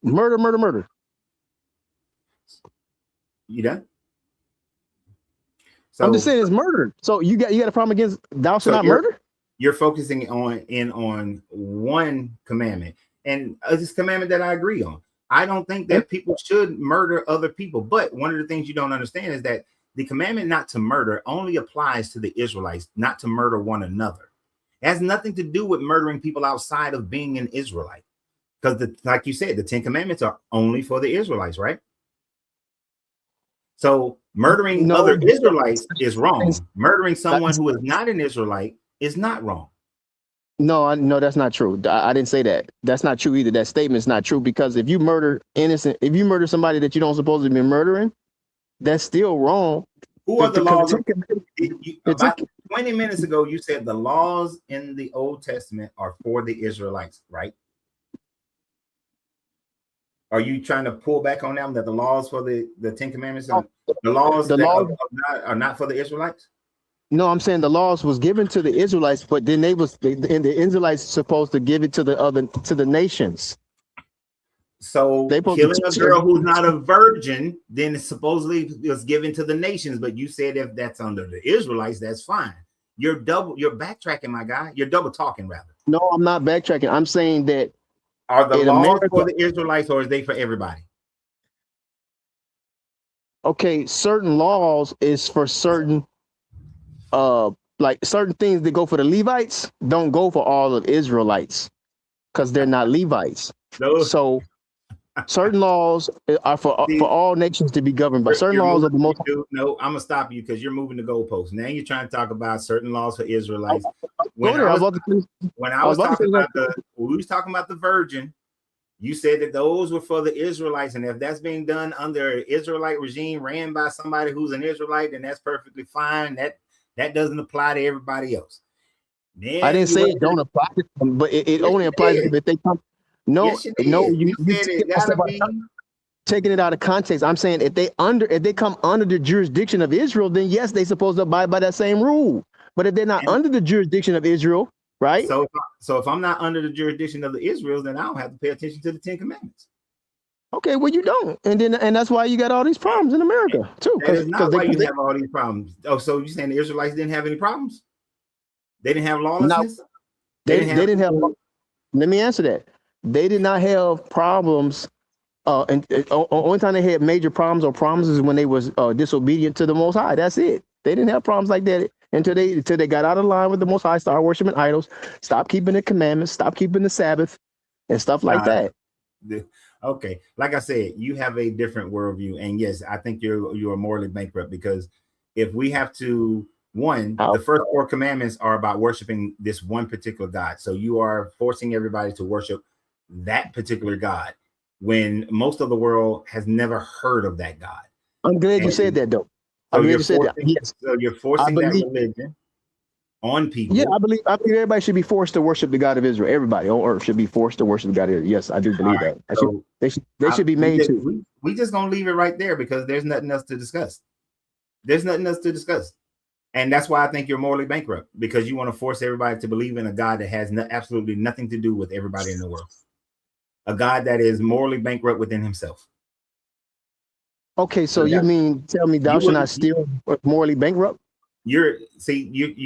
murder. You done? So I'm just saying it's murder. So you got a problem against thou shalt not murder? You're focusing on one commandment, and this commandment that I agree on. I don't think that people should murder other people, but one of the things you don't understand is that the commandment not to murder only applies to the Israelites, not to murder one another. It has nothing to do with murdering people outside of being an Israelite, because like you said, the 10 Commandments are only for the Israelites, right? So murdering other Israelites is wrong. Murdering someone who is not an Israelite is not wrong. No, that's not true. I didn't say that. That's not true either. That statement's not true, because if you murder somebody that you don't supposed to be murdering, that's still wrong. Who are the laws? About 20 minutes ago, you said the laws in the Old Testament are for the Israelites, right? Are you trying to pull back on them that the laws for the 10 Commandments are are not for the Israelites? No, I'm saying the laws was given to the Israelites, but then the Israelites supposed to give it to the nations. So killing a girl who's not a virgin, then supposedly was given to the nations. But you said if that's under the Israelites, that's fine. You're backtracking, my guy. You're double talking, rather. No, I'm not backtracking. I'm saying that are the laws for the Israelites, or is they for everybody? Okay, certain laws is for certain like certain things that go for the Levites don't go for all of Israelites, because they're not Levites. No. So Certain laws are for all nations to be governed by. Certain laws of the most. No, I'm gonna stop you because you're moving the goalposts. Now you're trying to talk about certain laws for Israelites. When I was talking about the virgin, you said that those were for the Israelites, and if that's being done under an Israelite regime ran by somebody who's an Israelite, then that's perfectly fine. That doesn't apply to everybody else. Then I didn't say it don't apply to them, but it only applies if they come. No, yes, you said it gotta be taking it out of context. I'm saying if they come under the jurisdiction of Israel, then yes, they're supposed to abide by that same rule. But if they're not under the jurisdiction of Israel, right? So if I'm not under the jurisdiction of the Israels, then I don't have to pay attention to the 10 Commandments. Okay, well you don't, and that's why you got all these problems in America too. That is not why you have all these problems. Oh, so you're saying the Israelites didn't have any problems? They didn't have lawlessness? No, they didn't have. Let me answer that. They did not have problems. And only time they had major problems or promises when they was disobedient to the Most High. That's it. They didn't have problems like that until they got out of line with the Most High, started worshiping idols, stopped keeping the commandments, stopped keeping the Sabbath, and stuff like that. Okay, like I said, you have a different worldview, and yes, I think you're morally bankrupt because if we have to. The first 4 commandments are about worshiping this one particular God. So you are forcing everybody to worship that particular God when most of the world has never heard of that God. I'm glad you said that, though. I'm glad you said that. Yes. So you're forcing that religion on people. Yeah, I believe everybody should be forced to worship the God of Israel. Everybody on earth should be forced to worship the God of Israel. Yes, I do believe that. They should be made to. We just gonna leave it right there because there's nothing else to discuss. And that's why I think you're morally bankrupt, because you want to force everybody to believe in a God that has absolutely nothing to do with everybody in the world. A God that is morally bankrupt within himself. Okay, so you mean tell me thou shalt not steal morally bankrupt? You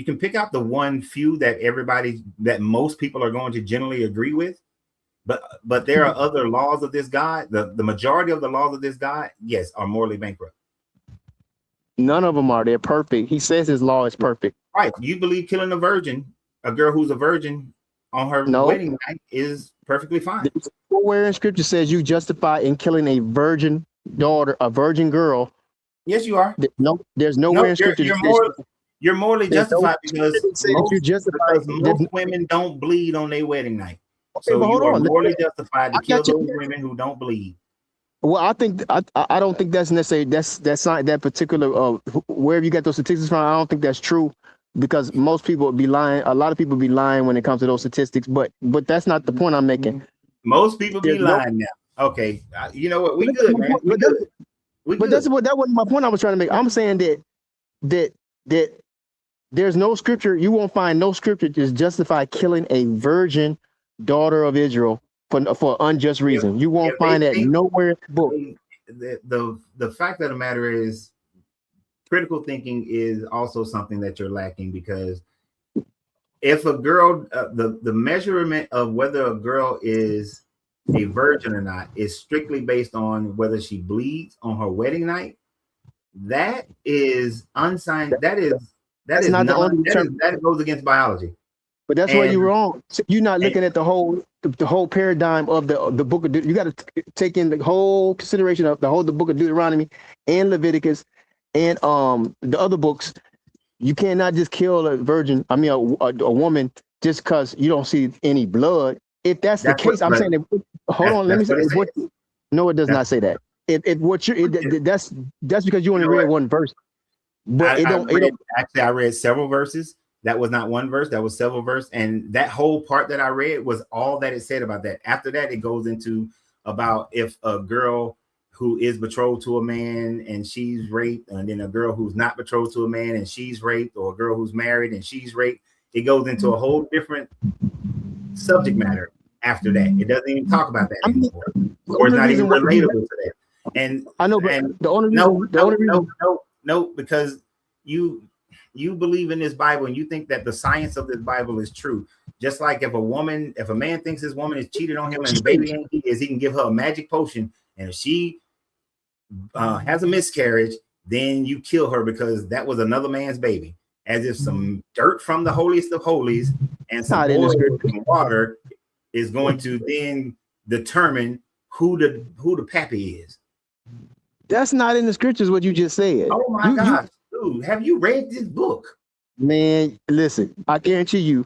can pick out the one few that most people are going to generally agree with, but there are other laws of this God. The majority of the laws of this God, yes, are morally bankrupt. None of them are. They're perfect. He says his law is perfect. Right. You believe killing a girl who's a virgin on her wedding night is perfectly fine. Where in scripture says you justify in killing a virgin daughter, a virgin girl? Yes, you are. There's nowhere in scripture. You're morally justified because most women don't bleed on their wedding night. Okay, so you are morally justified to kill those women who don't bleed. Well, I don't think that's necessary. That's not that particular. Wherever you got those statistics from, I don't think that's true, because most people would be lying. A lot of people be lying when it comes to those statistics. But that's not the point I'm making. Most people be lying now. Okay, you know what? We good, man. But that wasn't my point I was trying to make. I'm saying that there's no scripture. You won't find no scripture to justify killing a virgin daughter of Israel for unjust reason. You won't find that nowhere in the book. The fact of the matter is, critical thinking is also something that you're lacking, because if a girl, the measurement of whether a girl is a virgin or not is strictly based on whether she bleeds on her wedding night. That is unsigned. That goes against biology. But that's where you're wrong. You're not looking at the whole paradigm of the book of you got to take in the whole consideration of the book of Deuteronomy and Leviticus and the other books. You cannot just kill a woman just because you don't see any blood. If that's the case, I'm saying let me say no, it does not say that. That's because you only read one verse. But I read several verses. That was not one verse, that was several verses. And that whole part that I read was all that it said about that. After that, it goes into about if a girl who is betrothed to a man and she's raped, and then a girl who's not betrothed to a man and she's raped, or a girl who's married and she's raped. It goes into a whole different subject matter after that. It doesn't even talk about that anymore. Or it's not even relatable to that. And I know, but the only reason no, because you believe in this Bible and you think that the science of this Bible is true. Just like if a man thinks his woman is cheated on him and the baby ain't his, he can give her a magic potion. And if she has a miscarriage, then you kill her because that was another man's baby. As if some dirt from the holiest of holies and some water is going to then determine who the pappy is. That's not in the scriptures what you just said. Oh my gosh, dude, have you read this book? Man, listen, I guarantee you,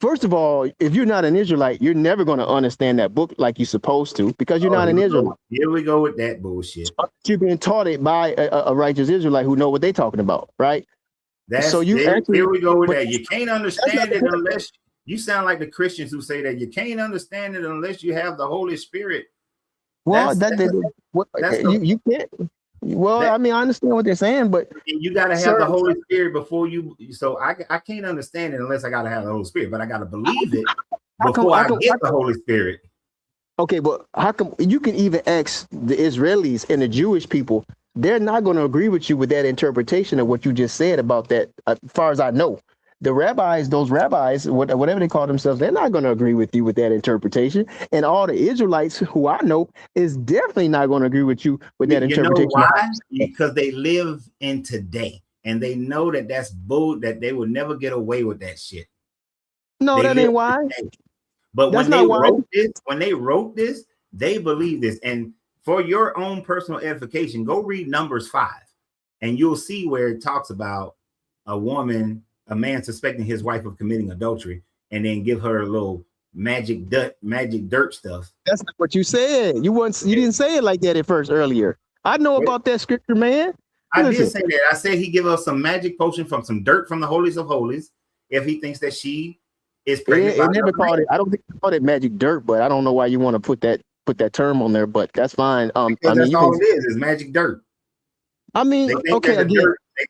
first of all, if you're not an Israelite, you're never going to understand that book like you're supposed to, because you're not an Israelite. Here we go with that bullshit. You're being taught it by a righteous Israelite who know what they're talking about, right? Here we go with that. You can't understand it unless you sound like the Christians who say that you can't understand it unless you have the Holy Spirit. Well, you can't. Well, I mean, I understand what they're saying, but you got to have the Holy Spirit before you. So I can't understand it unless I got to have the Holy Spirit, but I got to believe it before I get the Holy Spirit. Okay, but how come you can even ask the Israelis and the Jewish people? They're not going to agree with you with that interpretation of what you just said about that. As far as I know, the rabbis, those rabbis, whatever they call themselves, they're not going to agree with you with that interpretation. And all the Israelites who I know is definitely not going to agree with you with that interpretation. You know why? Because they live in today, and they know that that's bull. That they will never get away with that shit. No, that ain't why. Today. But when they wrote this, they believe this. And for your own personal edification, go read Numbers 5, and you'll see where it talks about a man suspecting his wife of committing adultery, and then give her a little magic dirt stuff. That's not what you said. You didn't say it like that at first earlier. I know about that scripture, man. I did say that. I said he give us some magic potion from some dirt from the holies of holies if he thinks that she is pregnant. I don't think they called it magic dirt, but I don't know why you want to put that term on there, but that's fine. That's all it is magic dirt. I mean, they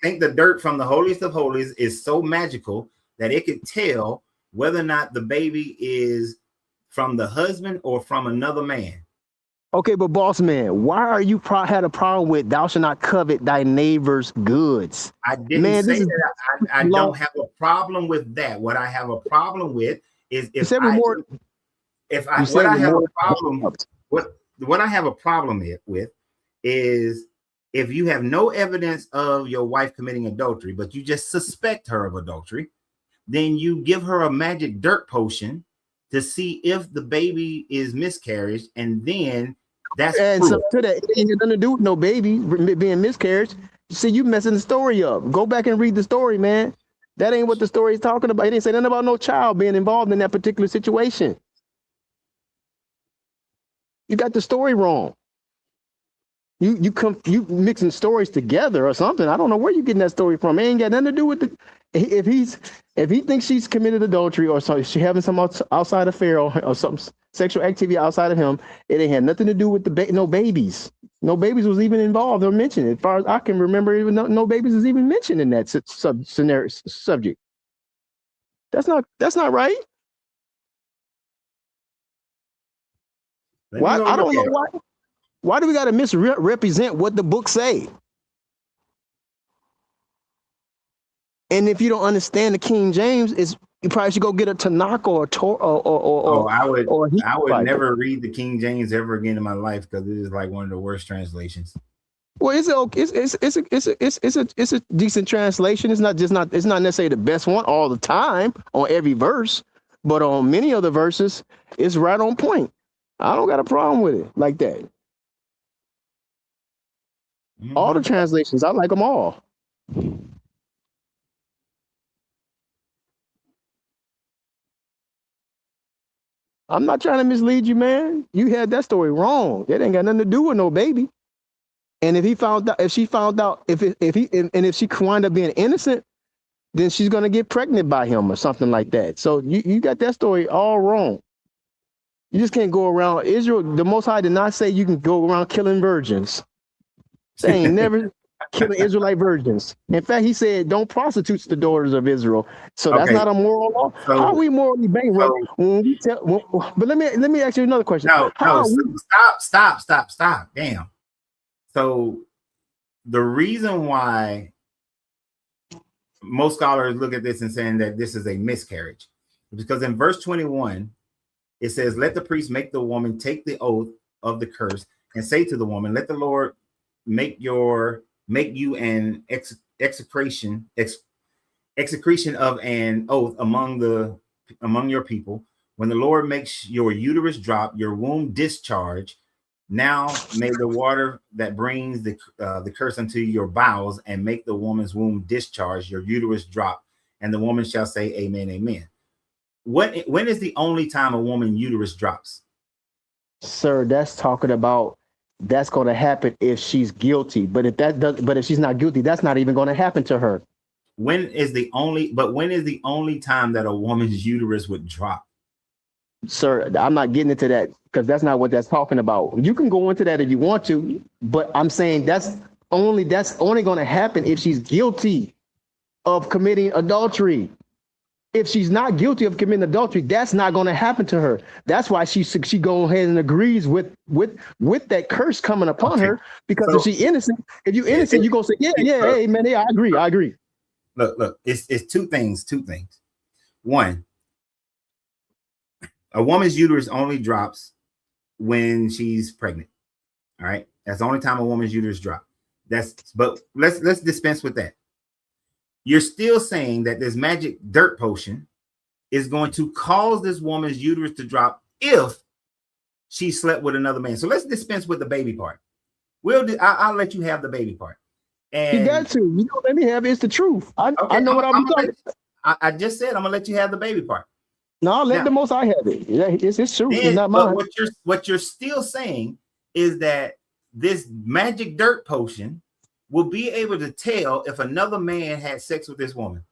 think the dirt from the holiest of holies is so magical that it could tell whether or not the baby is from the husband or from another man. Okay, but boss man, why are you had a problem with thou shalt not covet thy neighbor's goods? I didn't say that. I don't have a problem with that. What I have a problem with is what I have a problem with is if you have no evidence of your wife committing adultery, but you just suspect her of adultery, then you give her a magic dirt potion to see if the baby is miscarriage, and then that's proof. So to that, it ain't nothing to do with no baby being miscarriage. See, you messing the story up. Go back and read the story, man. That ain't what the story is talking about. It didn't say nothing about no child being involved in that particular situation. You got the story wrong. You mixing stories together or something. I don't know where you getting that story from. It ain't got nothing to do with the. If he thinks she's committed adultery or so, she having some outside affair or some sexual activity outside of him, it ain't had nothing to do with no babies. No babies was even involved or mentioned. As far as I can remember, even no babies is even mentioned in that subject. That's not right. Why? I don't know why. Why do we got to misrepresent what the books say? And if you don't understand the King James, you probably should go get a Tanakh or a Torah I would never read the King James ever again in my life because it is like one of the worst translations. Well, it's a decent translation. It's not necessarily the best one all the time on every verse, but on many of the verses, it's right on point. I don't got a problem with it like that. Mm-hmm. All the translations, I like them all. I'm not trying to mislead you, man. You had that story wrong. That ain't got nothing to do with no baby. And if she found out, if she wind up being innocent, then she's gonna get pregnant by him or something like that. So you got that story all wrong. You just can't go around. Israel, the Most High did not say you can go around killing virgins. They ain't never killing Israelite virgins. In fact, he said, "Don't prostitute the daughters of Israel." So that's not a moral law. So, how are we morally bankrupt when we tell? But let me ask you another question. Stop. Damn. So the reason why most scholars look at this and saying that this is a miscarriage is because in verse 21 it says, "Let the priest make the woman take the oath of the curse and say to the woman, let the Lord make you an execration of an oath among your people, When the Lord makes your uterus drop, your womb discharge, now may the water that brings the curse unto your bowels and make the woman's womb discharge, your uterus drop, and the woman shall say, Amen, amen. When is the only time a woman uterus drops? Sir, that's talking about that's going to happen if she's guilty. But if she's not guilty, that's not even going to happen to her. When is the only time that a woman's uterus would drop? Sir, I'm not getting into that because that's not what that's talking about. You can go into that if you want to, but I'm saying that's only going to happen if she's guilty of committing adultery. If she's not guilty of committing adultery, that's not going to happen to her. That's why she go ahead and agrees with that curse coming upon her, because if she's innocent, if you're innocent, you're going to say, hey, man, I agree. Look, it's two things. One, a woman's uterus only drops when she's pregnant. All right. That's the only time a woman's uterus drops. But let's dispense with that. You're still saying that this magic dirt potion is going to cause this woman's uterus to drop if she slept with another man. So let's dispense with the baby part. I'll let you have the baby part. And you got to. You know, let me have it. It's the truth. I know what I'm talking about. I just said I'm gonna let you have the baby part. No, let the Most High have it. It's true. It's not mine. But what you're still saying is that this magic dirt potion will be able to tell if another man had sex with this woman.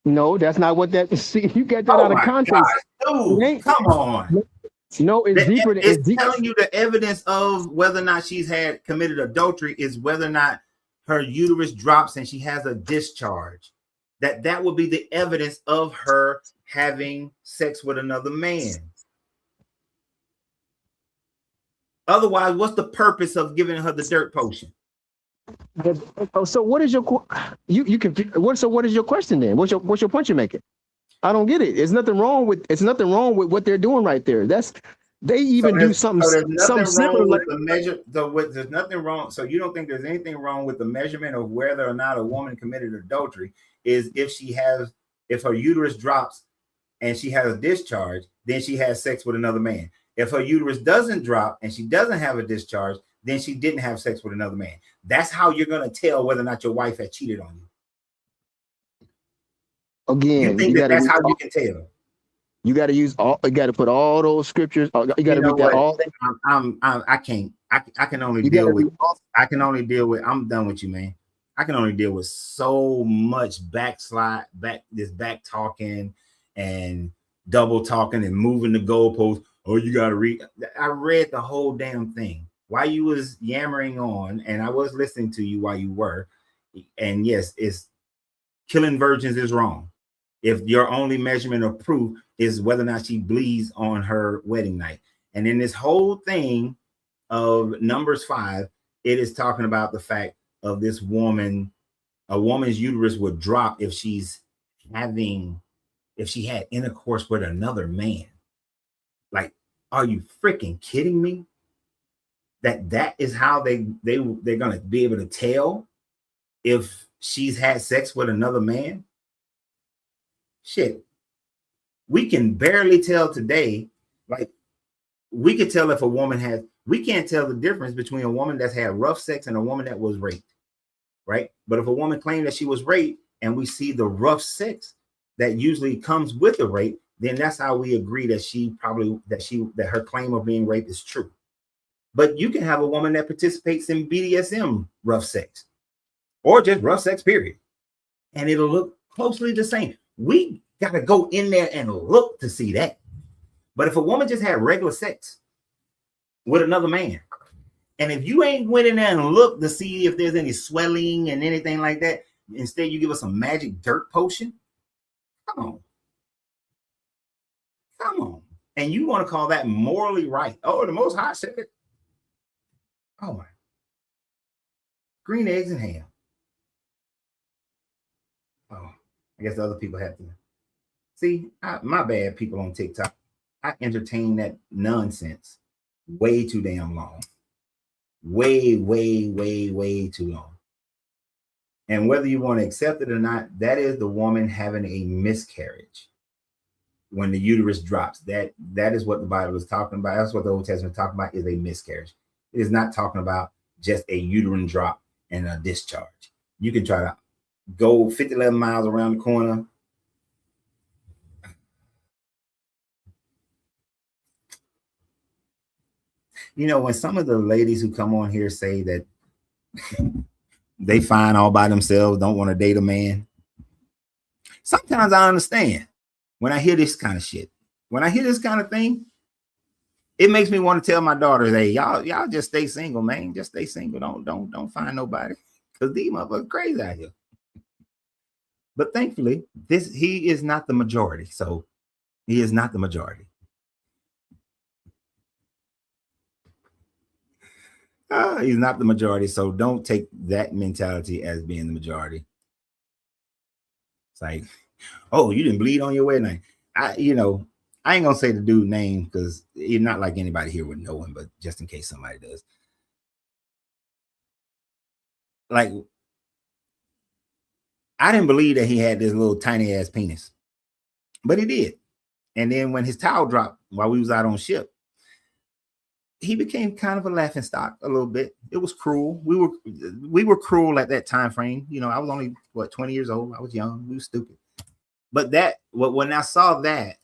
No, that's not what that. See, you get that out of context. Dude, come on. No, it's deeper. It's telling you the evidence of whether or not she's had committed adultery is whether or not her uterus drops and she has a discharge. That would be the evidence of her having sex with another man. Otherwise, what's the purpose of giving her the dirt potion? So what is your what is your question then? What's your point you're making? I don't get it. There's nothing wrong with what they're doing right there. They even do something similar with the measure. There's nothing wrong. So you don't think there's anything wrong with the measurement of whether or not a woman committed adultery is if her uterus drops and she has a discharge, then she has sex with another man. If her uterus doesn't drop and she doesn't have a discharge, then she didn't have sex with another man. That's how you're going to tell whether or not your wife had cheated on you. Again, you think that's how you can tell. You got to use all. You got to put all those scriptures. You got to read that all. I can't. I can only deal with. I'm done with you, man. I can only deal with so much back talking and double talking and moving the goalposts. Oh, you got to read. I read the whole damn thing while you was yammering on, and I was listening to you while you were. And yes, it's killing virgins is wrong. If your only measurement of proof is whether or not she bleeds on her wedding night. And in this whole thing of Numbers 5, it is talking about the fact of this woman, a woman's uterus would drop if she had intercourse with another man. Like, are you freaking kidding me? That is how they're gonna be able to tell if she's had sex with another man? Shit. We can barely tell today. Like, we could tell if a woman we can't tell the difference between a woman that's had rough sex and a woman that was raped, right? But if a woman claimed that she was raped and we see the rough sex that usually comes with the rape, then that's how we agree that her claim of being raped is true. But you can have a woman that participates in BDSM rough sex or just rough sex, period. And it'll look closely the same. We got to go in there and look to see that. But if a woman just had regular sex with another man, and if you ain't went in there and looked to see if there's any swelling and anything like that, instead you give us a magic dirt potion, come on. And you want to call that morally right? Oh, the Most High said it. Oh my. Green eggs and ham. Oh, I guess the other people have to. See, my bad, people on TikTok. I entertain that nonsense way too damn long. Way too long. And whether you want to accept it or not, that is the woman having a miscarriage. when the uterus drops. That is what the Bible is talking about. That's what the Old Testament is talking about, is a miscarriage. It is not talking about just a uterine drop and a discharge. You can try to go 11 miles around the corner. You know, when some of the ladies who come on here say that they fine all by themselves, don't want to date a man, sometimes I understand when I hear this kind of shit. When I hear this kind of thing, it makes me want to tell my daughters, hey, y'all just stay single, man. Just stay single. Don't find nobody. Because these motherfuckers crazy out here. But thankfully, he is not the majority. So he is not the majority. He's not the majority. So don't take that mentality as being the majority. It's like, oh, you didn't bleed on your wedding night. I ain't gonna say the dude's name because you're not like anybody here would know him, but just in case somebody does. Like, I didn't believe that he had this little tiny ass penis, but he did. And then when his towel dropped while we was out on ship, he became kind of a laughing stock a little bit. It was cruel. We were cruel at that time frame. You know, I was only 20 years old. I was young. We were stupid. But when I saw that,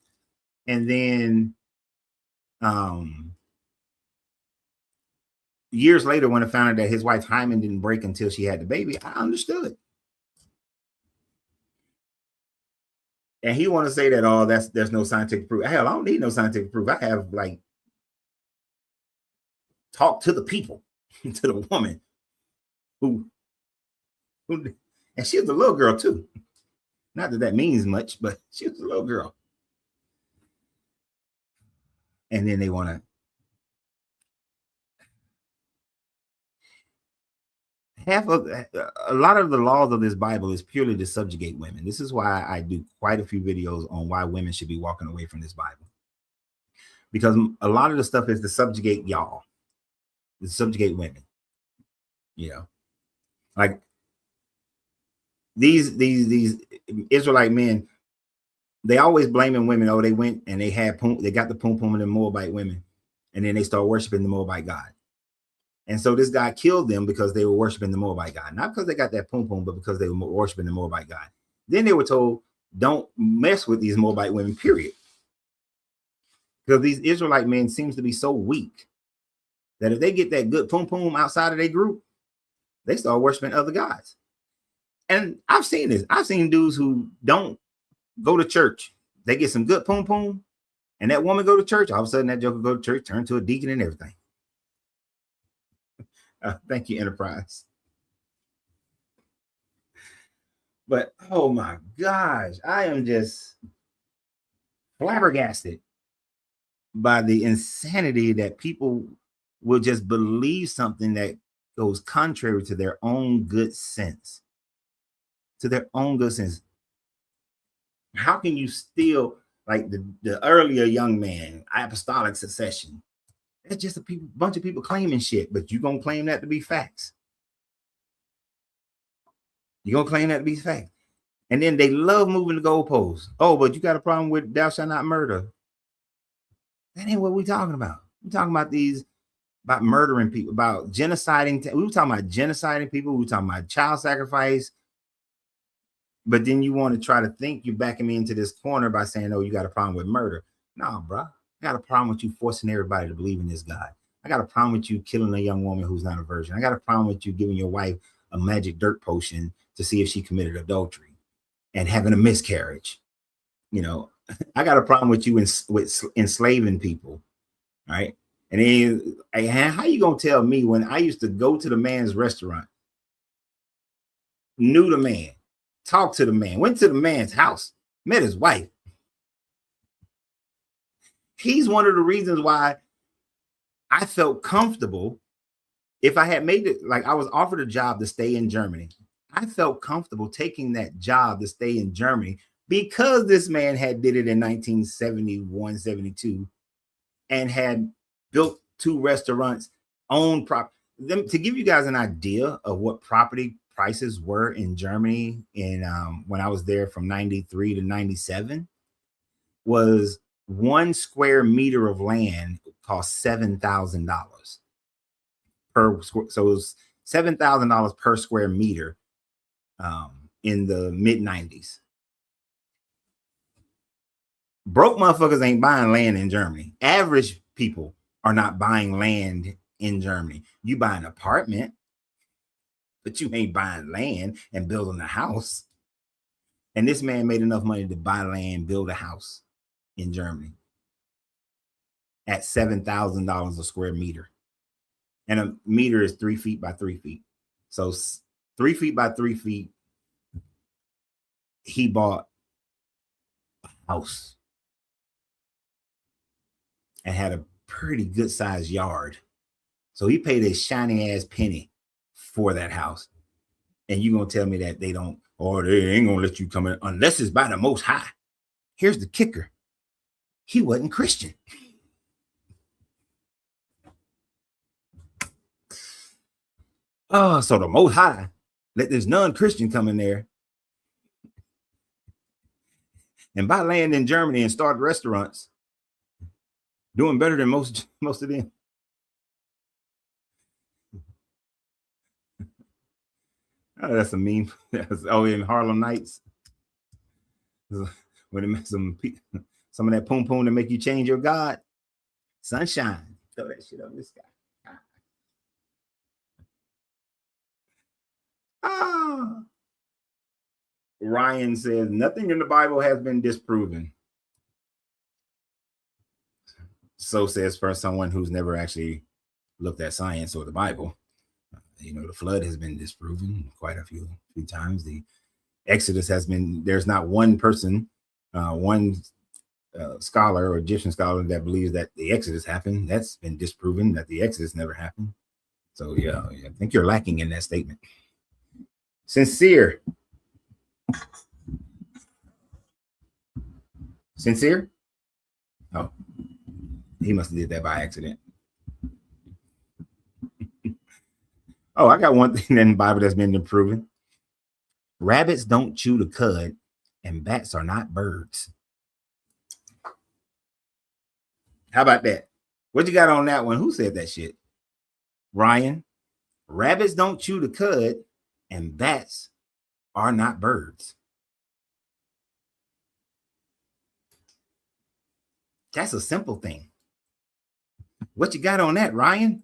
and then years later, when I found out that his wife hymen didn't break until she had the baby, I understood. And he want to say that, oh, there's no scientific proof. Hell, I don't need no scientific proof. I have talked to the people, to the woman who, and she was a little girl too. Not that means much, but she was a little girl. And then they want to a lot of the laws of this Bible is purely to subjugate women. This is why I do quite a few videos on why women should be walking away from this Bible, because a lot of the stuff is to subjugate y'all, to subjugate women. You know, like these Israelite men, they always blaming women. Oh, they went and they got the pum pum of the Moabite women, and then they start worshiping the Moabite god. And so this guy killed them because they were worshiping the Moabite god, not because they got that pum pum, but because they were worshiping the Moabite god. Then they were told, don't mess with these Moabite women, period. Because these Israelite men seems to be so weak that if they get that good pum pum outside of their group, they start worshiping other gods. And I've seen this. I've seen dudes who don't go to church. They get some good pum pum, and that woman go to church. All of a sudden, that joker go to church, turn to a deacon and everything. Thank you, Enterprise. But oh my gosh, I am just flabbergasted by the insanity that people will just believe something that goes contrary to their own good sense. To their own good sense. How can you still, like the earlier young man, apostolic succession? It's just a bunch of people claiming shit, but you're going to claim that to be facts. You're going to claim that to be facts. And then they love moving the goalposts. Oh, but you got a problem with thou shalt not murder. That ain't what we're talking about. We're talking about murdering people, about genociding. We were talking about genociding people. We were talking about child sacrifice. But then you want to try to think you're backing me into this corner by saying, oh, you got a problem with murder. No, bro. I got a problem with you forcing everybody to believe in this God. I got a problem with you killing a young woman who's not a virgin. I got a problem with you giving your wife a magic dirt potion to see if she committed adultery and having a miscarriage. You know, I got a problem with you with enslaving people. Right. And then how you going to tell me when I used to go to the man's restaurant, knew the man, talked to the man, went to the man's house, met his wife. He's one of the reasons why I felt comfortable. If I had made it, like I was offered a job to stay in Germany, I felt comfortable taking that job to stay in Germany because this man had did it in 1971, 72 and had built 2 restaurants, owned property. To give you guys an idea of what property prices were in Germany in when I was there from 93 to 97, was 1 square meter of land cost $7,000 per square. So it was $7,000 per square meter in the mid-90s. Broke motherfuckers ain't buying land in Germany. Average people are not buying land in Germany. You buy an apartment, but you ain't buying land and building a house. And this man made enough money to buy land, build a house in Germany at $7,000 a square meter. And a meter is 3 feet by 3 feet. So 3 feet by 3 feet, he bought a house and had a pretty good sized yard. So he paid a shiny ass penny for that house. And you gonna tell me that they don't, or they ain't gonna let you come in unless it's by the Most High. Here's the kicker. He wasn't Christian. Oh, so the Most High let this non-Christian come in there and buy land in Germany and start restaurants, doing better than most of them. Oh, that's a meme. Oh, in Harlem Nights, when they make some of that poom poom to make you change your God. Sunshine. Throw that shit on this guy. Ryan says nothing in the Bible has been disproven. So says for someone who's never actually looked at science or the Bible. You know, the flood has been disproven quite a few times. The Exodus has been, there's not one person, scholar or Egyptian scholar that believes that the Exodus happened. That's been disproven, that the Exodus never happened. So yeah, I think you're lacking in that statement. Sincere. Oh, he must have did that by accident. Oh, I got one thing in the Bible that's been proven. Rabbits don't chew the cud, and bats are not birds. How about that? What you got on that one? Who said that shit? Ryan. Rabbits don't chew the cud, and bats are not birds. That's a simple thing. What you got on that, Ryan?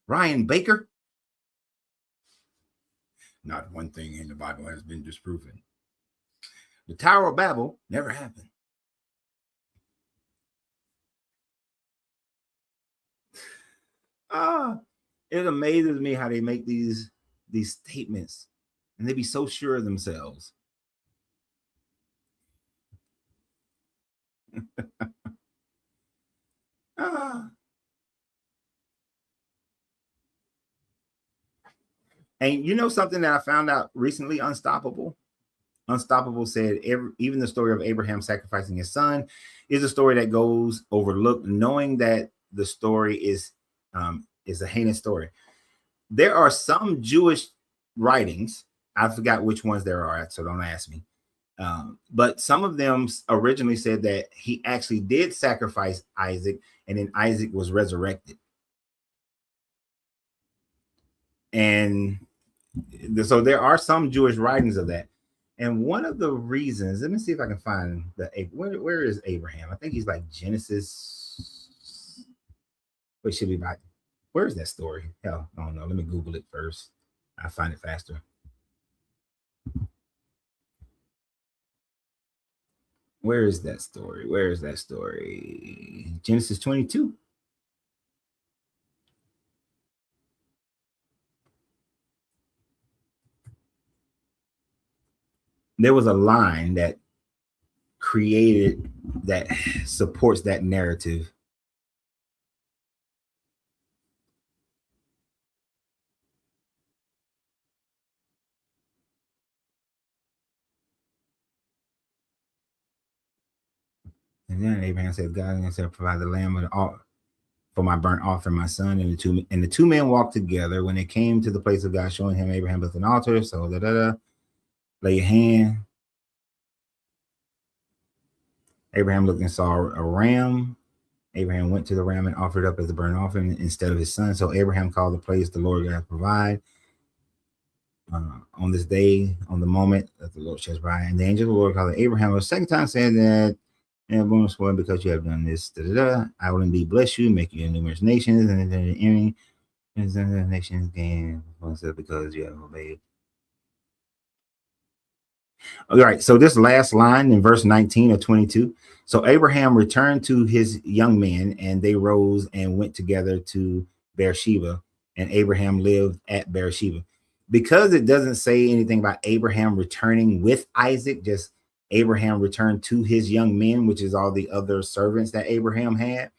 Ryan Baker? Not one thing in the Bible has been disproven. The Tower of Babel never happened. It amazes me how they make these statements and they be so sure of themselves. And you know something that I found out recently? Unstoppable said even the story of Abraham sacrificing his son is a story that goes overlooked, knowing that the story is a heinous story. There are some Jewish writings, I forgot which ones there are, so don't ask me. But some of them originally said that he actually did sacrifice Isaac, and then Isaac was resurrected. And so there are some Jewish writings of that. And one of the reasons, let me see if I can find where is Abraham? I think he's like Genesis. What should be back? Where is that story? Hell, I don't know. Let me Google it first. I'll find it faster. Where is that story? Genesis 22. There was a line that created that supports that narrative. And then Abraham said, God shall provide the lamb for my burnt offering, my son. And the two men walked together. When they came to the place of God, showing him, Abraham built an altar. So lay your hand. Abraham looked and saw a ram. Abraham went to the ram and offered up as a burnt offering instead of his son. So Abraham called the place the Lord God provide. On this day, on the moment that the Lord says by, and the angel of the Lord called Abraham a second time, saying that, and bonus one, because you have done this, I will indeed bless you, make you a numerous nations, and then the enemy and the nations gain because you have obeyed. All right, so this last line in verse 19 of 22. So Abraham returned to his young men, and they rose and went together to Beersheba, and Abraham lived at Beersheba. Because it doesn't say anything about Abraham returning with Isaac, just Abraham returned to his young men, which is all the other servants that Abraham had.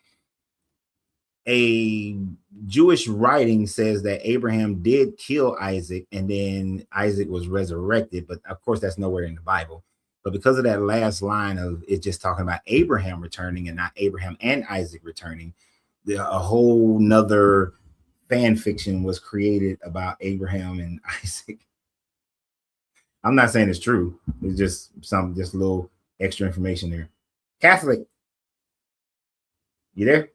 A Jewish writing says that Abraham did kill Isaac and then Isaac was resurrected, but of course that's nowhere in the Bible. But because of that last line of it just talking about Abraham returning and not Abraham and Isaac returning, a whole nother fan fiction was created about Abraham and Isaac. I'm not saying it's true. It's just just a little extra information there. Catholic, you there?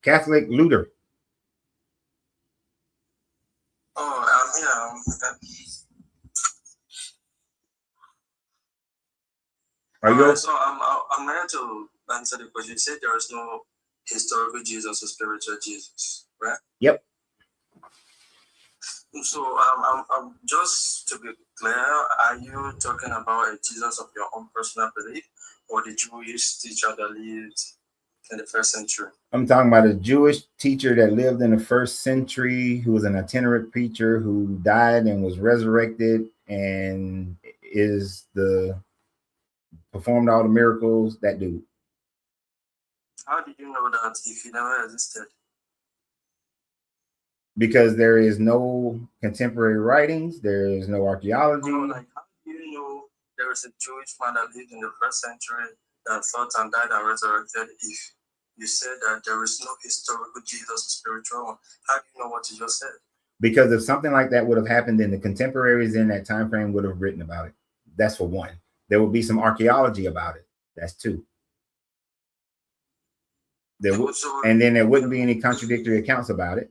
Catholic Luther. Oh, I'm here. Are you? So I'm here to answer the question. You said there is no historical Jesus or spiritual Jesus, right? Yep. So I'm just to be clear, are you talking about a Jesus of your own personal belief or the Jewish teacher that lived in the first century? I'm talking about a Jewish teacher that lived in the first century, who was an itinerant preacher who died and was resurrected and performed all the miracles. That dude. How did you know that if he never existed? Because there is no contemporary writings, there is no archaeology. Like, how do you know there is a Jewish man that lived in the first century that fought and died and resurrected if you said that there is no historical Jesus or spiritual one? How do you know what you just said? Because if something like that would have happened, then the contemporaries in that time frame would have written about it. That's for one. There would be some archaeology about it. That's two. And then there wouldn't be any contradictory accounts about it.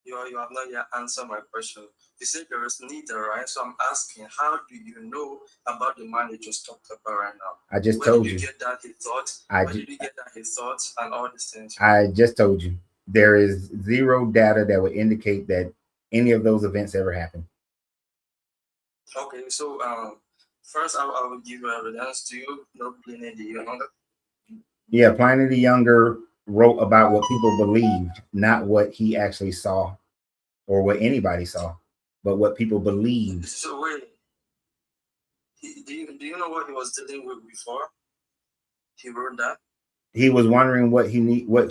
You have not yet answered my question. You said there is neither, right? So I'm asking, how do you know about the man you just talked about right now? I just told you. Where did you get that he thought? Where did you get that he thought and all these things? I just told you. There is zero data that would indicate that any of those events ever happened. Okay, so first I will give you evidence. Do you know Pliny the Younger? Yeah, Pliny the Younger wrote about what people believed, not what he actually saw or what anybody saw, but what people believed. So wait, do you know what he was dealing with before he wrote that? He was wondering what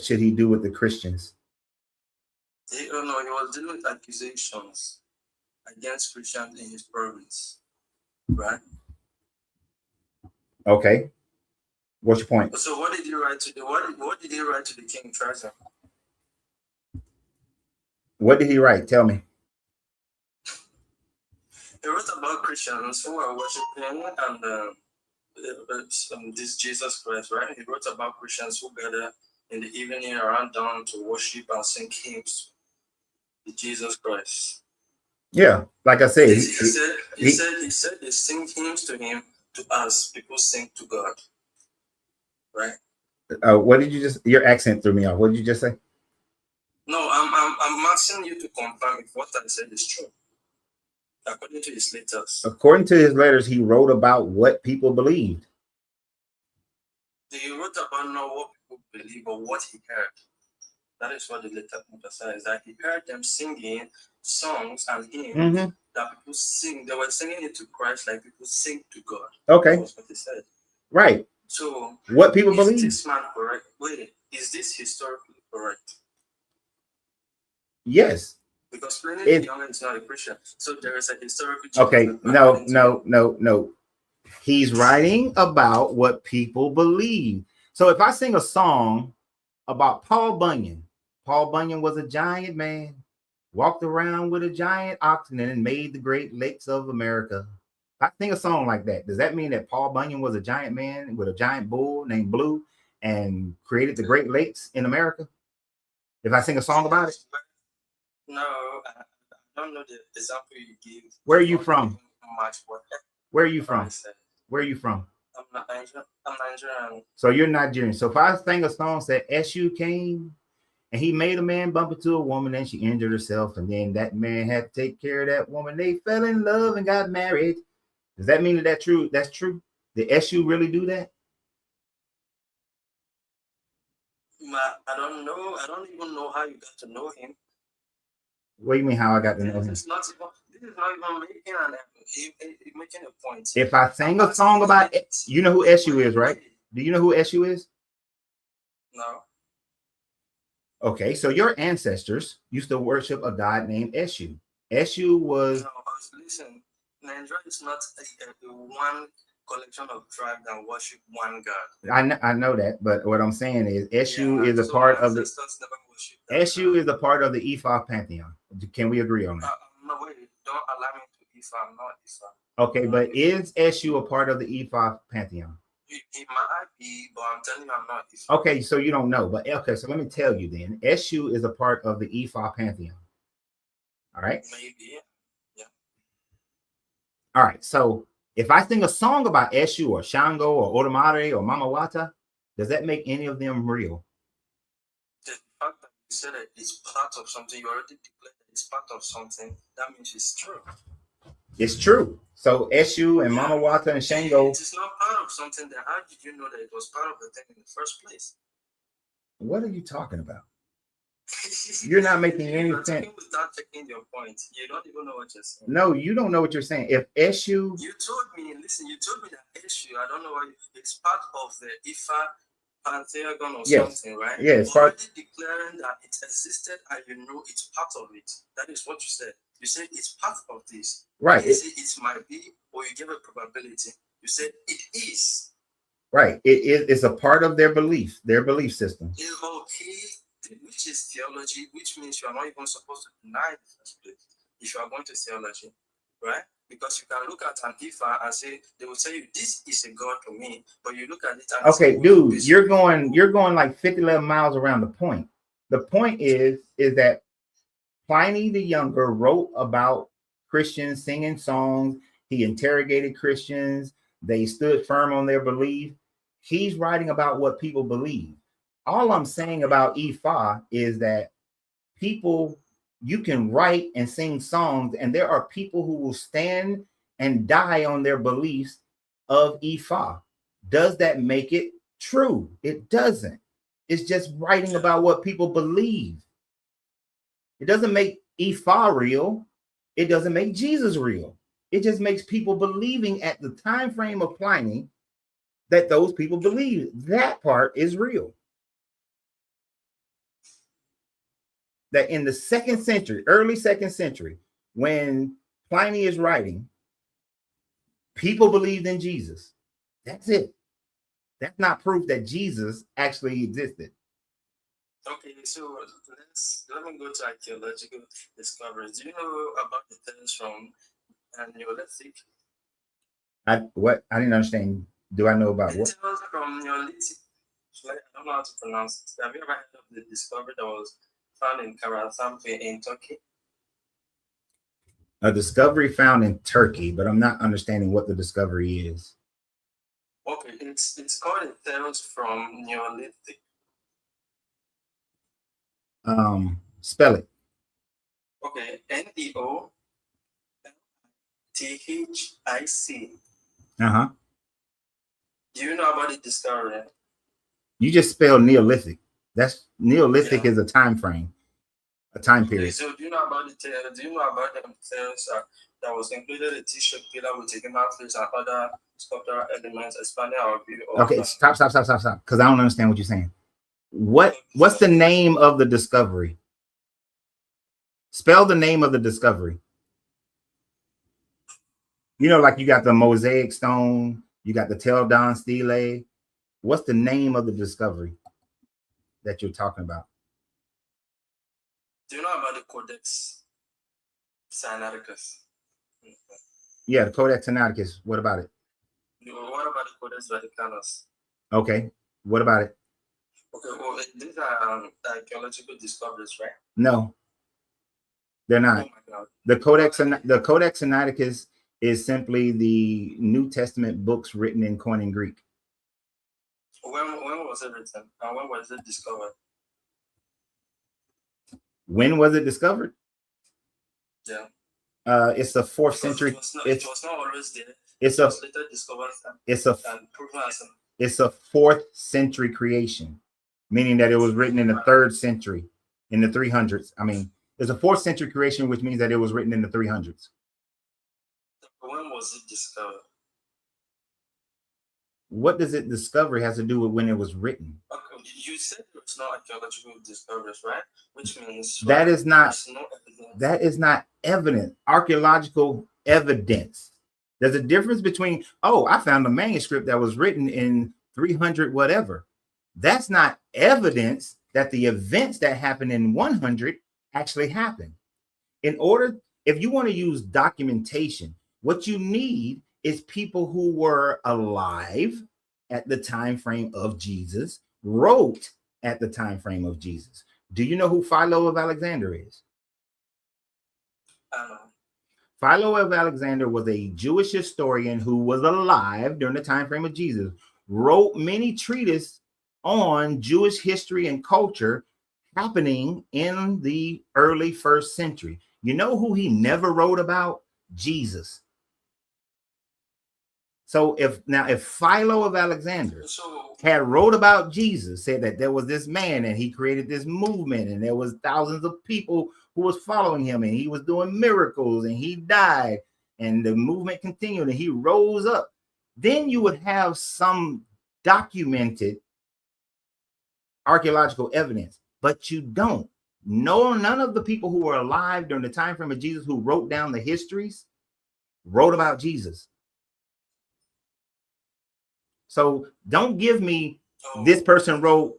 should he do with the Christians. He was dealing with accusations against Christians in his province, right? Okay. What's your point? So what did he write to what did he write to the king Trajan? What did he write? Tell me. He wrote about Christians who are worshiping and this Jesus Christ, right? He wrote about Christians who gather in the evening around dawn to worship and sing hymns to Jesus Christ. Yeah, like I said, he said they sing hymns to him to us. People sing to God. Right. What did you just? Your accent threw me off. What did you just say? No, I'm asking you to confirm if what I said is true. According to his letters. According to his letters, he wrote about what people believed. He wrote about not what people believe, but what he heard. That is what the letter emphasizes. That he heard them singing songs and hymns that people sing. They were singing it to Christ like people sing to God. Okay. That's what he said. Right. So what people believe? Is this man correct? Wait, is this historically correct? Yes. Because Pliny the Younger is not a Christian, so there is a historical. Okay, no. He's writing about what people believe. So if I sing a song about Paul Bunyan was a giant man, walked around with a giant oxen and made the Great Lakes of America. If I sing a song like that, does that mean that Paul Bunyan was a giant man with a giant bull named Blue and created the Great Lakes in America? If I sing a song about it? No, I don't know the example you give. Where are you from? Much what Where are you from? I said. Where are you from? I'm Nigerian. So you're Nigerian. So if I sing a song that Eshu came and he made a man bump into a woman and she injured herself, and then that man had to take care of that woman. They fell in love and got married. Does that mean that that's true? That's true? Did Eshu really do that? I don't know. I don't even know how you got to know him. What do you mean how I got to know him? This is not even making a point. If I sang a song about it, you know who Eshu is, right? Do you know who Eshu is? No. Okay, so your ancestors used to worship a god named Eshu. Eshu was... No, listen, Nigeria is not one collection of tribes that worship one god. I know that, but what I'm saying is Eshu is a part of the... Eshu is a part of the Ifa pantheon. Can we agree on that? No, wait, don't allow me to Ifa. I'm not Ifa. Okay, but is Eshu a part of the Ifa pantheon? It might be, but I'm telling you, I'm not Ifa. Okay, so you don't know, but okay, so let me tell you then. Eshu is a part of the Ifa pantheon. All right? Maybe, yeah. All right, so if I sing a song about Eshu or Shango or Odomare or Mama Wata, does that make any of them real? The fact that you said that it's part of something, you already declared that it's part of something, that means it's true. It's true. So Eshu and Mama Wata and Shango. It is not part of something. Then how did you know that it was part of the thing in the first place? What are you talking about? You're not making any sense. Without checking your point, you don't even know what you're saying. No, you don't know what you're saying. If Eshu, you told me that Eshu, I don't know why it's part of the Ifa pantheon or something, right? Yeah, it's already declaring that it existed and you know it's part of it. That is what you said. You said it's part of this. Right. You say it might be, or you give a probability. You said it is. Right. It's a part of their belief system. Okay, which is theology, which means you are not even supposed to deny the first place if you are going to theology, right? Because you can look at an Ifa and say, they will tell you this is a God to me, but you look at it and okay, say, dude, you're going like 50 miles around the point. The point is that Pliny the Younger wrote about Christians singing songs. He interrogated Christians. They stood firm on their belief. He's writing about what people believe. All I'm saying about Ifa is that people, you can write and sing songs, and there are people who will stand and die on their beliefs of Ifa. Does that make it true? It doesn't. It's just writing about what people believe. It doesn't make Ifa real. It doesn't make Jesus real. It just makes people believing at the time frame of Pliny that those people believe. That part is real. That in the 2nd century, early 2nd century, when Pliny is writing, people believed in Jesus. That's it. That's not proof that Jesus actually existed. Okay, so let me go to archaeological discoveries. Do you know about the terms from Neolithic? I didn't understand. Do I know about what? Terms from Neolithic. I don't know how to pronounce it. Have you ever heard of the discovery that was found in Karasampe in Turkey? A discovery found in Turkey, but I'm not understanding what the discovery is. Okay, it's called a terms from Neolithic. Spell it. Okay, Neolithic. Do you know about the discovery? You just spelled Neolithic. That's Neolithic is a time frame, a time period. So do you know about the terms that was included a T-shirt pillar with a human face and other sculptural elements expanding our view of... Okay, stop. Because I don't understand what you're saying. What's the name of the discovery? Spell the name of the discovery. You know, like you got the mosaic stone, you got the Tel Dan stele. What's the name of the discovery that you're talking about? Do you know about the Codex? Sinaiticus. Yeah, the Codex Sinaiticus. What about it? What about the Codex Vaticanus? Okay. What about it? Okay, well, these are archaeological discoveries, right? No, they're Oh not. my God. The Codex Sinaiticus is simply the New Testament books written in Koine Greek. When was it written? And when was it discovered? When was it discovered? Yeah. It's the fourth Because century. it was not always there. It's It a was later discovered and proven as an it's a 4th century creation, meaning that it was written in the 3rd century, in the 300s. I mean, it's a 4th century creation, which means that it was written in the 300s. When was it discovered? What does it discovery has to do with when it was written? Okay, you said it's not archaeological discoveries, right? Which means That is not there's no evidence. that is not evidence, archaeological evidence. There's a difference between, oh, I found a manuscript that was written in 300 whatever. That's not evidence that the events that happened in 100 actually happened. In order, if you want to use documentation, what you need is people who were alive at the time frame of Jesus, wrote at the time frame of Jesus. Do you know who Philo of Alexander is? I know. Philo of Alexander was a Jewish historian who was alive during the time frame of Jesus, wrote many treatises on Jewish history and culture happening in the early 1st century. You know who he never wrote about? Jesus. So if Philo of Alexander had wrote about Jesus, said that there was this man and he created this movement and there was thousands of people who was following him and he was doing miracles and he died and the movement continued and he rose up, then you would have some documented archaeological evidence, but you don't. No, none of the people who were alive during the time frame of Jesus who wrote down the histories wrote about Jesus. So don't give me this person wrote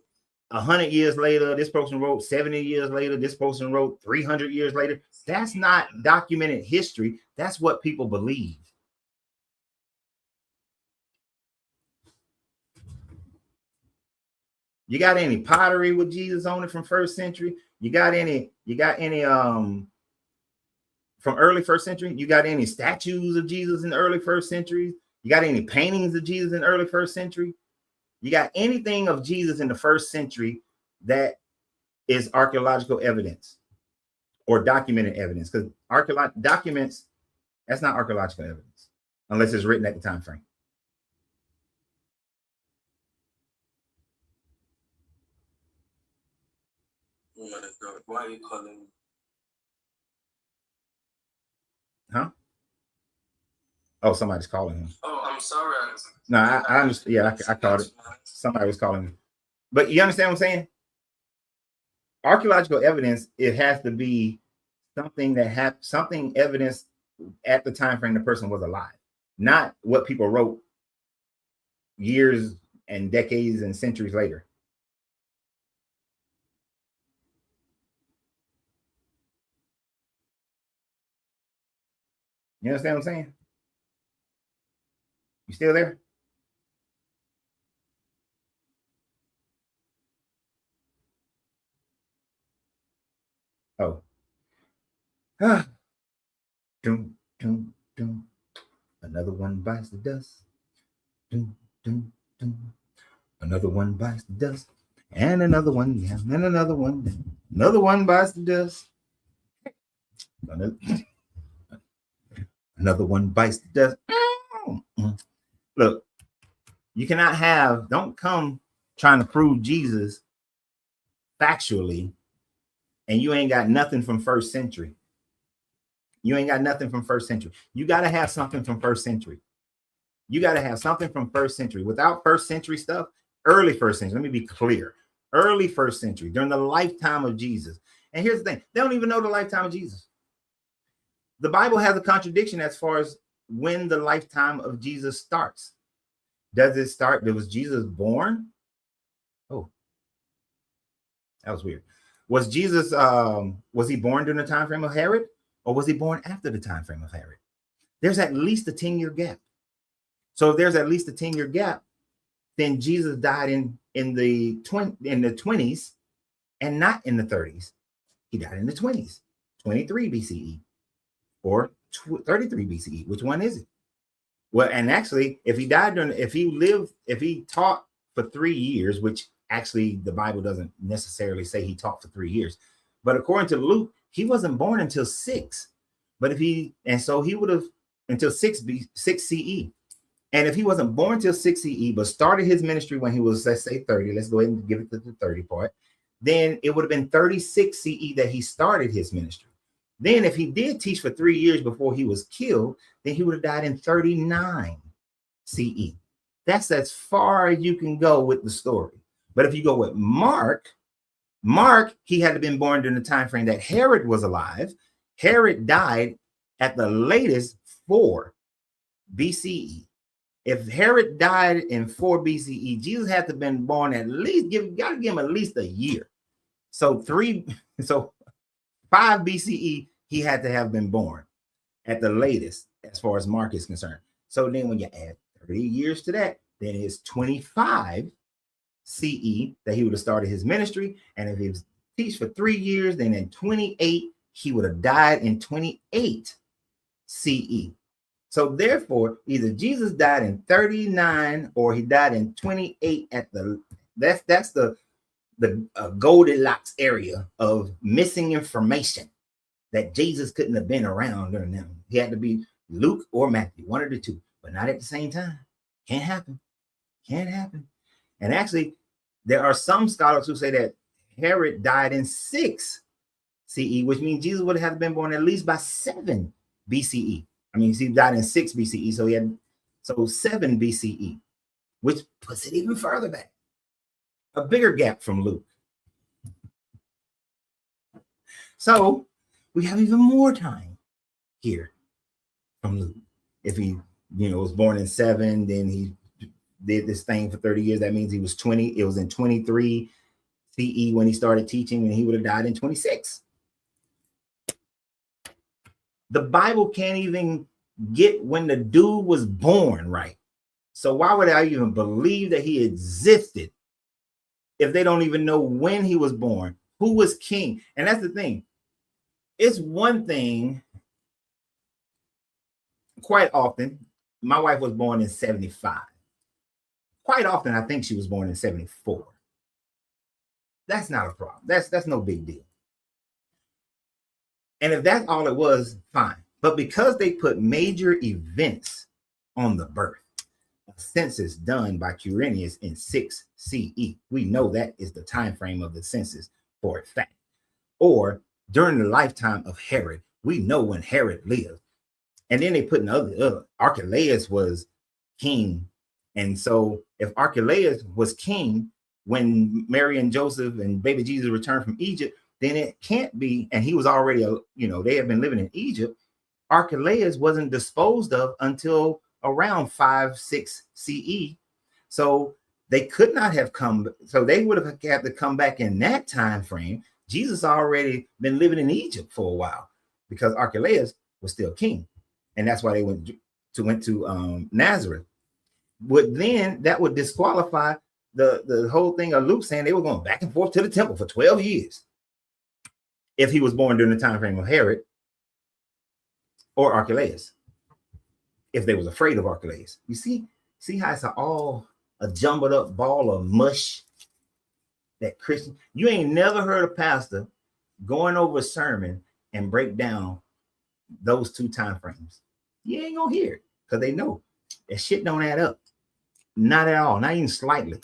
100 years later, this person wrote 70 years later, this person wrote 300 years later. That's not documented history. That's what people believe. You got any pottery with Jesus on it from 1st century? You got any from early 1st century? You got any statues of Jesus in the early 1st century? You got any paintings of Jesus in the early 1st century? You got anything of Jesus in the 1st century that is archaeological evidence or documented evidence? Because archaeological documents, that's not archaeological evidence unless it's written at the time frame. Oh my God, why are you calling me? Huh? Oh, somebody's calling him. Oh, I'm sorry. No, I understand. Yeah, I caught it. Somebody was calling me. But you understand what I'm saying? Archaeological evidence, it has to be something that something evidence at the time frame the person was alive, not what people wrote years and decades and centuries later. You understand what I'm saying? You still there? Oh. Doom, doom, doom. Another one bites the dust. Doom, doom, doom. Another one bites the dust. And another one down. And another one down. Another one bites the dust. Another one bites the dust. Look, you cannot don't come trying to prove Jesus factually, and you ain't got nothing from 1st century. You ain't got nothing from 1st century. You got to have something from 1st century. You got to have something from 1st century. Without 1st century stuff, early 1st century, let me be clear. Early 1st century, during the lifetime of Jesus. And here's the thing, they don't even know the lifetime of Jesus. The Bible has a contradiction as far as when the lifetime of Jesus starts. Does it start? Was Jesus born? Oh, that was weird. Was Jesus, was he born during the time frame of Herod? or was he born after the time frame of Herod? There's at least a 10-year gap. So if there's at least a 10-year gap, then Jesus died in the 20s and not in the 30s. He died in the 20s, 23 BCE or 33 BCE. Which one is it? Well, and actually, if he taught for 3 years, which actually the Bible doesn't necessarily say he taught for 3 years, but according to Luke, he wasn't born until 6. But he would have until 6 CE. And if he wasn't born till 6 CE, but started his ministry when he was, let's say, 30, let's go ahead and give it to the 30 part, then it would have been 36 CE that he started his ministry. Then if he did teach for 3 years before he was killed, then he would have died in 39 CE. That's as far as you can go with the story. But if you go with Mark, he had to have been born during the time frame that Herod was alive. Herod died at the latest 4 BCE. If Herod died in 4 BCE, Jesus had to have been born at least, got to give him at least a year. So 5 BCE, he had to have been born at the latest, as far as Mark is concerned. So then when you add 30 years to that, then it's 25 CE that he would have started his ministry. And if he was teach for 3 years, then in 28, he would have died in 28 CE. So therefore, either Jesus died in 39 or he died in 28 at that's the Goldilocks area of missing information that Jesus couldn't have been around during them. He had to be Luke or Matthew, one of the two, but not at the same time. Can't happen. And actually, there are some scholars who say that Herod died in 6 CE, which means Jesus would have been born at least by 7 BCE. I mean, he died in 6 BCE, so he had 7 BCE, which puts it even further back. A bigger gap from Luke. So we have even more time here from Luke. If he, was born in 7, then he did this thing for 30 years. That means he was 20. It was in 23 CE when he started teaching, and he would have died in 26. The Bible can't even get when the dude was born right. So why would I even believe that he existed if they don't even know when he was born, who was king? And that's the thing. It's one thing, quite often, my wife was born in 75. Quite often, I think she was born in 74. That's not a problem. That's no big deal. And if that's all it was, fine. But because they put major events on the birth, a census done by Quirinius in 6 CE, we know that is the time frame of the census for a fact. Or during the lifetime of Herod, we know when Herod lived. And then they put in other Archelaus was king. And so if Archelaus was king when Mary and Joseph and baby Jesus returned from Egypt, then it can't be, and he was already, they had been living in Egypt. Archelaus wasn't disposed of until around 5-6 CE. So they could not have come. So they would have had to come back in that time frame. Jesus already been living in Egypt for a while because Archelaus was still king. And that's why they went to Nazareth. But then that would disqualify the whole thing of Luke saying they were going back and forth to the temple for 12 years. If he was born during the time frame of Herod or Archelaus, if they was afraid of Archelaus. You see how it's all a jumbled up ball of mush that Christian, you ain't never heard a pastor going over a sermon and break down those 2 time frames. You ain't gonna hear it because they know that shit don't add up. Not at all, not even slightly.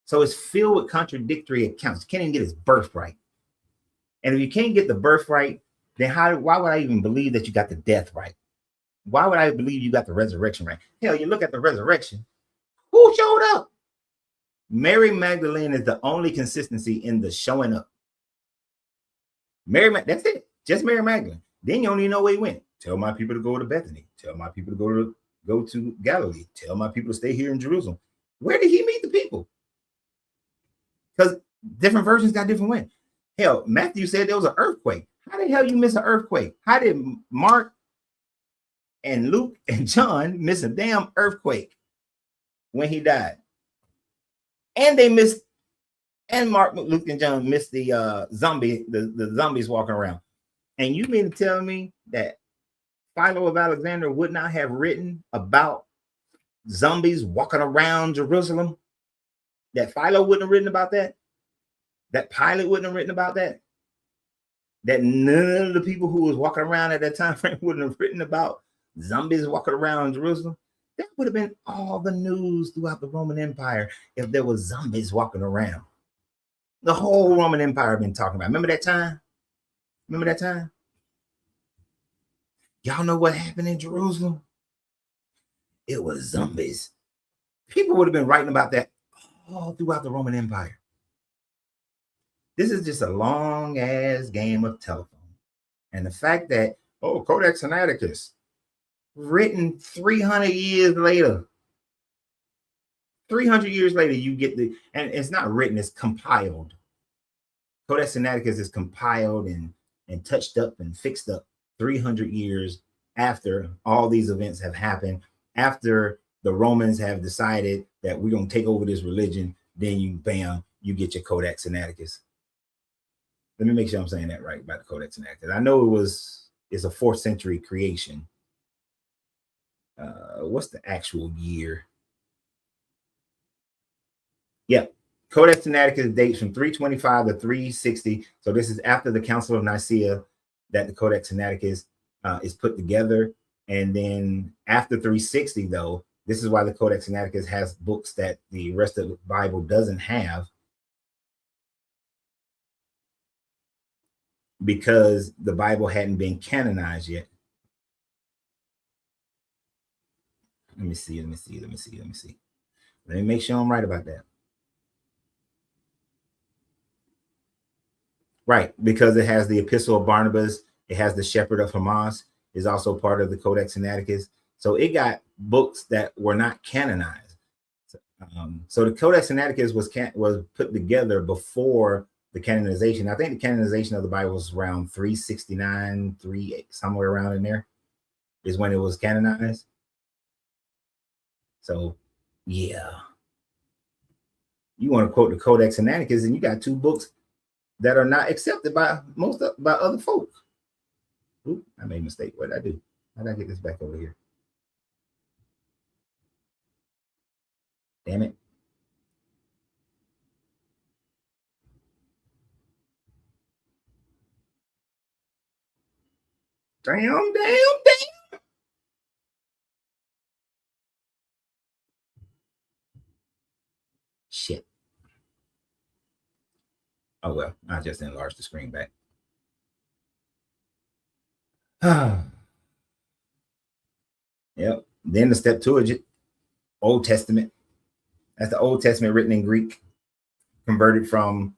So it's filled with contradictory accounts. You can't even get his birth right. And if you can't get the birth right, then why would I even believe that you got the death right? Why would I believe you got the resurrection right? Hell, you look at the resurrection. Who showed up? Mary Magdalene is the only consistency in the showing up. That's it. Just Mary Magdalene. Then you don't even know where he went. Tell my people to go to Bethany. Tell my people to go to Galilee. Tell my people to stay here in Jerusalem. Where did he meet the people? Because different versions got different ways. Hell, Matthew said there was an earthquake. How the hell you miss an earthquake? How did Mark and Luke and John miss a damn earthquake when he died? And they missed, and Mark, Luke, and John missed the the zombies walking around. And you mean to tell me that Philo of Alexandria would not have written about zombies walking around Jerusalem? That Philo wouldn't have written about that? That Pilate wouldn't have written about that? That none of the people who was walking around at that time frame wouldn't have written about zombies walking around Jerusalem? That would have been all the news throughout the Roman Empire if there was zombies walking around. The whole Roman Empire been talking about. Remember that time? Remember that time? Y'all know what happened in Jerusalem? It was zombies. People would have been writing about that all throughout the Roman Empire. This is just a long ass game of telephone. And the fact that, Codex Sinaiticus, written 300 years later. 300 years later, you get and it's not written, it's compiled. Codex Sinaiticus is compiled and touched up and fixed up 300 years after all these events have happened, after the Romans have decided that we're going to take over this religion, then you get your Codex Sinaiticus. Let me make sure I'm saying that right about the Codex Sinaiticus. I know it's a 4th century creation. What's the actual year? Yeah, Codex Sinaiticus dates from 325 to 360. So this is after the Council of Nicaea that the Codex Sinaiticus is put together. And then after 360, though, this is why the Codex Sinaiticus has books that the rest of the Bible doesn't have, because the Bible hadn't been canonized yet. Let me see. Let me make sure I'm right about that. Right, because it has the Epistle of Barnabas, it has the Shepherd of Hamas, is also part of the Codex Sinaiticus. So it got books that were not canonized. So the Codex Sinaiticus was put together before the canonization. I think the canonization of the Bible was around 369, somewhere around in there is when it was canonized. So, yeah. You want to quote the Codex Sinaiticus, and you got 2 books that are not accepted by other folk. Oop, I made a mistake. What did I do? How did I get this back over here? Damn it. Damn. Shit. Oh, well, I just enlarged the screen back. Yep. Then the Septuagint, Old Testament. That's the Old Testament written in Greek, converted from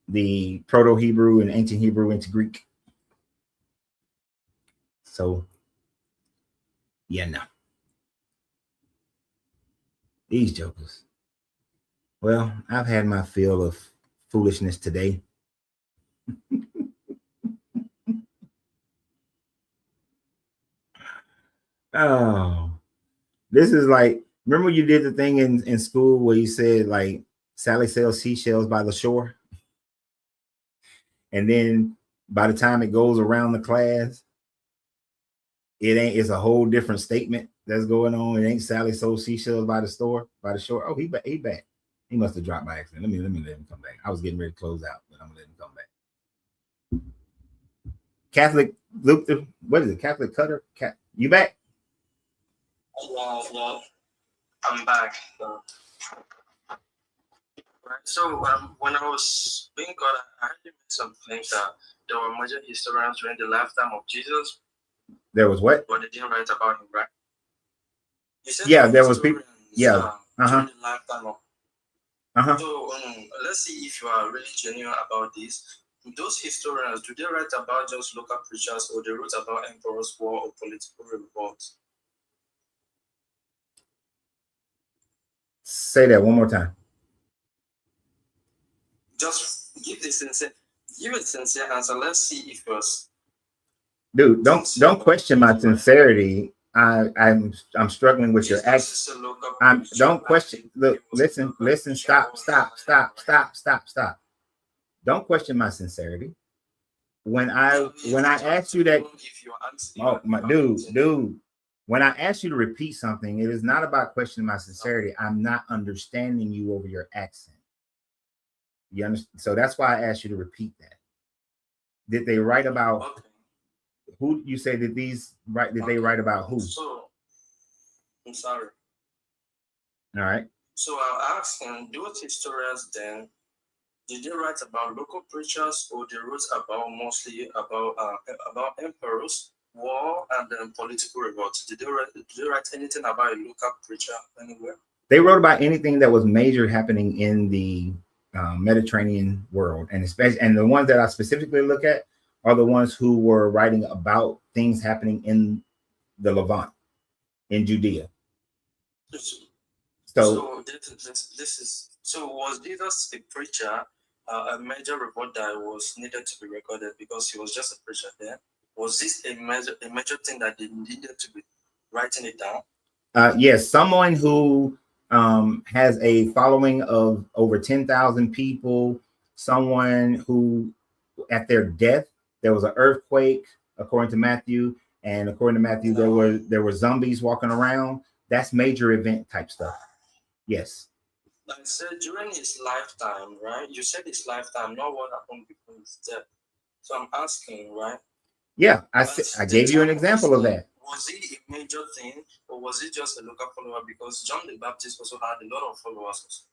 the Proto-Hebrew and Ancient Hebrew into Greek. So, yeah, no. These jokers. Well, I've had my fill of foolishness today. Oh, this is like, remember you did the thing in school where you said like Sally sells seashells by the shore, and then by the time it goes around the class, it's a whole different statement that's going on. It ain't Sally sold seashells by the shore. Oh, he back. He must have dropped by accident. Let me let him come back. I was getting ready to close out, but I'm gonna let him come back. Catholic Luke, what is it? Catholic Cutter? You back? Yeah, I'm back. Right. So when I was being God, I heard you make some claims that there were major historians during the lifetime of Jesus. There was what? But they didn't write about him, right? You said there was people. Yeah. During the lifetime of. So let's see if you are really genuine about this. Those historians, do they write about just local preachers, or they wrote about emperors' war or political revolts? Say that one more time. Just give this instance. Give a sincere answer. Let's see if yours. Dude, don't question my sincerity. I'm struggling with your accent. Don't question. Look, listen, stop. Don't question my sincerity. When I asked you that, oh my dude, when I asked you to repeat something, it is not about questioning my sincerity. I'm not understanding you over your accent. You understand? So that's why I asked you to repeat that. Did they write about who? You say that these right? Did they write about who? So I'm sorry. All right. So I'll ask him, those historians then, did they write about local preachers, or they wrote about mostly about emperors, war, and then political revolts? Did they write anything about a local preacher anywhere? They wrote about anything that was major happening in the Mediterranean world, and especially, and the ones that I specifically look at are the ones who were writing about things happening in the Levant, in Judea. So was Jesus a preacher? A major report that was needed to be recorded because he was just a preacher there. Was this a major thing that they needed to be writing it down? Yes, someone who has a following of over 10,000 people, someone who at their death, there was an earthquake, according to Matthew, and according to Matthew, there were zombies walking around. That's major event type stuff. Yes. I said during his lifetime, right? You said his lifetime, not what happened before his death. So I'm asking, right? Yeah, I gave you an example of that. Was it a major thing, or was it just a local follower? Because John the Baptist also had a lot of followers.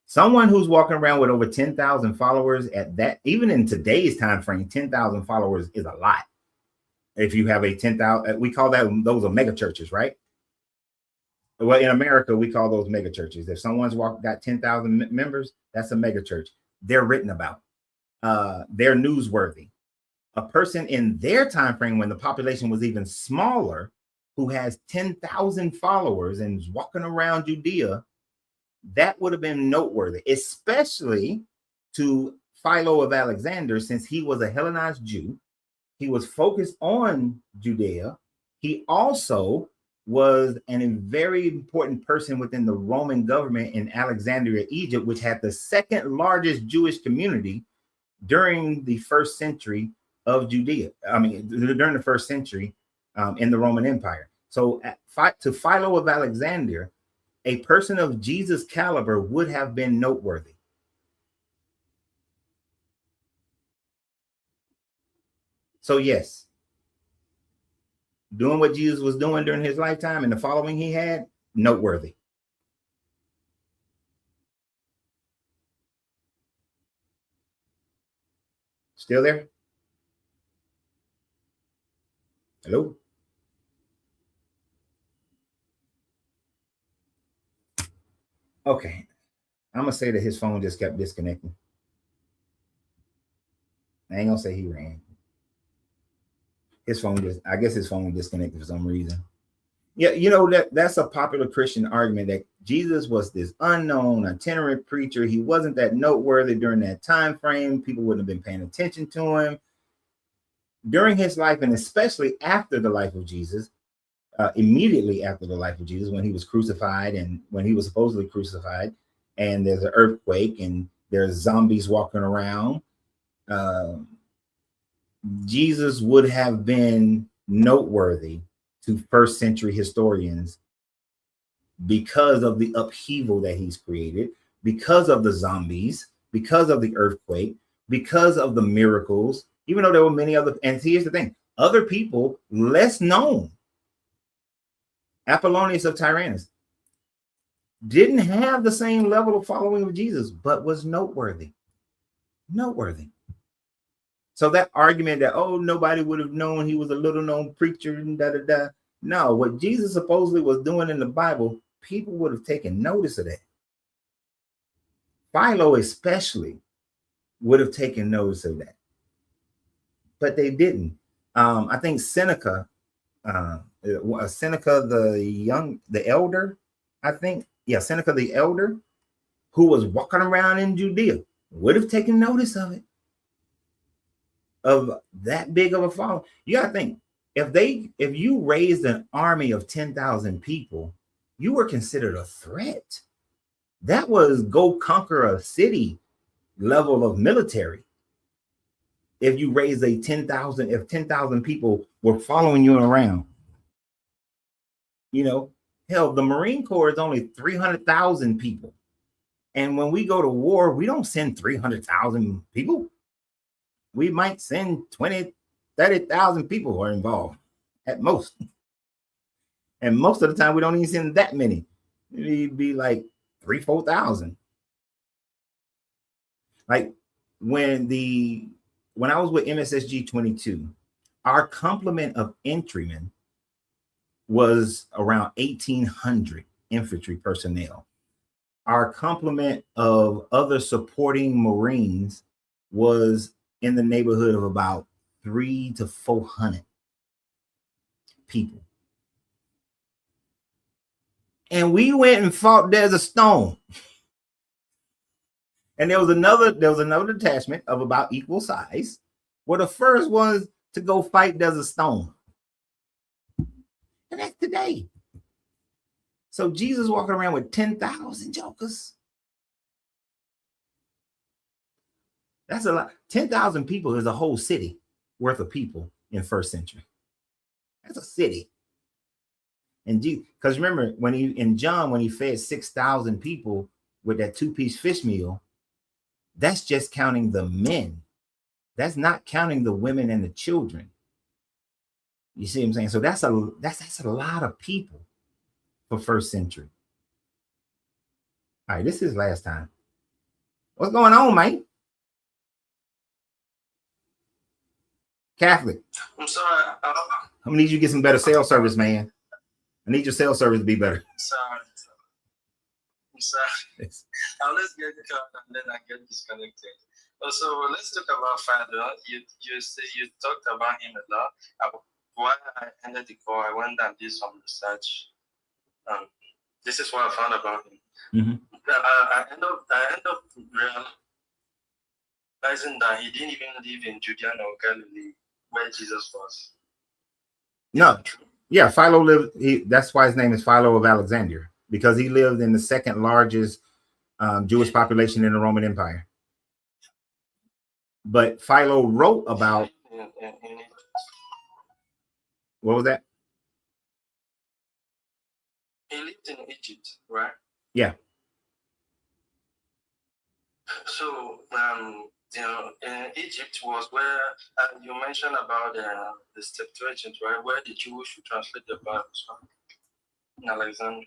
Someone who's walking around with over 10,000 followers at that, even in today's time frame, 10,000 followers is a lot. If you have a 10,000, we call those are mega churches, right? Well, in America, we call those mega churches. If someone's got 10,000 members, that's a mega church. They're written about. They're newsworthy. A person in their time frame when the population was even smaller, who has 10,000 followers and is walking around Judea, that would have been noteworthy, especially to Philo of Alexander, since he was a Hellenized Jew. He was focused on Judea. He also was a very important person within the Roman government in Alexandria, Egypt, which had the second largest Jewish community during the first century of Judea. I mean, during the first century in the Roman Empire. So to Philo of Alexander, a person of Jesus' caliber would have been noteworthy. So yes, doing what Jesus was doing during his lifetime and the following he had, noteworthy. Still there? Hello? Okay. I'm going to say that his phone just kept disconnecting. I ain't going to say he ran. I guess his phone disconnected for some reason. Yeah, you know, that's a popular Christian argument that Jesus was this unknown itinerant preacher. He wasn't that noteworthy during that time frame. People wouldn't have been paying attention to him. During his life, and especially after the life of Jesus, immediately after the life of Jesus, when he was crucified and when he was supposedly crucified, and there's an earthquake and there's zombies walking around, Jesus would have been noteworthy to first century historians because of the upheaval that he's created, because of the zombies, because of the earthquake, because of the miracles, even though there were many other, and here's the thing, other people less known, Apollonius of Tyrannus, didn't have the same level of following of Jesus, but was noteworthy. Noteworthy. So that argument that, oh, nobody would have known he was a little known preacher and da-da-da. No, what Jesus supposedly was doing in the Bible, people would have taken notice of that. Philo especially would have taken notice of that. But they didn't. I think Seneca, Seneca the elder, I think, yeah, Seneca the elder, who was walking around in Judea, would have taken notice of it. of that big of a following. You gotta think, if you raised an army of 10,000 people, you were considered a threat. That was go conquer a city level of military. If you raise if 10,000 people were following you around, hell, the Marine Corps is only 300,000 people. And when we go to war, we don't send 300,000 people. We might send 20, 30,000 people who are involved at most. And most of the time, we don't even send that many. It'd be like 3,000, 4,000. Like when I was with MSSG 22, our complement of infantrymen was around 1,800 infantry personnel. Our complement of other supporting Marines was in the neighborhood of about 300 to 400 people. And we went and fought Desert Storm. And there was another detachment of about equal size, were the first ones to go fight Desert Storm. And that's today. So Jesus walking around with 10,000 jokers. That's a lot. 10,000 people is a whole city worth of people in first century. That's a city. And because remember, when he fed 6,000 people with that 2-piece fish meal, that's just counting the men. That's not counting the women and the children. You see what I'm saying? So that's a lot of people for first century. All right, this is last time. What's going on, man? Catholic. I'm sorry. I'm gonna need you to get some better cell service, man. I need your cell service to be better. Sorry. I'm sorry. Now let's get cut and then I get disconnected. So let's talk about Father. You talked about him a lot. While I ended the call, I went and did some research. This is what I found about him. Mm-hmm. I end up realizing that he didn't even live in Judea or Galilee where Jesus was. No. Yeah, Philo lived. That's why his name is Philo of Alexandria, because he lived in the second largest Jewish population in the Roman Empire. But Philo wrote about. What was that? He lived in Egypt, right? Yeah. So, Egypt was where you mentioned about the Septuagint, right? Where the Jewish would translate the Bible from in Alexandria.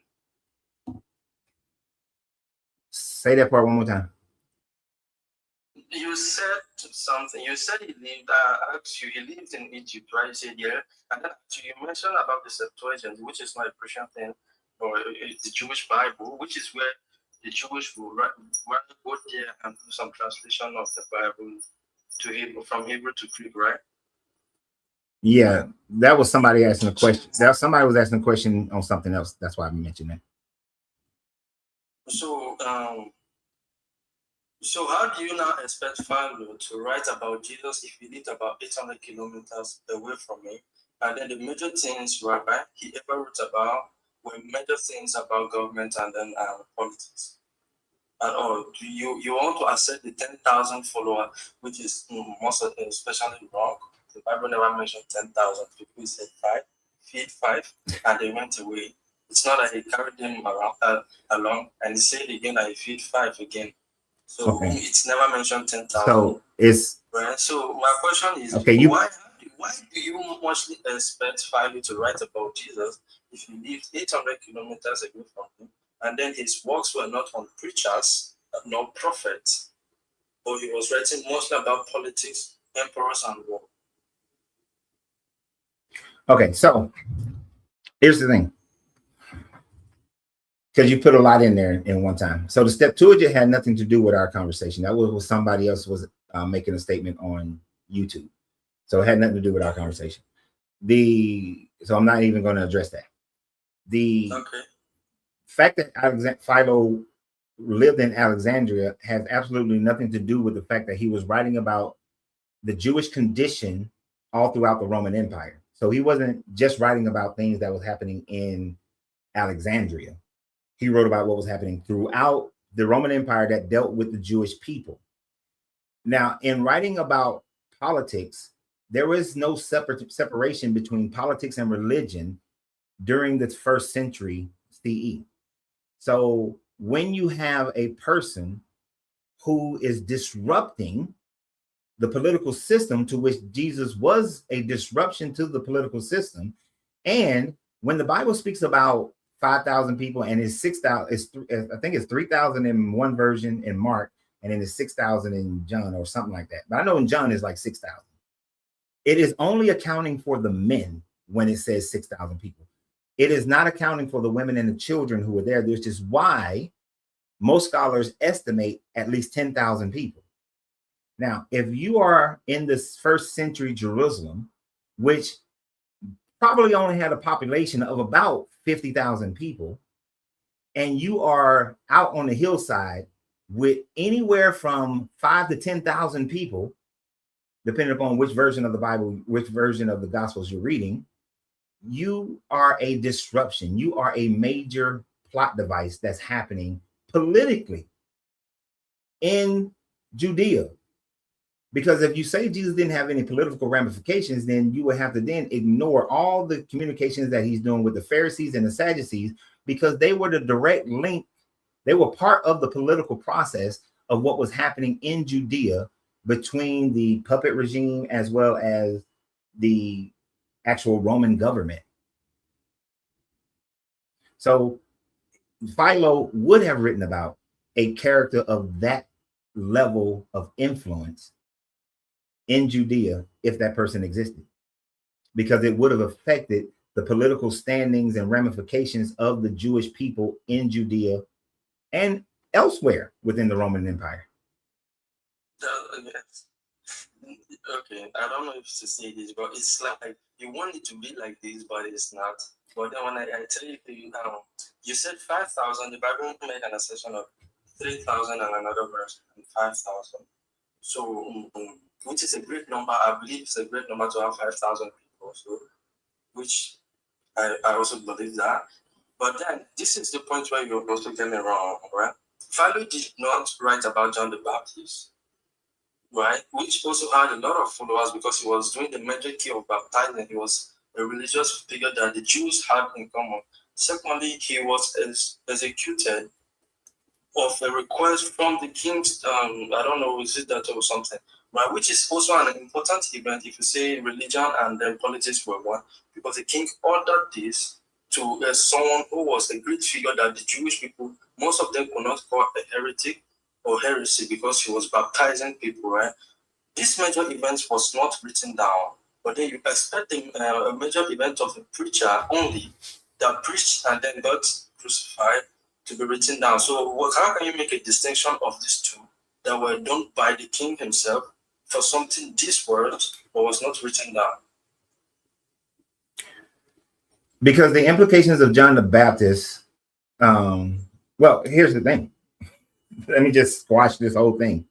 Say that part one more time. You said something. You said he lived. He lived in Egypt, right? You said yeah, and then you mentioned about the Septuagint, which is not a Christian thing, or it's the Jewish Bible, which is where the Jewish will go there and do some translation of the Bible to Hebrew, from Hebrew to Greek, right? Yeah, that was somebody asking a question. Somebody was asking a question on something else. That's why I mentioned that. So how do you now expect Philo to write about Jesus if he lived about 800 kilometers away from me? And then the major things, Rabbi, he ever wrote about were major things about government and then politics. And do you want to accept the 10,000 followers, which is most especially wrong? The Bible never mentioned 10,000. People said 5, feed 5, and they went away. It's not that he carried them along, and he said again that he feed 5 again. So okay. It's never mentioned 10,000. So it's right. So my question is, okay, why do you mostly expect Philo to write about Jesus if he lived 800 kilometers away from him, and then his works were not on preachers nor prophets, but he was writing mostly about politics, emperors, and war? Okay, so here's the thing. Because you put a lot in there in one time. So the Septuagint had nothing to do with our conversation. That was somebody else was making a statement on YouTube. So it had nothing to do with our conversation. So I'm not even going to address that. The fact that Philo lived in Alexandria has absolutely nothing to do with the fact that he was writing about the Jewish condition all throughout the Roman Empire. So he wasn't just writing about things that was happening in Alexandria. He wrote about what was happening throughout the Roman Empire that dealt with the Jewish people. Now, in writing about politics, there was no separation between politics and religion during the 1st century CE. So when you have a person who is disrupting the political system, to which Jesus was a disruption to the political system, and when the Bible speaks about 5,000 people and it's 6,000, I think it's 3,000 in one version in Mark, and then it's 6,000 in John or something like that. But I know in John is like 6,000. It is only accounting for the men when it says 6,000 people. It is not accounting for the women and the children who were there, which is why most scholars estimate at least 10,000 people. Now, if you are in this 1st century Jerusalem, which probably only had a population of about 50,000 people, and you are out on the hillside with anywhere from 5,000 to 10,000 people, depending upon which version of the Bible, which version of the Gospels you're reading, you are a disruption. You are a major plot device that's happening politically in Judea. Because if you say Jesus didn't have any political ramifications, then you would have to then ignore all the communications that he's doing with the Pharisees and the Sadducees, because they were the direct link. They were part of the political process of what was happening in Judea between the puppet regime as well as the actual Roman government. So Philo would have written about a character of that level of influence in Judea if that person existed, because it would have affected the political standings and ramifications of the Jewish people in Judea and elsewhere within the Roman Empire. Yes. Okay, I don't know if to say this, but it's like you want it to be like this, but it's not. But then when I tell you, you said 5,000, the Bible made an assertion of 3,000 and another verse, and 5,000. So, which is a great number. I believe it's a great number to have 5,000 people. So, which I also believe that. But then this is the point where you also get me wrong, right? Philo did not write about John the Baptist, right? Which also had a lot of followers because he was doing the major key of baptizing. He was a religious figure that the Jews had in common. Secondly, he was executed of a request from the king's, I don't know, is it that or something, right? Which is also an important event if you say religion and then politics were one, because the king ordered this to someone who was a great figure that the Jewish people, most of them could not call a heretic or heresy because he was baptizing people, right? This major event was not written down, but then you expect a major event of a preacher only that preached and then got crucified to be written down. So how can you make a distinction of these two that were done by the king himself for something this words but was not written down? Because the implications of John the Baptist, well, here's the thing. Let me just squash this whole thing.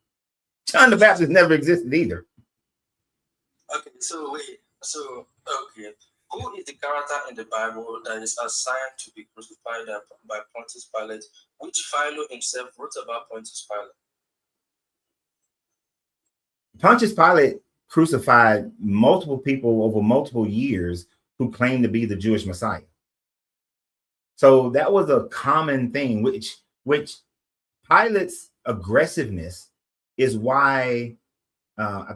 John the Baptist never existed either. Okay, so wait, okay. Who is the character in the Bible that is assigned to be crucified by Pontius Pilate, which Philo himself wrote about Pontius Pilate? Pontius Pilate crucified multiple people over multiple years who claimed to be the Jewish Messiah. So that was a common thing, which Pilate's aggressiveness is why I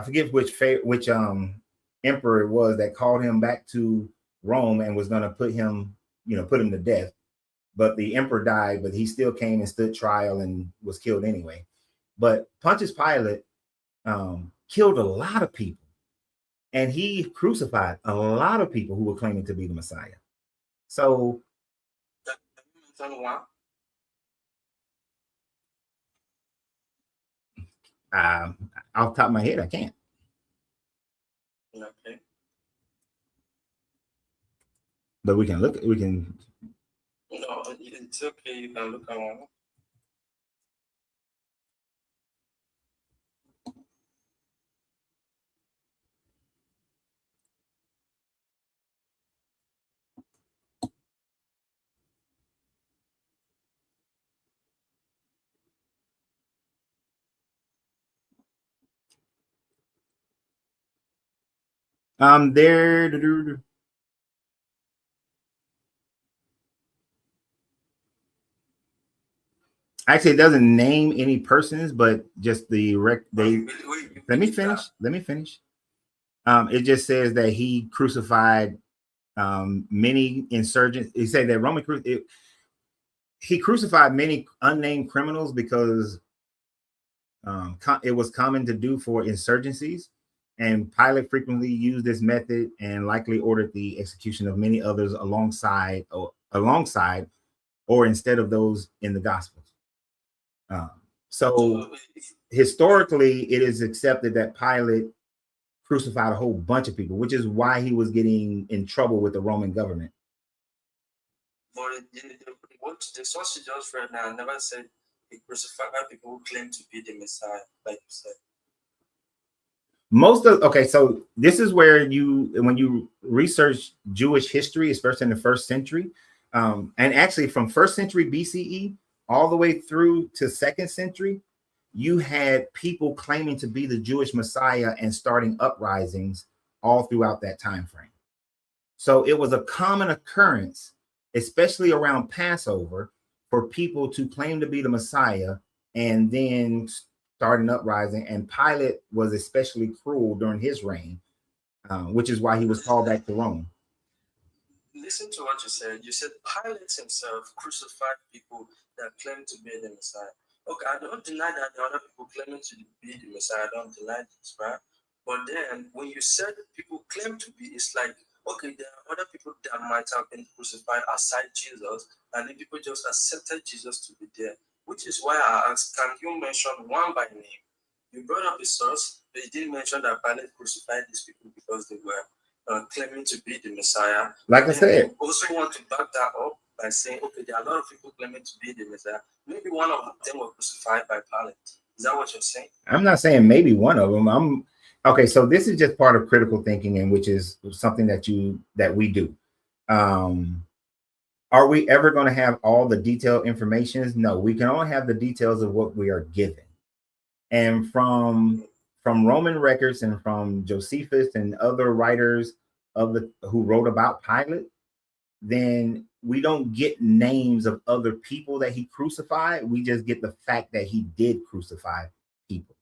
forget which emperor it was that called him back to Rome and was going to put him to death. But the emperor died, but he still came and stood trial and was killed anyway. But Pontius Pilate killed a lot of people, and he crucified a lot of people who were claiming to be the Messiah. So off the top of my head, I can't. Okay. But we can look. We can. No, it's okay. You can look at one. There. Actually, it doesn't name any persons, but just the let me finish. Let me finish. It just says that he crucified many insurgents. He said that he crucified many unnamed criminals because it was common to do for insurgencies, and Pilate frequently used this method and likely ordered the execution of many others alongside or instead of those in the Gospels. So historically, it is accepted that Pilate crucified a whole bunch of people, which is why he was getting in trouble with the Roman government. But what the source you just read now never said he crucified people who claim to be the Messiah, like you said. So this is where when you research Jewish history, especially in the first century, and actually from first century BCE all the way through to second century, you had people claiming to be the Jewish Messiah and starting uprisings all throughout that time frame. So it was a common occurrence, especially around Passover, for people to claim to be the Messiah and then start an uprising. And Pilate was especially cruel during his reign, which is why he was called back to Rome. Listen to what you said. You said Pilate himself crucified people that claim to be the Messiah. Okay, I don't deny that there are other people claiming to be the Messiah. I don't deny this, right? But then when you said people claim to be, it's like, okay, there are other people that might have been crucified aside Jesus, and then people just accepted Jesus to be there. Which is why I asked, can you mention one by name? You brought up a source, but you didn't mention that Pilate crucified these people because they were claiming to be the Messiah. Like I said, you also want to back that up by saying, okay, there are a lot of people claiming to be the Messiah. Maybe one of them were crucified by Pilate. Is that what you're saying? I'm not saying maybe one of them. Okay, so this is just part of critical thinking, and which is something that we do. Are we ever going to have all the detailed information? No, we can only have the details of what we are given. And from Roman records and from Josephus and other writers who wrote about Pilate, then we don't get names of other people that he crucified. We just get the fact that he did crucify people.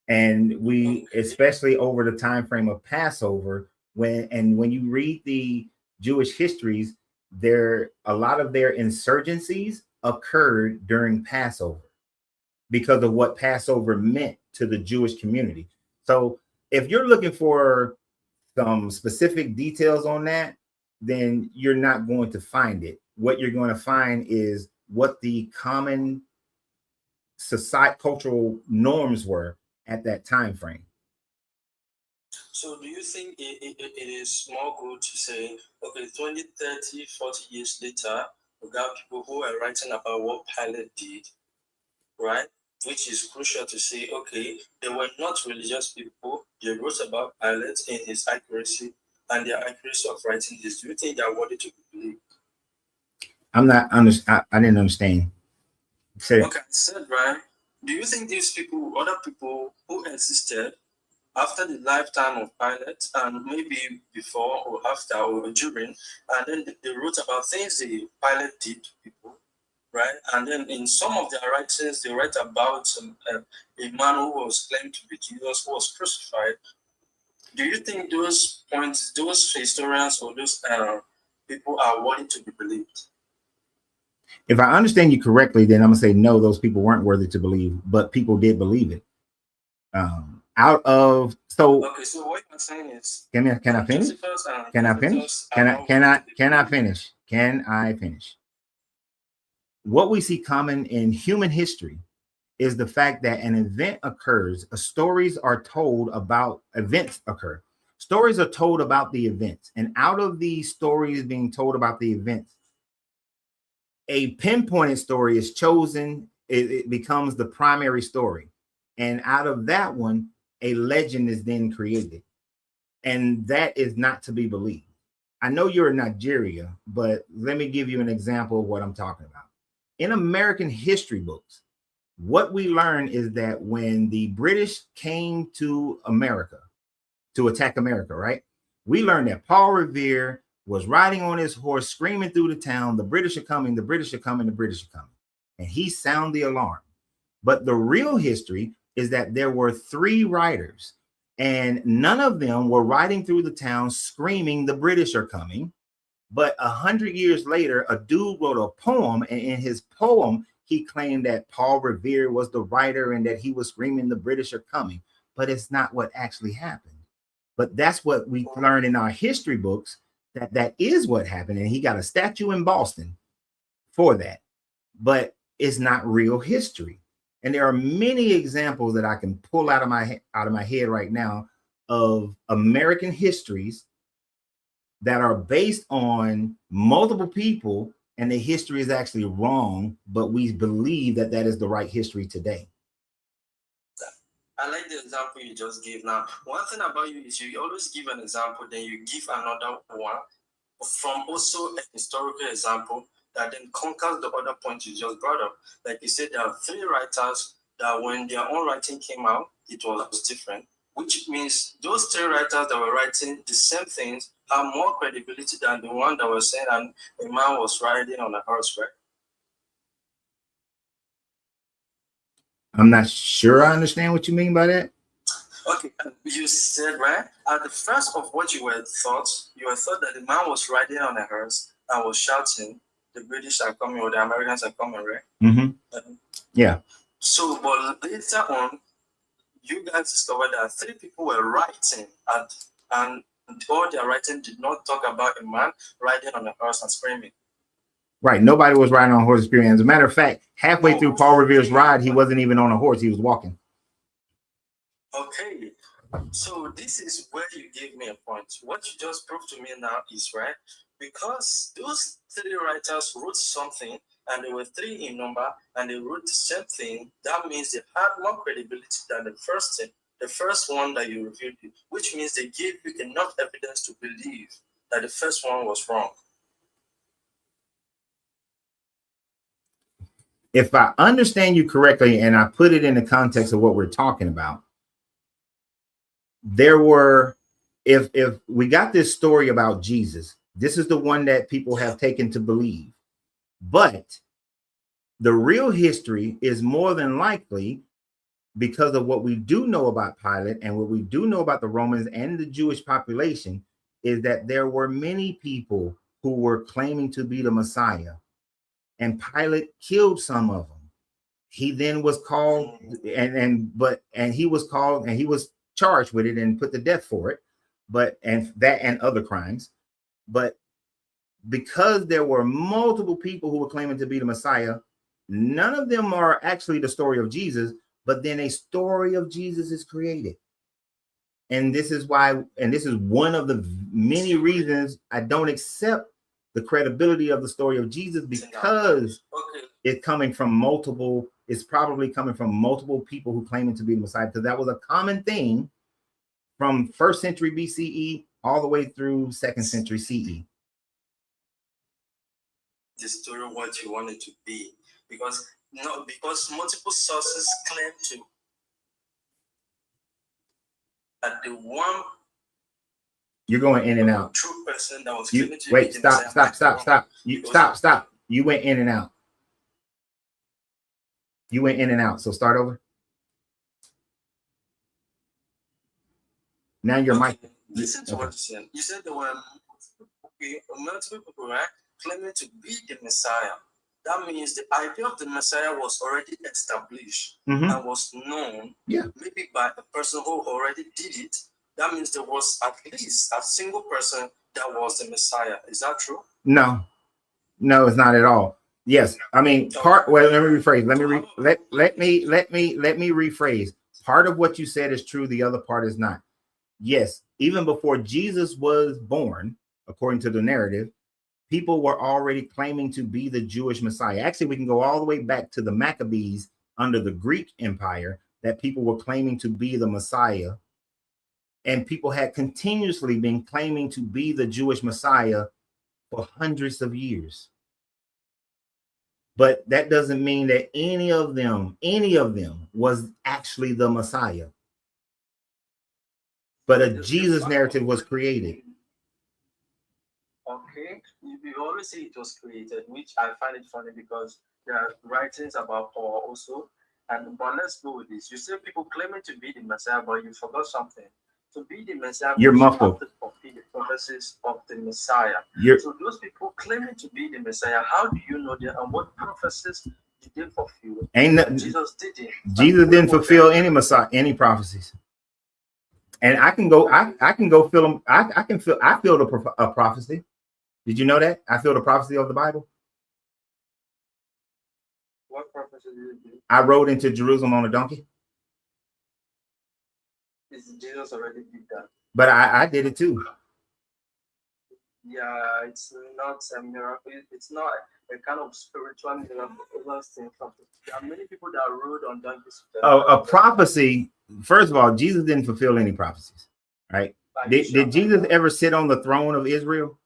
And we, especially over the time frame of Passover, when you read the Jewish histories, a lot of their insurgencies occurred during Passover because of what Passover meant to the Jewish community. So if you're looking for some specific details on that, then you're not going to find it. What you're going to find is what the common cultural norms were at that time frame. So do you think it is more good to say, okay, 20, 30, 40 years later, we got people who are writing about what Pilate did, right? Which is crucial to say, okay, they were not religious people. They wrote about Pilate in his accuracy and their accuracy of writing this. Do you think they are worthy to be believed? I didn't understand. Okay, I said, right? Do you think these people, other people who existed after the lifetime of Pilate, and maybe before or after or during, and then they wrote about things the Pilate did to people, right? And then in some of their writings, they write about a man who was claimed to be Jesus, who was crucified. Do you think those points, those historians or those people are worthy to be believed? If I understand you correctly, then I'm gonna say no, those people weren't worthy to believe, but people did believe it. Okay, so what you're saying is, can I finish? Can I finish? What we see common in human history is the fact that an event occurs, stories are told about events occur. Stories are told about the events, and out of these stories being told about the events, a pinpointed story is chosen. It becomes the primary story, and out of that one, a legend is then created, and that is not to be believed. I know you're in Nigeria, but let me give you an example of what I'm talking about. In American history books, what we learn is that when the British came to America, to attack America, right? We learned that Paul Revere was riding on his horse, screaming through the town, the British are coming, the British are coming, the British are coming. And he sounded the alarm. But the real history is that there were 3 riders, and none of them were riding through the town screaming, the British are coming. But 100 years later, a dude wrote a poem, and in his poem, he claimed that Paul Revere was the writer and that he was screaming, the British are coming. But it's not what actually happened. But that's what we learned in our history books, that is what happened. And he got a statue in Boston for that. But it's not real history. And there are many examples that I can pull out of my head right now of American histories that are based on multiple people, and the history is actually wrong, but we believe that that is the right history today. I like the example you just gave now. One thing about you is you always give an example, then you give another one from also a historical example that then conquers the other point you just brought up. Like you said, there are 3 writers that when their own writing came out, it was different, which means those 3 writers that were writing the same things have more credibility than the one that was saying and a man was riding on a horse, right? I'm not sure I understand what you mean by that. Okay, you said, right, at the first of what you were thought that the man was riding on a horse and was shouting, the British are coming or the Americans are coming, right? Mm-hmm. Yeah. So, but later on, you guys discovered that 3 people were writing, and all their writing did not talk about a man riding on a horse and screaming. Right. Nobody was riding on a horse screaming. As a matter of fact, halfway through Paul Revere's ride, he wasn't even on a horse. He was walking. Okay. So this is where you gave me a point. What you just proved to me now is right, because those 3 writers wrote something and they were 3 in number and they wrote the same thing. That means they had more credibility than the first one that you reviewed, which means they gave you enough evidence to believe that the first one was wrong. If I understand you correctly, and I put it in the context of what we're talking about, there were, if we got this story about Jesus, this is the one that people have taken to believe. But the real history is more than likely, because of what we do know about Pilate and what we do know about the Romans and the Jewish population, is that there were many people who were claiming to be the Messiah, and Pilate killed some of them. He then was called and he was charged with it and put to death for it, and other crimes. But because there were multiple people who were claiming to be the Messiah, none of them are actually the story of Jesus, but then a story of Jesus is created. And this is why, and this is one of the many reasons I don't accept the credibility of the story of Jesus, because it's coming from multiple, it's probably coming from multiple people who claiming to be the Messiah, because that was a common thing from 1st century BCE all the way through 2nd century CE. The story of what you want it to be, because multiple sources claim to that the one you're going in and out. True person that was wait, stop. Stop. You went in and out. You went in and out. So start over. Now your mic. Listen to what you said. You said there were multiple people, right, claiming to be the Messiah. That means the idea of the Messiah was already established and was known, maybe by a person who already did it. That means there was at least a single person that was the Messiah. Is that true? No, it's not at all. Yes, I mean let me rephrase. Let me rephrase. Part of what you said is true. The other part is not. Yes, even before Jesus was born, according to the narrative, people were already claiming to be the Jewish Messiah. Actually, we can go all the way back to the Maccabees under the Greek Empire, that people were claiming to be the Messiah. And people had continuously been claiming to be the Jewish Messiah for hundreds of years. But that doesn't mean that any of them was actually the Messiah. But a Jesus narrative was created. Okay, you always say it was created, which I find it funny because there are writings about Paul also. But let's go with this. You say people claiming to be the Messiah, but you forgot something. To be the Messiah, You're muffled. To fulfill the prophecies of the Messiah. So those people claiming to be the Messiah, how do you know that? And what prophecies did they fulfill? Jesus didn't. Jesus didn't fulfill any prophecies. And I can go fill them. I filled a prophecy. Did you know that? I filled a prophecy of the Bible. What prophecy did you do? I rode into Jerusalem on a donkey. Jesus already did that. But I did it too. Yeah, it's not a miracle. It's not a kind of spiritual miracle. There are many people that rode on donkeys. A prophecy. First of all, Jesus didn't fulfill any prophecies, right? Did Jesus ever sit on the throne of Israel,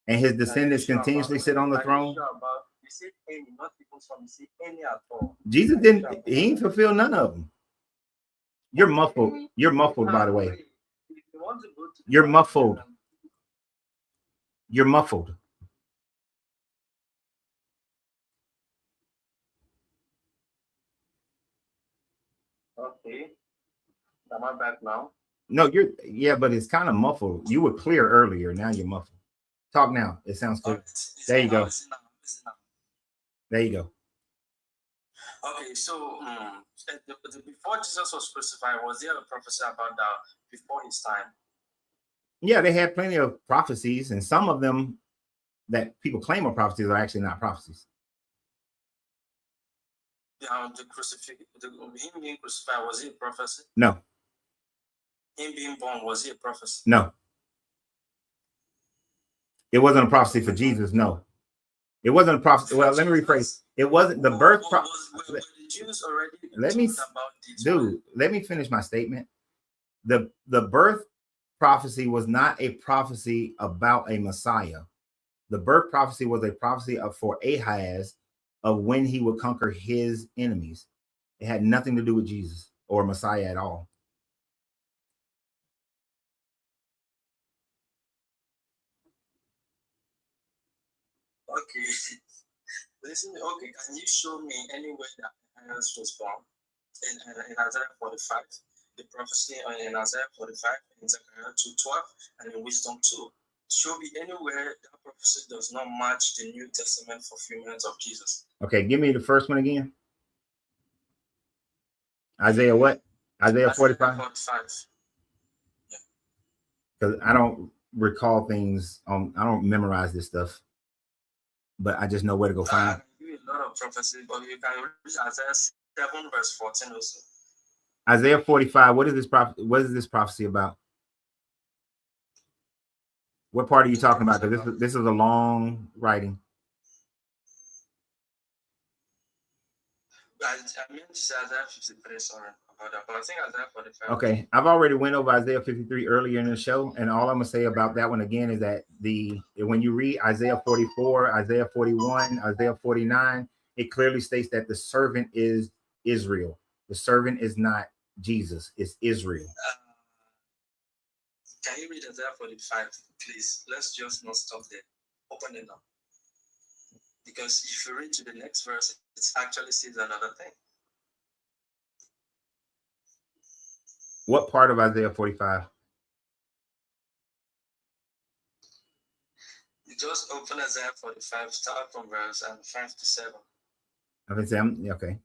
and his descendants continuously sit on the throne? You say any, not people from you say any at all. Jesus didn't. He didn't fulfill none of them. You're muffled. You're muffled, by the way. You're muffled. You're muffled. Okay. Am I back now? No, but it's kind of muffled. You were clear earlier. Now you're muffled. Talk now. It sounds clear. There you go. There you go. Okay, so before Jesus was crucified, was there a prophecy about that before his time? Yeah, they had plenty of prophecies, and some of them that people claim are prophecies are actually not prophecies. Him being crucified, was it a prophecy? No. Him being born, was it a prophecy? No. It wasn't a prophecy for Jesus. No. It wasn't a prophecy. Well, let me rephrase. It wasn't the birth prophecy. Let me finish my statement. The birth prophecy was not a prophecy about a Messiah. The birth prophecy was a prophecy for Ahaz of when he would conquer his enemies. It had nothing to do with Jesus or Messiah at all. Okay. Listen, okay, can you show me anywhere that Ahaz was born? In Isaiah 45, the prophecy in Isaiah 45, in Zechariah 2:12, and in Wisdom 2. Show me anywhere that prophecy does not match the New Testament fulfillment of Jesus. Okay, give me the first one again. Isaiah what? Isaiah 45? 45. Yeah. Because I don't recall things I don't memorize this stuff, but I just know where to go find. A lot of prophecy, but you can read Isaiah 7 verse 14 also. Isaiah 45. What is this prophecy about? What part are you talking about? Because this is a long writing. I meant to say Isaiah 53, sorry about that, but I think Isaiah 45. Okay, I've already went over Isaiah 53 earlier in the show, and all I'm gonna say about that one again is that when you read Isaiah 44, Isaiah 41, Isaiah 49, it clearly states that the servant is Israel. The servant is not Jesus, it's Israel. Can you read Isaiah 45, please? Let's just not stop there. Open it up. Because if you read to the next verse, it actually says another thing. What part of Isaiah 45? You just open Isaiah 45, start from verse 5 to 7. Okay.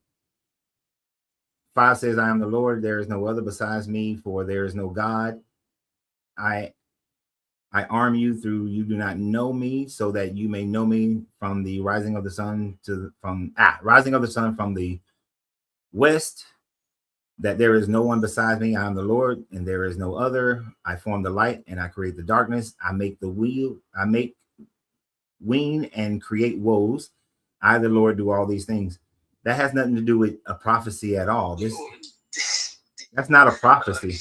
5 says, I am the Lord, there is no other besides me, for there is no God. I arm you through you do not know me, so that you may know me from the rising of the sun from the west, that there is no one besides me. I am the Lord, and there is no other. I form the light, and I create the darkness. I make wean and create woes. I, the Lord, do all these things. That has nothing to do with a prophecy at all. That's not a prophecy.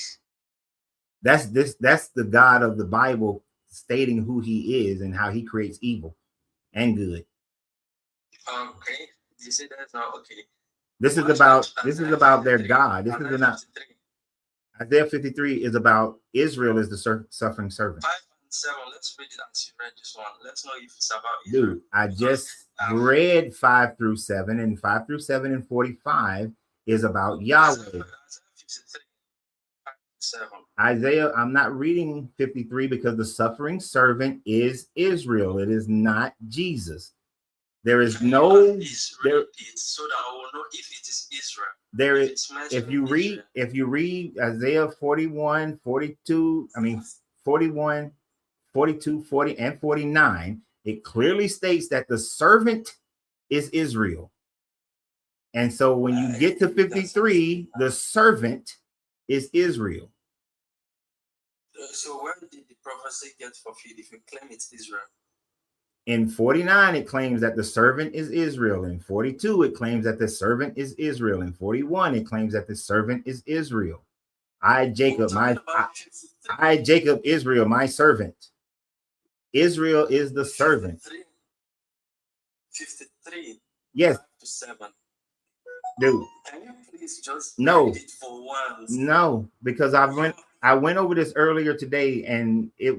That's the God of the Bible stating who he is and how he creates evil and good. Okay. You say that's not okay. This is about their God. This is not Isaiah 53 is about Israel as the suffering servant. 5 and 7. Let's read it as you read this one. Let's know if it's about Israel. Dude, I just read 5 through 7, and 5 through 7 and 45 is about Yahweh. Isaiah 53, 5 to 7. Isaiah, I'm not reading 53 because the suffering servant is Israel. It is not Jesus. There is no there, so that I will know if it is Israel. There is, if you read Isaiah 41, 42, 41, 42, 40, and 49, it clearly states that the servant is Israel. And so when you get to 53, the servant is Israel. So where did the prophecy get fulfilled if you claim it's Israel? In 49, it claims that the servant is Israel. In 42, it claims that the servant is Israel. In 41, it claims that the servant is Israel. Jacob, Israel, my servant. Israel is the servant. 53. Yes. 7. Dude. Can you please just read it for once? No, because I went over this earlier today, and it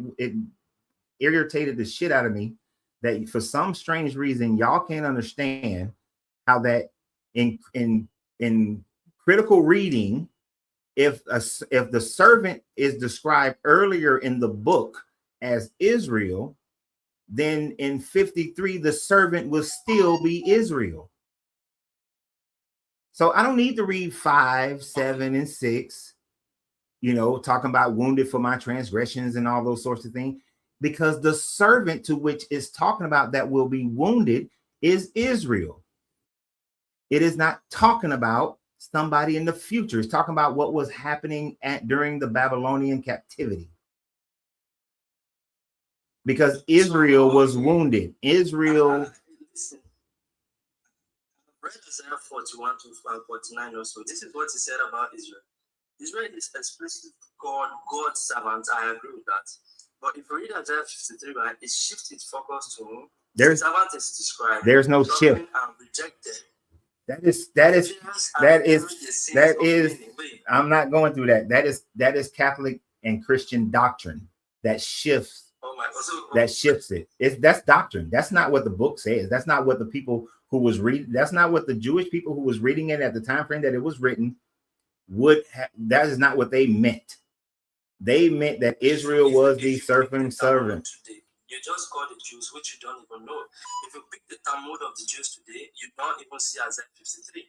irritated the shit out of me that for some strange reason y'all can't understand how that in critical reading, if the servant is described earlier in the book as Israel, then in 53 the servant will still be Israel. So I don't need to read 5, 7, and 6, talking about wounded for my transgressions and all those sorts of things, because the servant to which is talking about that will be wounded is Israel. It is not talking about somebody in the future. It's talking about what was happening during the Babylonian captivity. Because Israel was wounded. Israel. Listen. Read Isaiah 41 to 49 also. This is what he said about Israel. Israel is explicitly called God's servant. I agree with that. But if you read Isaiah 53, right, it shifts its focus to the servant is described. There's no shift. Rejected. That is. I'm not going through that. That is Catholic and Christian doctrine that shifts. Oh my God. That shifts it. That's doctrine. That's not what the book says. That's not what the people who was reading. That's not what the Jewish people who was reading it at the time frame that it was written would have. That is not what they meant. They meant that Israel was the suffering servant. You just call the Jews, which you don't even know. If you pick the Talmud of the Jews today, you don't even see Isaiah 53.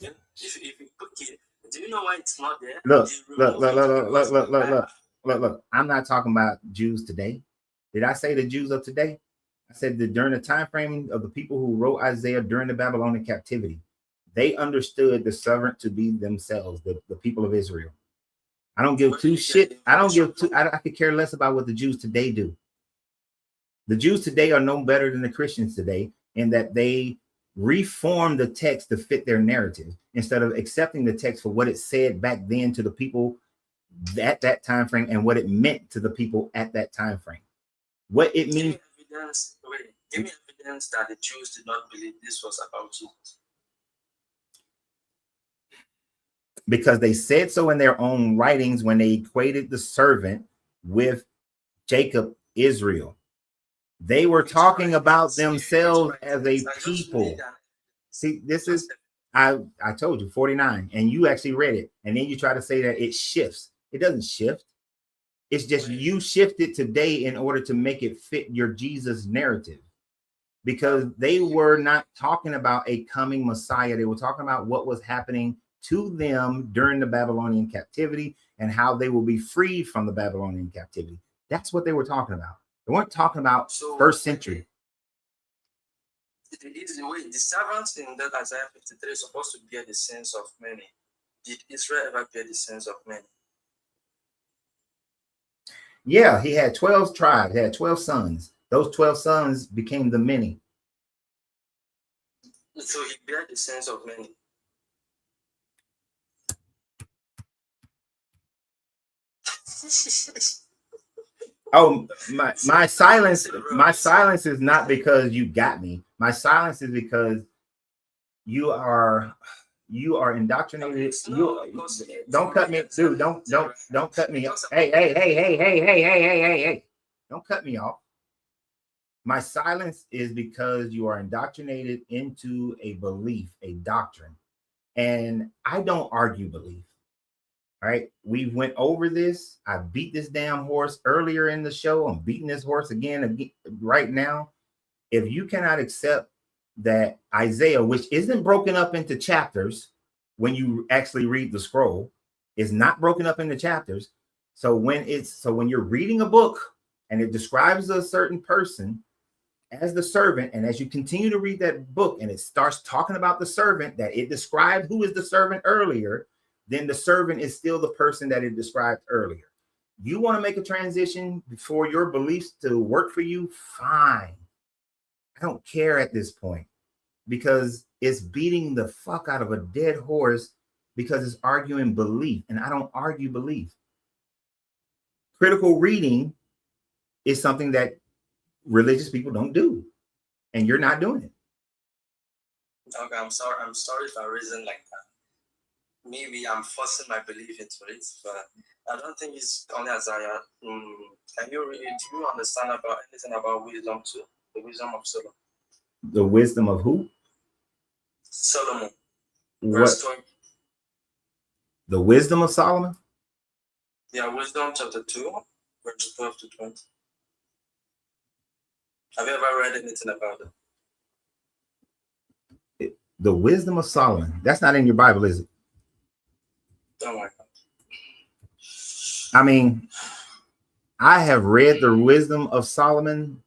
If you pick it, do you know why it's not there? Look. I'm not talking about Jews today. Did I say the Jews of today? I said that during the time frame of the people who wrote Isaiah during the Babylonian captivity, they understood the servant to be themselves, the people of Israel. I don't give two shit. I could care less about what the Jews today do. The Jews today are no better than the Christians today in that they reform the text to fit their narrative instead of accepting the text for what it said back then to the people at that time frame and what it meant to the people at that time frame. What it means. Give me evidence that the Jews did not believe this was about Jesus. Because they said so in their own writings when they equated the servant with Jacob, Israel. They were talking about themselves as a people. See, this is, I told you, 49, and you actually read it. And then you try to say that it shifts. It doesn't shift. It's just you shift it today in order to make it fit your Jesus narrative. Because they were not talking about a coming Messiah. They were talking about what was happening to them during the Babylonian captivity and how they will be freed from the Babylonian captivity. That's what they were talking about. They weren't talking about first century. The servants in that Isaiah 53 is supposed to bear the sins of many. Did Israel ever bear the sins of many? Yeah, he had 12 tribes. He had 12 sons. Those 12 sons became the many. So he bear the sins of many. Oh, my silence is not because you got me. My silence is because you're you are indoctrinated. No, You because don't cut me, dude. Don't cut me off. Hey. Don't cut me off. My silence is because you are indoctrinated into a belief, a doctrine. And I don't argue belief. All right. We went over this. I beat this damn horse earlier in the show. I'm beating this horse again right now. If you cannot accept that Isaiah, which isn't broken up into chapters, when you actually read the scroll, is not broken up into chapters. So when you're reading a book and it describes a certain person as the servant, and as you continue to read that book and it starts talking about the servant, that it described who is the servant earlier, then the servant is still the person that it described earlier. You want to make a transition for your beliefs to work for you? Fine. I don't care at this point, because it's beating the fuck out of a dead horse because it's arguing belief, and I don't argue belief. Critical reading is something that religious people don't do, and you're not doing it. Okay, I'm sorry if I reason like that. Maybe I'm forcing my belief into it, but I don't think it's only Isaiah. Do you understand about anything about wisdom too? The wisdom of Solomon. The wisdom of who? Solomon. What? The wisdom of Solomon? Yeah, Wisdom chapter 2, verse 12 to 20. Have you ever read anything about it? The wisdom of Solomon. That's not in your Bible, is it? Oh my God. I mean, I have read the wisdom of Solomon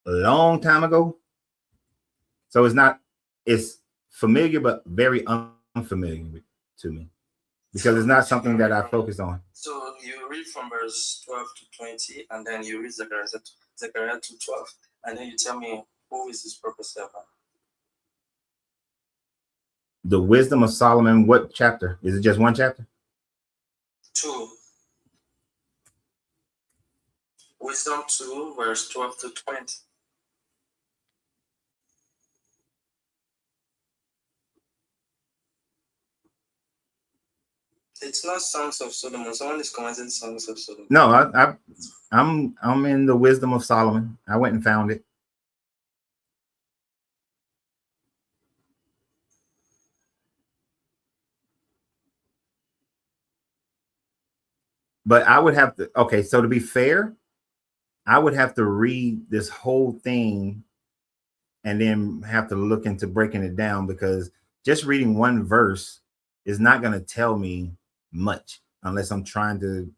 a long time ago. So it's familiar, but very unfamiliar to me, because it's not something that I focus on. So you read from verse 12 to 20, and then you read Zechariah 2:12, and then you tell me who is this prophecy about? The wisdom of Solomon, what chapter? Is it just one chapter? 2. Wisdom 2, verse 12 to 20. It's not Songs of Solomon. Someone is commenting Songs of Solomon. No, I'm in the wisdom of Solomon. I went and found it. But I would have to, okay, so to be fair, I would have to read this whole thing and then have to look into breaking it down, because just reading one verse is not going to tell me much unless I'm trying to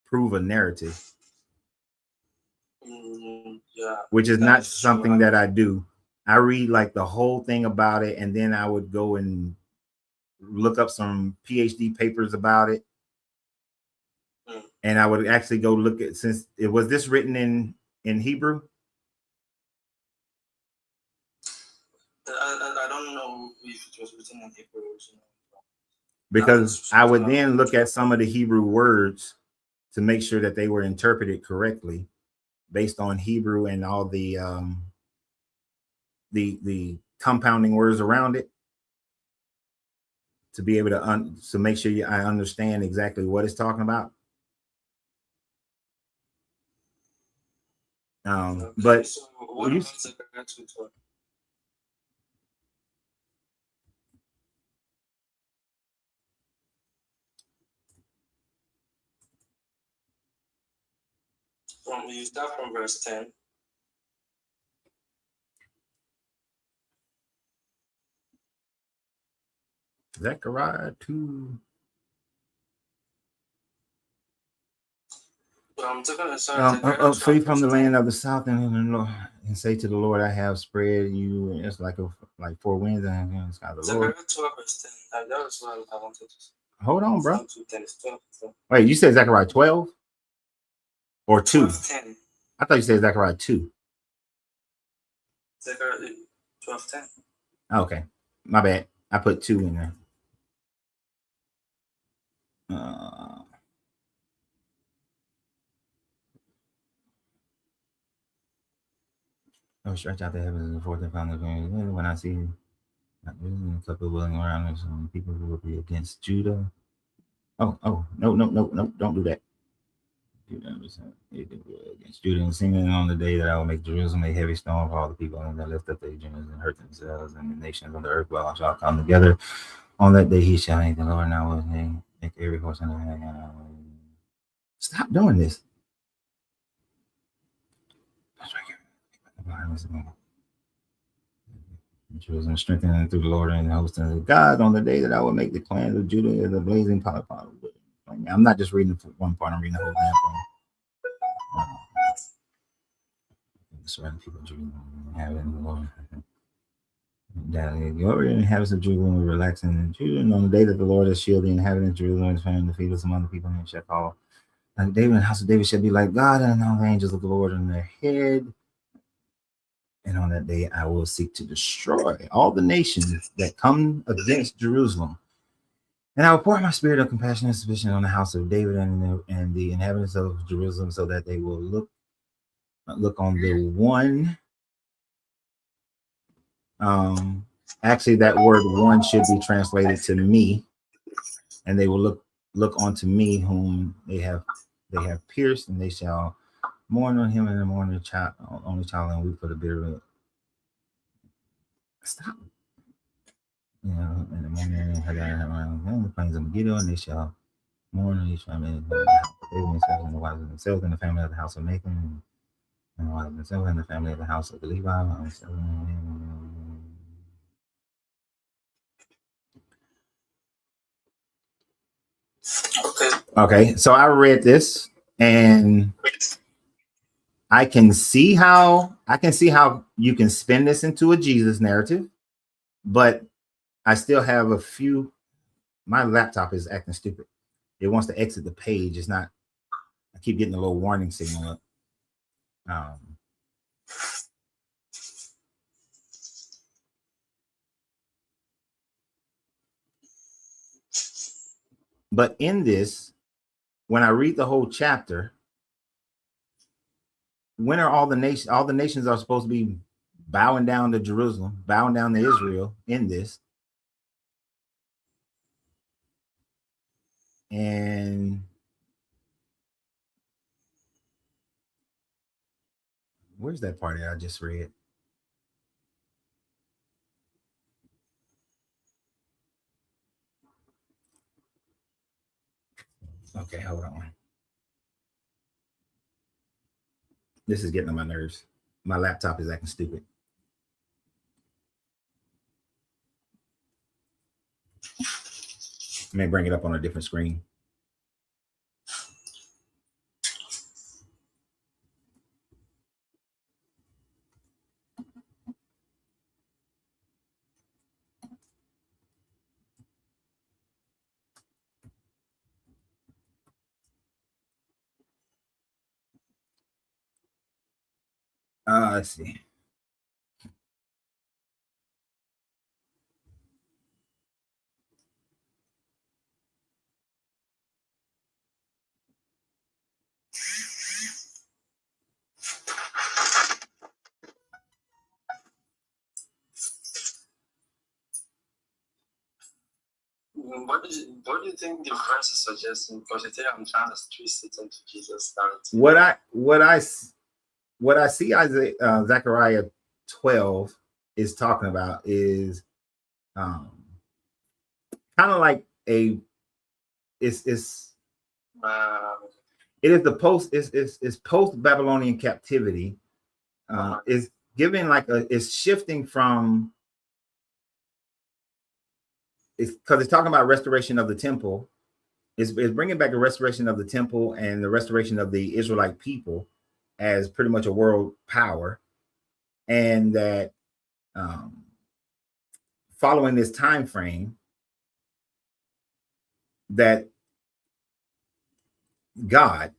prove a narrative, Yeah, which is not something that I do. I read like the whole thing about it, and then I would go and look up some PhD papers about it. And I would actually go look at, since it was this written in Hebrew. I don't know if it was written in Hebrew. Because I would then look at some of the Hebrew words to make sure that they were interpreted correctly based on Hebrew and all the compounding words around it, to be able to make sure I understand exactly what it's talking about. But so what about Zechariah 2:12? You start from verse 10. Zechariah 2. Flee from the land of the south and say to the Lord, I have spread you. It's like four winds and the sky. The Lord. 12 verse 10. That was what I wanted to say. Hold on, bro. 12. Wait, you said Zechariah 12 or 2? 12:10. I thought you said Zechariah 2. Zechariah 12:10. Okay, my bad. I put 2 in there. Stretch out the heavens and forth and found the when I see A couple willing around some people who will be against Judah. Oh, no, don't do that. Against Judah and singing on the day that I will make Jerusalem a heavy stone for all the people and they lift up their agendas and hurt themselves, and the nations of the earth shall come together. On that day he shall make the Lord now his name, make every horse in the hand. Stop doing this. Jerusalem strengthened through the Lord and the host of God on the day that I will make the clans of Judah as a blazing pot. I'm not just reading one part, I'm reading the whole damn thing. Surrounding people of Jerusalem, having the Lord. The Lord inhabitants of Jerusalem will relax in Judah, and on the day that the Lord has shielded the inhabitants of Jerusalem and found the feet of some other people, and shall call. Like David, and the house of David shall be like God, and all the angels of the Lord in their head. And on that day, I will seek to destroy all the nations that come against Jerusalem. And I will pour my spirit of compassion and suspicion on the house of David and the inhabitants of Jerusalem, so that they will look on the one. Actually, that word "one" should be translated to me, and they will look onto me, whom they have pierced, and they shall mourn on him and mourn the child, only child, and weep for the bitter. Stop. You know, and the morning around the plains of Megiddo, and they shall mourn on each family, and the wives of themselves, and the family of the house of Nathan, and the wives of themselves, and the family of the house of the Levi. Okay, so I read this, and I can see how you can spin this into a Jesus narrative, but I still have a few. My laptop is acting stupid. It wants to exit the page. It's not. I keep getting a little warning signal up. But in this, when I read the whole chapter, when are all the nations? All the nations are supposed to be bowing down to Jerusalem, bowing down to Israel in this. And where's that part that I just read? Okay, hold on. This is getting on my nerves. My laptop is acting stupid. Let me bring it up on a different screen. Let's see. What do you think the verse is suggesting? Because I think I'm trying to twist it into Jesus' narrative. What I see Zechariah 12 is talking about is kind of like it is the post Babylonian captivity. Is giving it's shifting from. It's because it's talking about restoration of the temple. It's bringing back a restoration of the temple and the restoration of the Israelite people as pretty much a world power, and that following this time frame, that God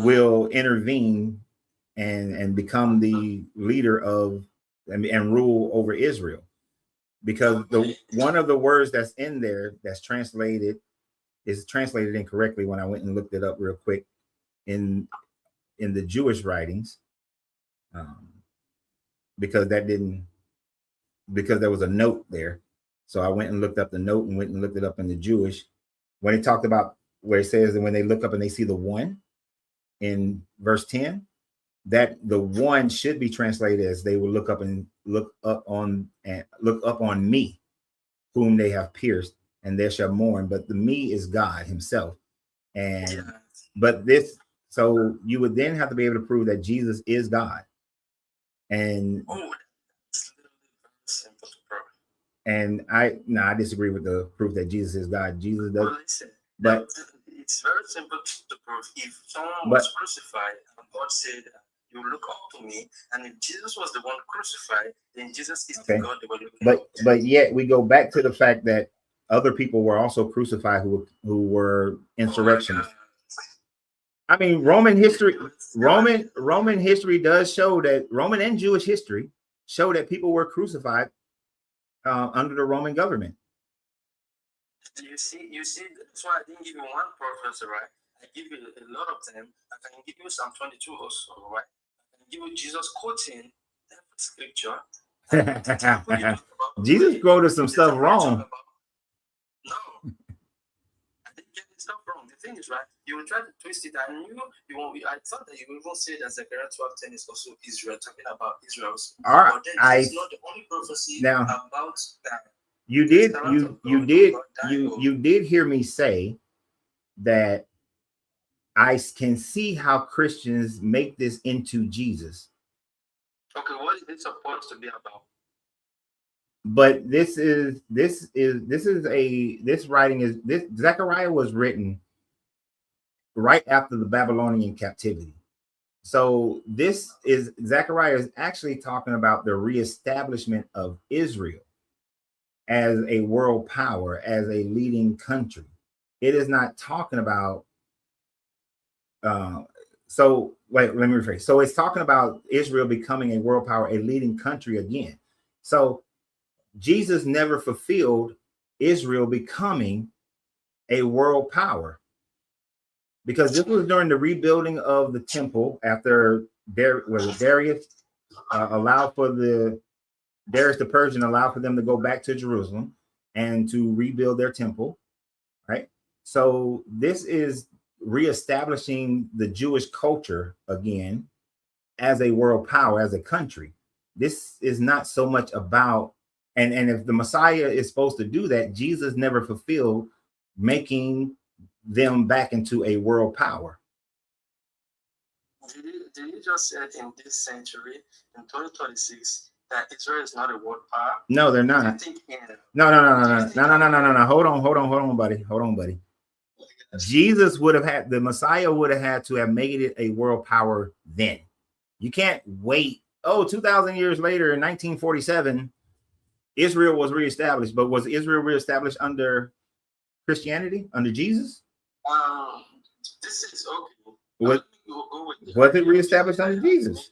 will intervene and become the leader of and rule over Israel. Because one of the words that's in there that's translated incorrectly when I went and looked it up real quick in the Jewish writings, because that didn't because there was a note there. So I went and looked up the note and went and looked it up in the Jewish. When it talked about where it says that when they look up and they see the one in verse 10, that the one should be translated as they will look up on me, whom they have pierced, and they shall mourn. But the me is God himself. And but this, so you would then have to be able to prove that Jesus is God. And and I disagree with the proof that Jesus is God. Jesus does, but it's very simple to prove. If someone was crucified and God said, "You look up to me," and if Jesus was the one crucified, then Jesus is the God they were looking up to. But yet we go back to the fact that other people were also crucified who were insurrectionists. I mean, Roman history does show that Roman and Jewish history show that people were crucified under the Roman government. You see, that's why I didn't give you one prophecy, right? I give you a lot of them. I can give you Psalm 22 also, right? I can give you Jesus quoting that scripture. Jesus quoted some stuff wrong. No, I didn't get this stuff wrong. The thing is, right, you will try to twist it. I thought that you will even say that Zechariah 12:10 is also Israel, talking about Israel. All right, but then it's not the only prophecy now, about that. You did hear me say that I can see how Christians make this into Jesus. Okay, what is it supposed to be about? But this Zechariah was written right after the Babylonian captivity. So Zechariah is actually talking about the reestablishment of Israel as a world power, as a leading country. It is not talking about let me rephrase. So it's talking about Israel becoming a world power, a leading country again. So Jesus never fulfilled Israel becoming a world power, because this was during the rebuilding of the temple after Darius the Persian allowed for them to go back to Jerusalem and to rebuild their temple, right? So this is reestablishing the Jewish culture again as a world power, as a country. This is not so much about, and if the Messiah is supposed to do that, Jesus never fulfilled making them back into a world power. Did you just say in this century, in 2026, that Israel is not a world power? No, they're not. No. Hold on, buddy. The Messiah would have had to have made it a world power then. You can't wait. 2,000 years later, in 1947, Israel was reestablished. But was Israel reestablished under Christianity, under Jesus? This is okay. Was it reestablished under Jesus?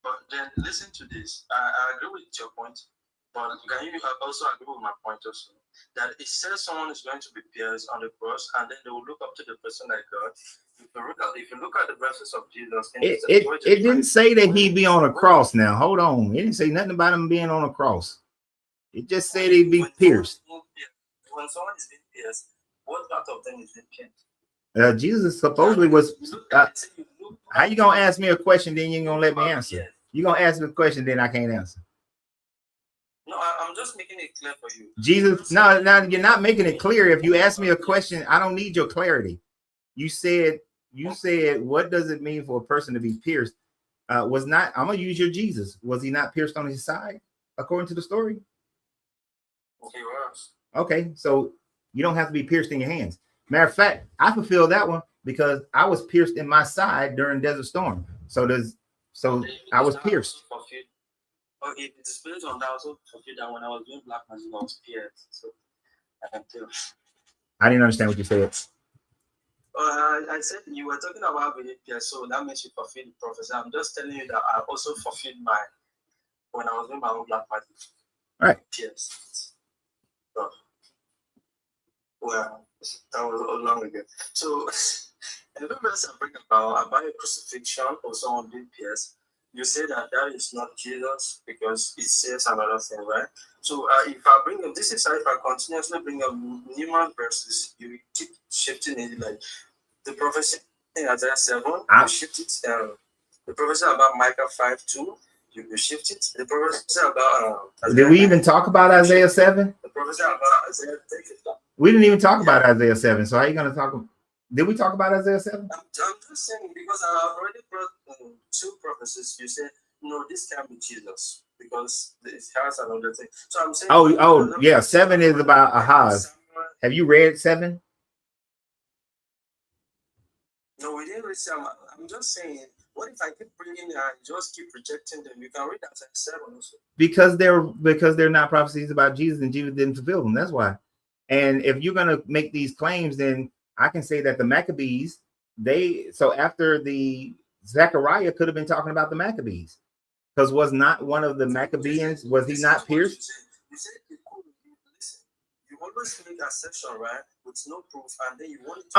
But then listen to this. I agree with your point, but can you also agree with my point also? That it says someone is going to be pierced on the cross, and then they will look up to the person like God. If you look at the verses of Jesus, it didn't say that he'd be on a cross. Now, hold on. It didn't say nothing about him being on a cross. It just said he'd be pierced. When someone is being pierced, what part of them is being pierced? Jesus supposedly was. How you gonna ask me a question, then you ain't gonna let me answer? You gonna ask me a question, then I can't answer. No, I'm just making it clear for you. Jesus, no, you're not making it clear. If you ask me a question, I don't need your clarity. You said, what does it mean for a person to be pierced? I'm gonna use your Jesus. Was he not pierced on his side, according to the story? He was. Okay, so you don't have to be pierced in your hands. Matter of fact, I fulfilled that one because I was pierced in my side during Desert Storm. So I was pierced. Okay, it is based on that also fulfilled that when I was doing black magic, I was pierced. So I can tell. I didn't understand what you said. I said you were talking about being pierced, so that means you fulfilled the prophecy. I'm just telling you that I also fulfilled mine when I was doing my own black magic. All right. Pierced. So, well, that was long ago. So, and the verse I bring about a crucifixion or someone being pierced, you say that is not Jesus because it says another thing, right? So if I bring up, this is how if I continuously bring up numerous verses, you keep shifting it. Like the prophecy in Isaiah 7, you shift it. The prophecy about Micah 5:2, you shift it. The prophecy about did we even talk about Isaiah 7? The prophecy about Isaiah 3. We didn't even talk about Isaiah 7. So how are you going to talk? Did we talk about Isaiah 7? I'm just saying because I've already brought two prophecies. You said no, this can't be Jesus because it has another thing. So I'm saying. Oh yeah, 7 is about Ahaz. Have you read 7? No, we didn't read 7. I'm just saying. What if I keep bringing and just keep rejecting them? You can read Isaiah 7 also. Because they're not prophecies about Jesus and Jesus didn't fulfill them. That's why. And if you're gonna make these claims, then I can say that the Maccabees, so after the Zechariah could have been talking about the Maccabees, because was not one of the Maccabees, was he not pierced? You said you could listen. You always make a section, right, with no proof, and then you want to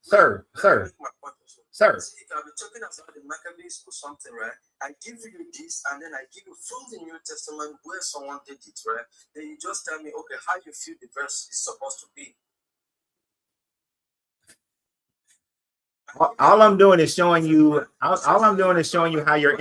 sir. If I've been talking about the Maccabees or something, right? I give you this, and then I give you from the New Testament where someone did it, right? Then you just tell me, okay, how you feel the verse is supposed to be. All I'm doing is showing you. All I'm doing is showing you how you're.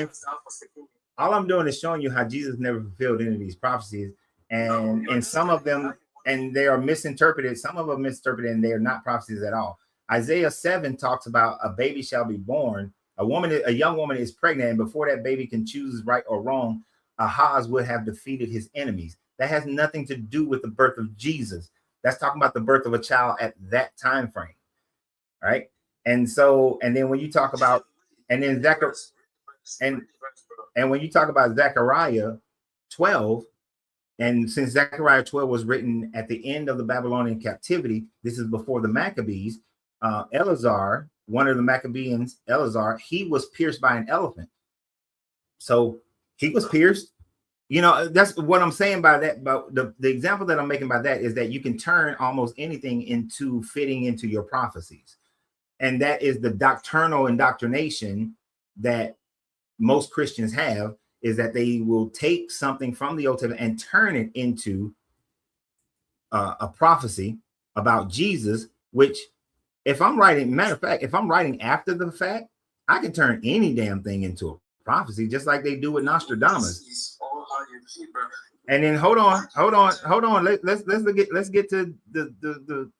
All I'm doing is showing you how Jesus never fulfilled any of these prophecies, and some of them, and they are misinterpreted. Some of them misinterpreted, and they are not prophecies at all. Isaiah 7 talks about a baby shall be born. A young woman is pregnant, and before that baby can choose right or wrong, Ahaz would have defeated his enemies. That has nothing to do with the birth of Jesus. That's talking about the birth of a child at that time frame, right? And so, and then when you talk about, and then Zechariah, and when you talk about Zechariah 12, and since Zechariah 12 was written at the end of the Babylonian captivity, this is before the Maccabees. Eleazar, one of the Maccabeans, Eleazar, he was pierced by an elephant. So he was pierced. You know, that's what I'm saying by that. But the example that I'm making by that is that you can turn almost anything into fitting into your prophecies. And that is the doctrinal indoctrination that most Christians have, is that they will take something from the Old Testament and turn it into a prophecy about Jesus, which if I'm writing, matter of fact, if I'm writing after the fact, I can turn any damn thing into a prophecy, just like they do with Nostradamus. And then hold on. Let's get to the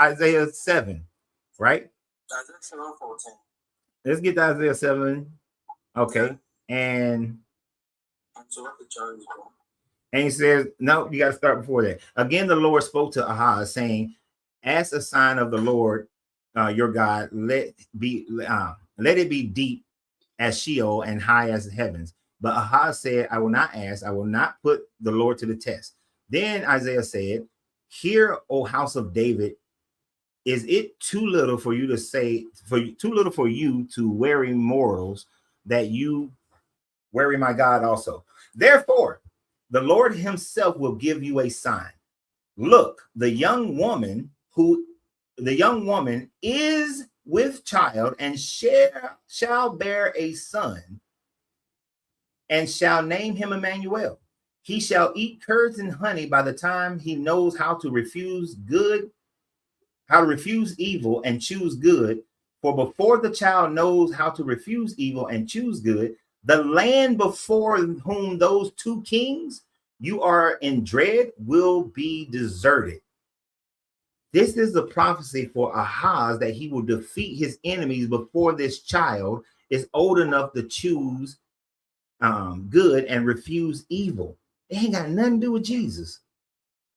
Isaiah 7, right? Let's get to Isaiah 7. Okay. And he says, no, you got to start before that. Again, the Lord spoke to Ahaz, saying, as a sign of the Lord your God, let it be deep as Sheol and high as the heavens. But Ahaz said, I will not ask, I will not put the Lord to the test. Then Isaiah said, hear, O house of David, is it too little for you to say, too little for you to weary mortals, that you weary my God also? Therefore, the Lord himself will give you a sign. Look, the young woman is with child and shall bear a son, and shall name him Emmanuel. He shall eat curds and honey by the time he knows how to refuse evil and choose good. For before the child knows how to refuse evil and choose good, the land before whom those two kings you are in dread will be deserted. This is the prophecy for Ahaz, that he will defeat his enemies before this child is old enough to choose good and refuse evil. It ain't got nothing to do with Jesus.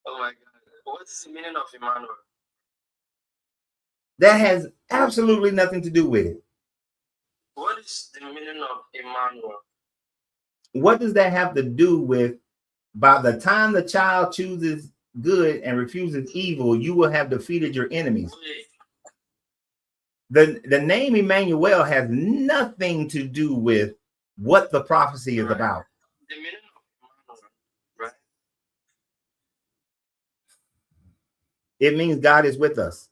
Oh my God. What is the meaning of Emmanuel? That has absolutely nothing to do with it. What is the meaning of Emmanuel? What does that have to do with, by the time the child chooses good and refuses evil, you will have defeated your enemies? The name Emmanuel has nothing to do with what the prophecy is about. The meaning of Emmanuel, right? It means God is with us.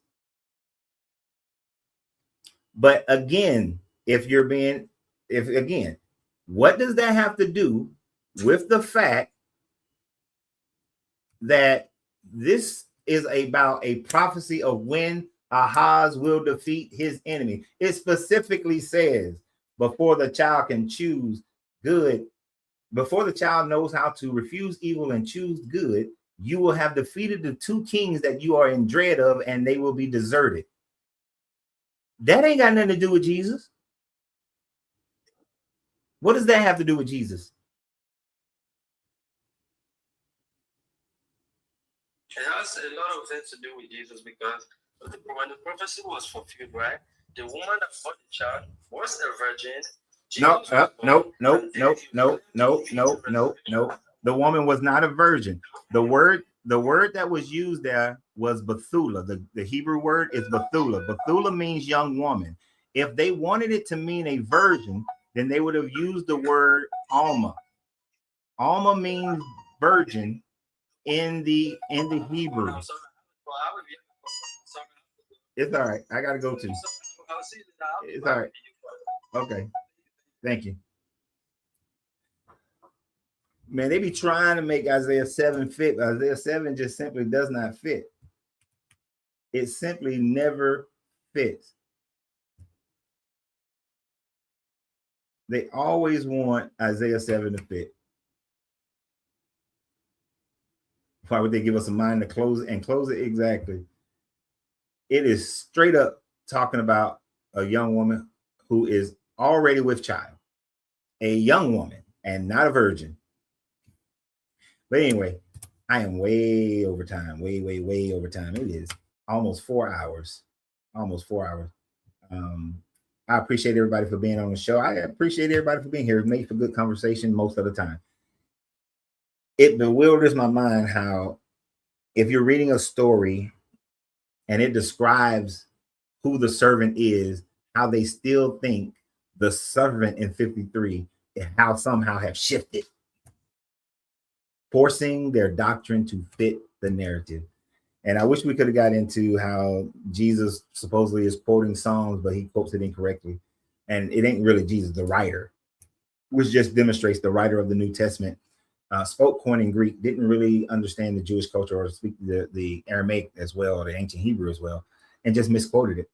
But again, if again, what does that have to do with the fact that this is about a prophecy of when Ahaz will defeat his enemy? It specifically says before the child can choose good, before the child knows how to refuse evil and choose good, you will have defeated the two kings that you are in dread of, and they will be deserted. That ain't got nothing to do with Jesus. What does that have to do with Jesus? It has a lot of things to do with Jesus, because when the prophecy was fulfilled, right? The woman that bore the child was a virgin. No. The woman was not a virgin. The word that was used there was Bethula. The Hebrew word is Bethula. Bethula means young woman. If they wanted it to mean a virgin, then they would have used the word Alma. Alma means virgin in the Hebrew. It's all right. I gotta go too. It's all right. Okay. Thank you. Man, they be trying to make Isaiah 7 fit. Isaiah 7 just simply does not fit. It simply never fits. They always want Isaiah 7 to fit. Why would they give us a mind to close it and close it? Exactly. It is straight up talking about a young woman who is already with child. A young woman and not a virgin. But anyway, I am way over time, way over time. It is almost 4 hours, I appreciate everybody for being on the show. I appreciate everybody for being here. It makes for good conversation most of the time. It bewilders my mind how if you're reading a story and it describes who the servant is, how they still think the servant in 53 and how somehow have shifted, forcing their doctrine to fit the narrative. And I wish we could have got into how Jesus supposedly is quoting Psalms, but he quotes it incorrectly. And it ain't really Jesus, the writer, which just demonstrates the writer of the New Testament spoke Koine Greek, didn't really understand the Jewish culture or speak the Aramaic as well, or the ancient Hebrew as well, and just misquoted it,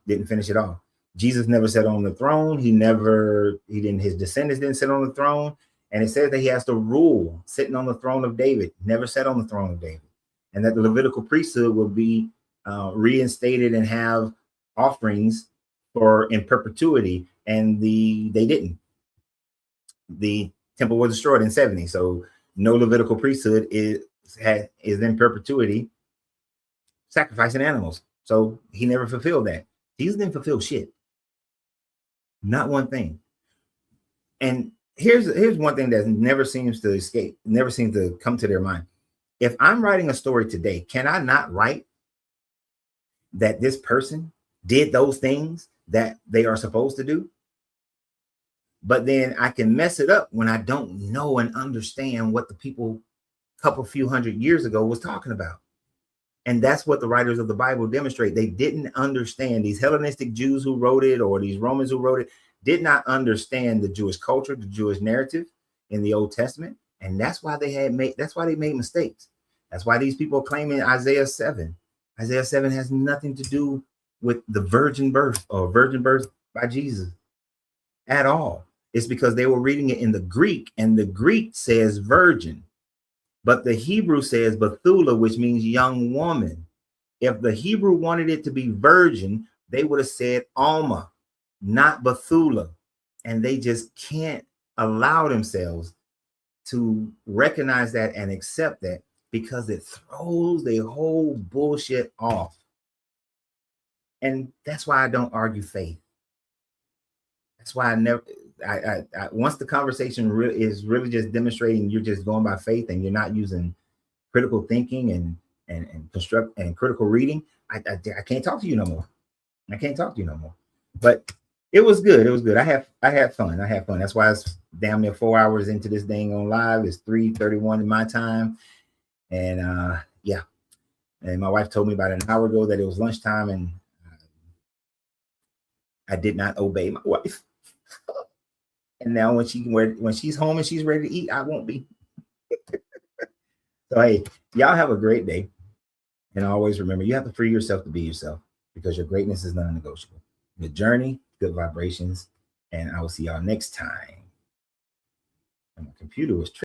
didn't finish it off. Jesus never sat on the throne. His descendants didn't sit on the throne. And it says that he has to rule sitting on the throne of David, never sat on the throne of David. And that the Levitical priesthood will be reinstated and have offerings in perpetuity. And they didn't. The temple was destroyed in 70. So no Levitical priesthood is in perpetuity sacrificing animals. So he never fulfilled that. Jesus didn't fulfill shit. Not one thing. And here's one thing that never seems to come to their mind. If I'm writing a story today, can I not write that this person did those things that they are supposed to do? But then I can mess it up when I don't know and understand what the people a few hundred years ago was talking about. And that's what the writers of the Bible demonstrate. They didn't understand. These Hellenistic Jews who wrote it, or these Romans who wrote it, did not understand the Jewish culture, the Jewish narrative in the Old Testament. And that's why they made mistakes. That's why these people are claiming Isaiah 7. Isaiah 7 has nothing to do with the virgin birth or virgin birth by Jesus at all. It's because they were reading it in the Greek, and the Greek says virgin, but the Hebrew says Bethula, which means young woman. If the Hebrew wanted it to be virgin, they would have said Alma, not Bethula. And they just can't allow themselves to recognize that and accept that, because it throws their whole bullshit off. And that's why I don't argue faith. That's why I once the conversation is really just demonstrating you're just going by faith and you're not using critical thinking and construct and critical reading, I can't talk to you no more. I can't talk to you no more. But it was good. It was good. I had fun. That's why it's damn near 4 hours into this thing on live. It's 3:31 in my time. And yeah. And my wife told me about an hour ago that it was lunchtime, and I did not obey my wife. And now when she's home and she's ready to eat, I won't be. So hey, y'all have a great day. And always remember, you have to free yourself to be yourself because your greatness is non-negotiable. Good journey, good vibrations, and I will see y'all next time. And my computer was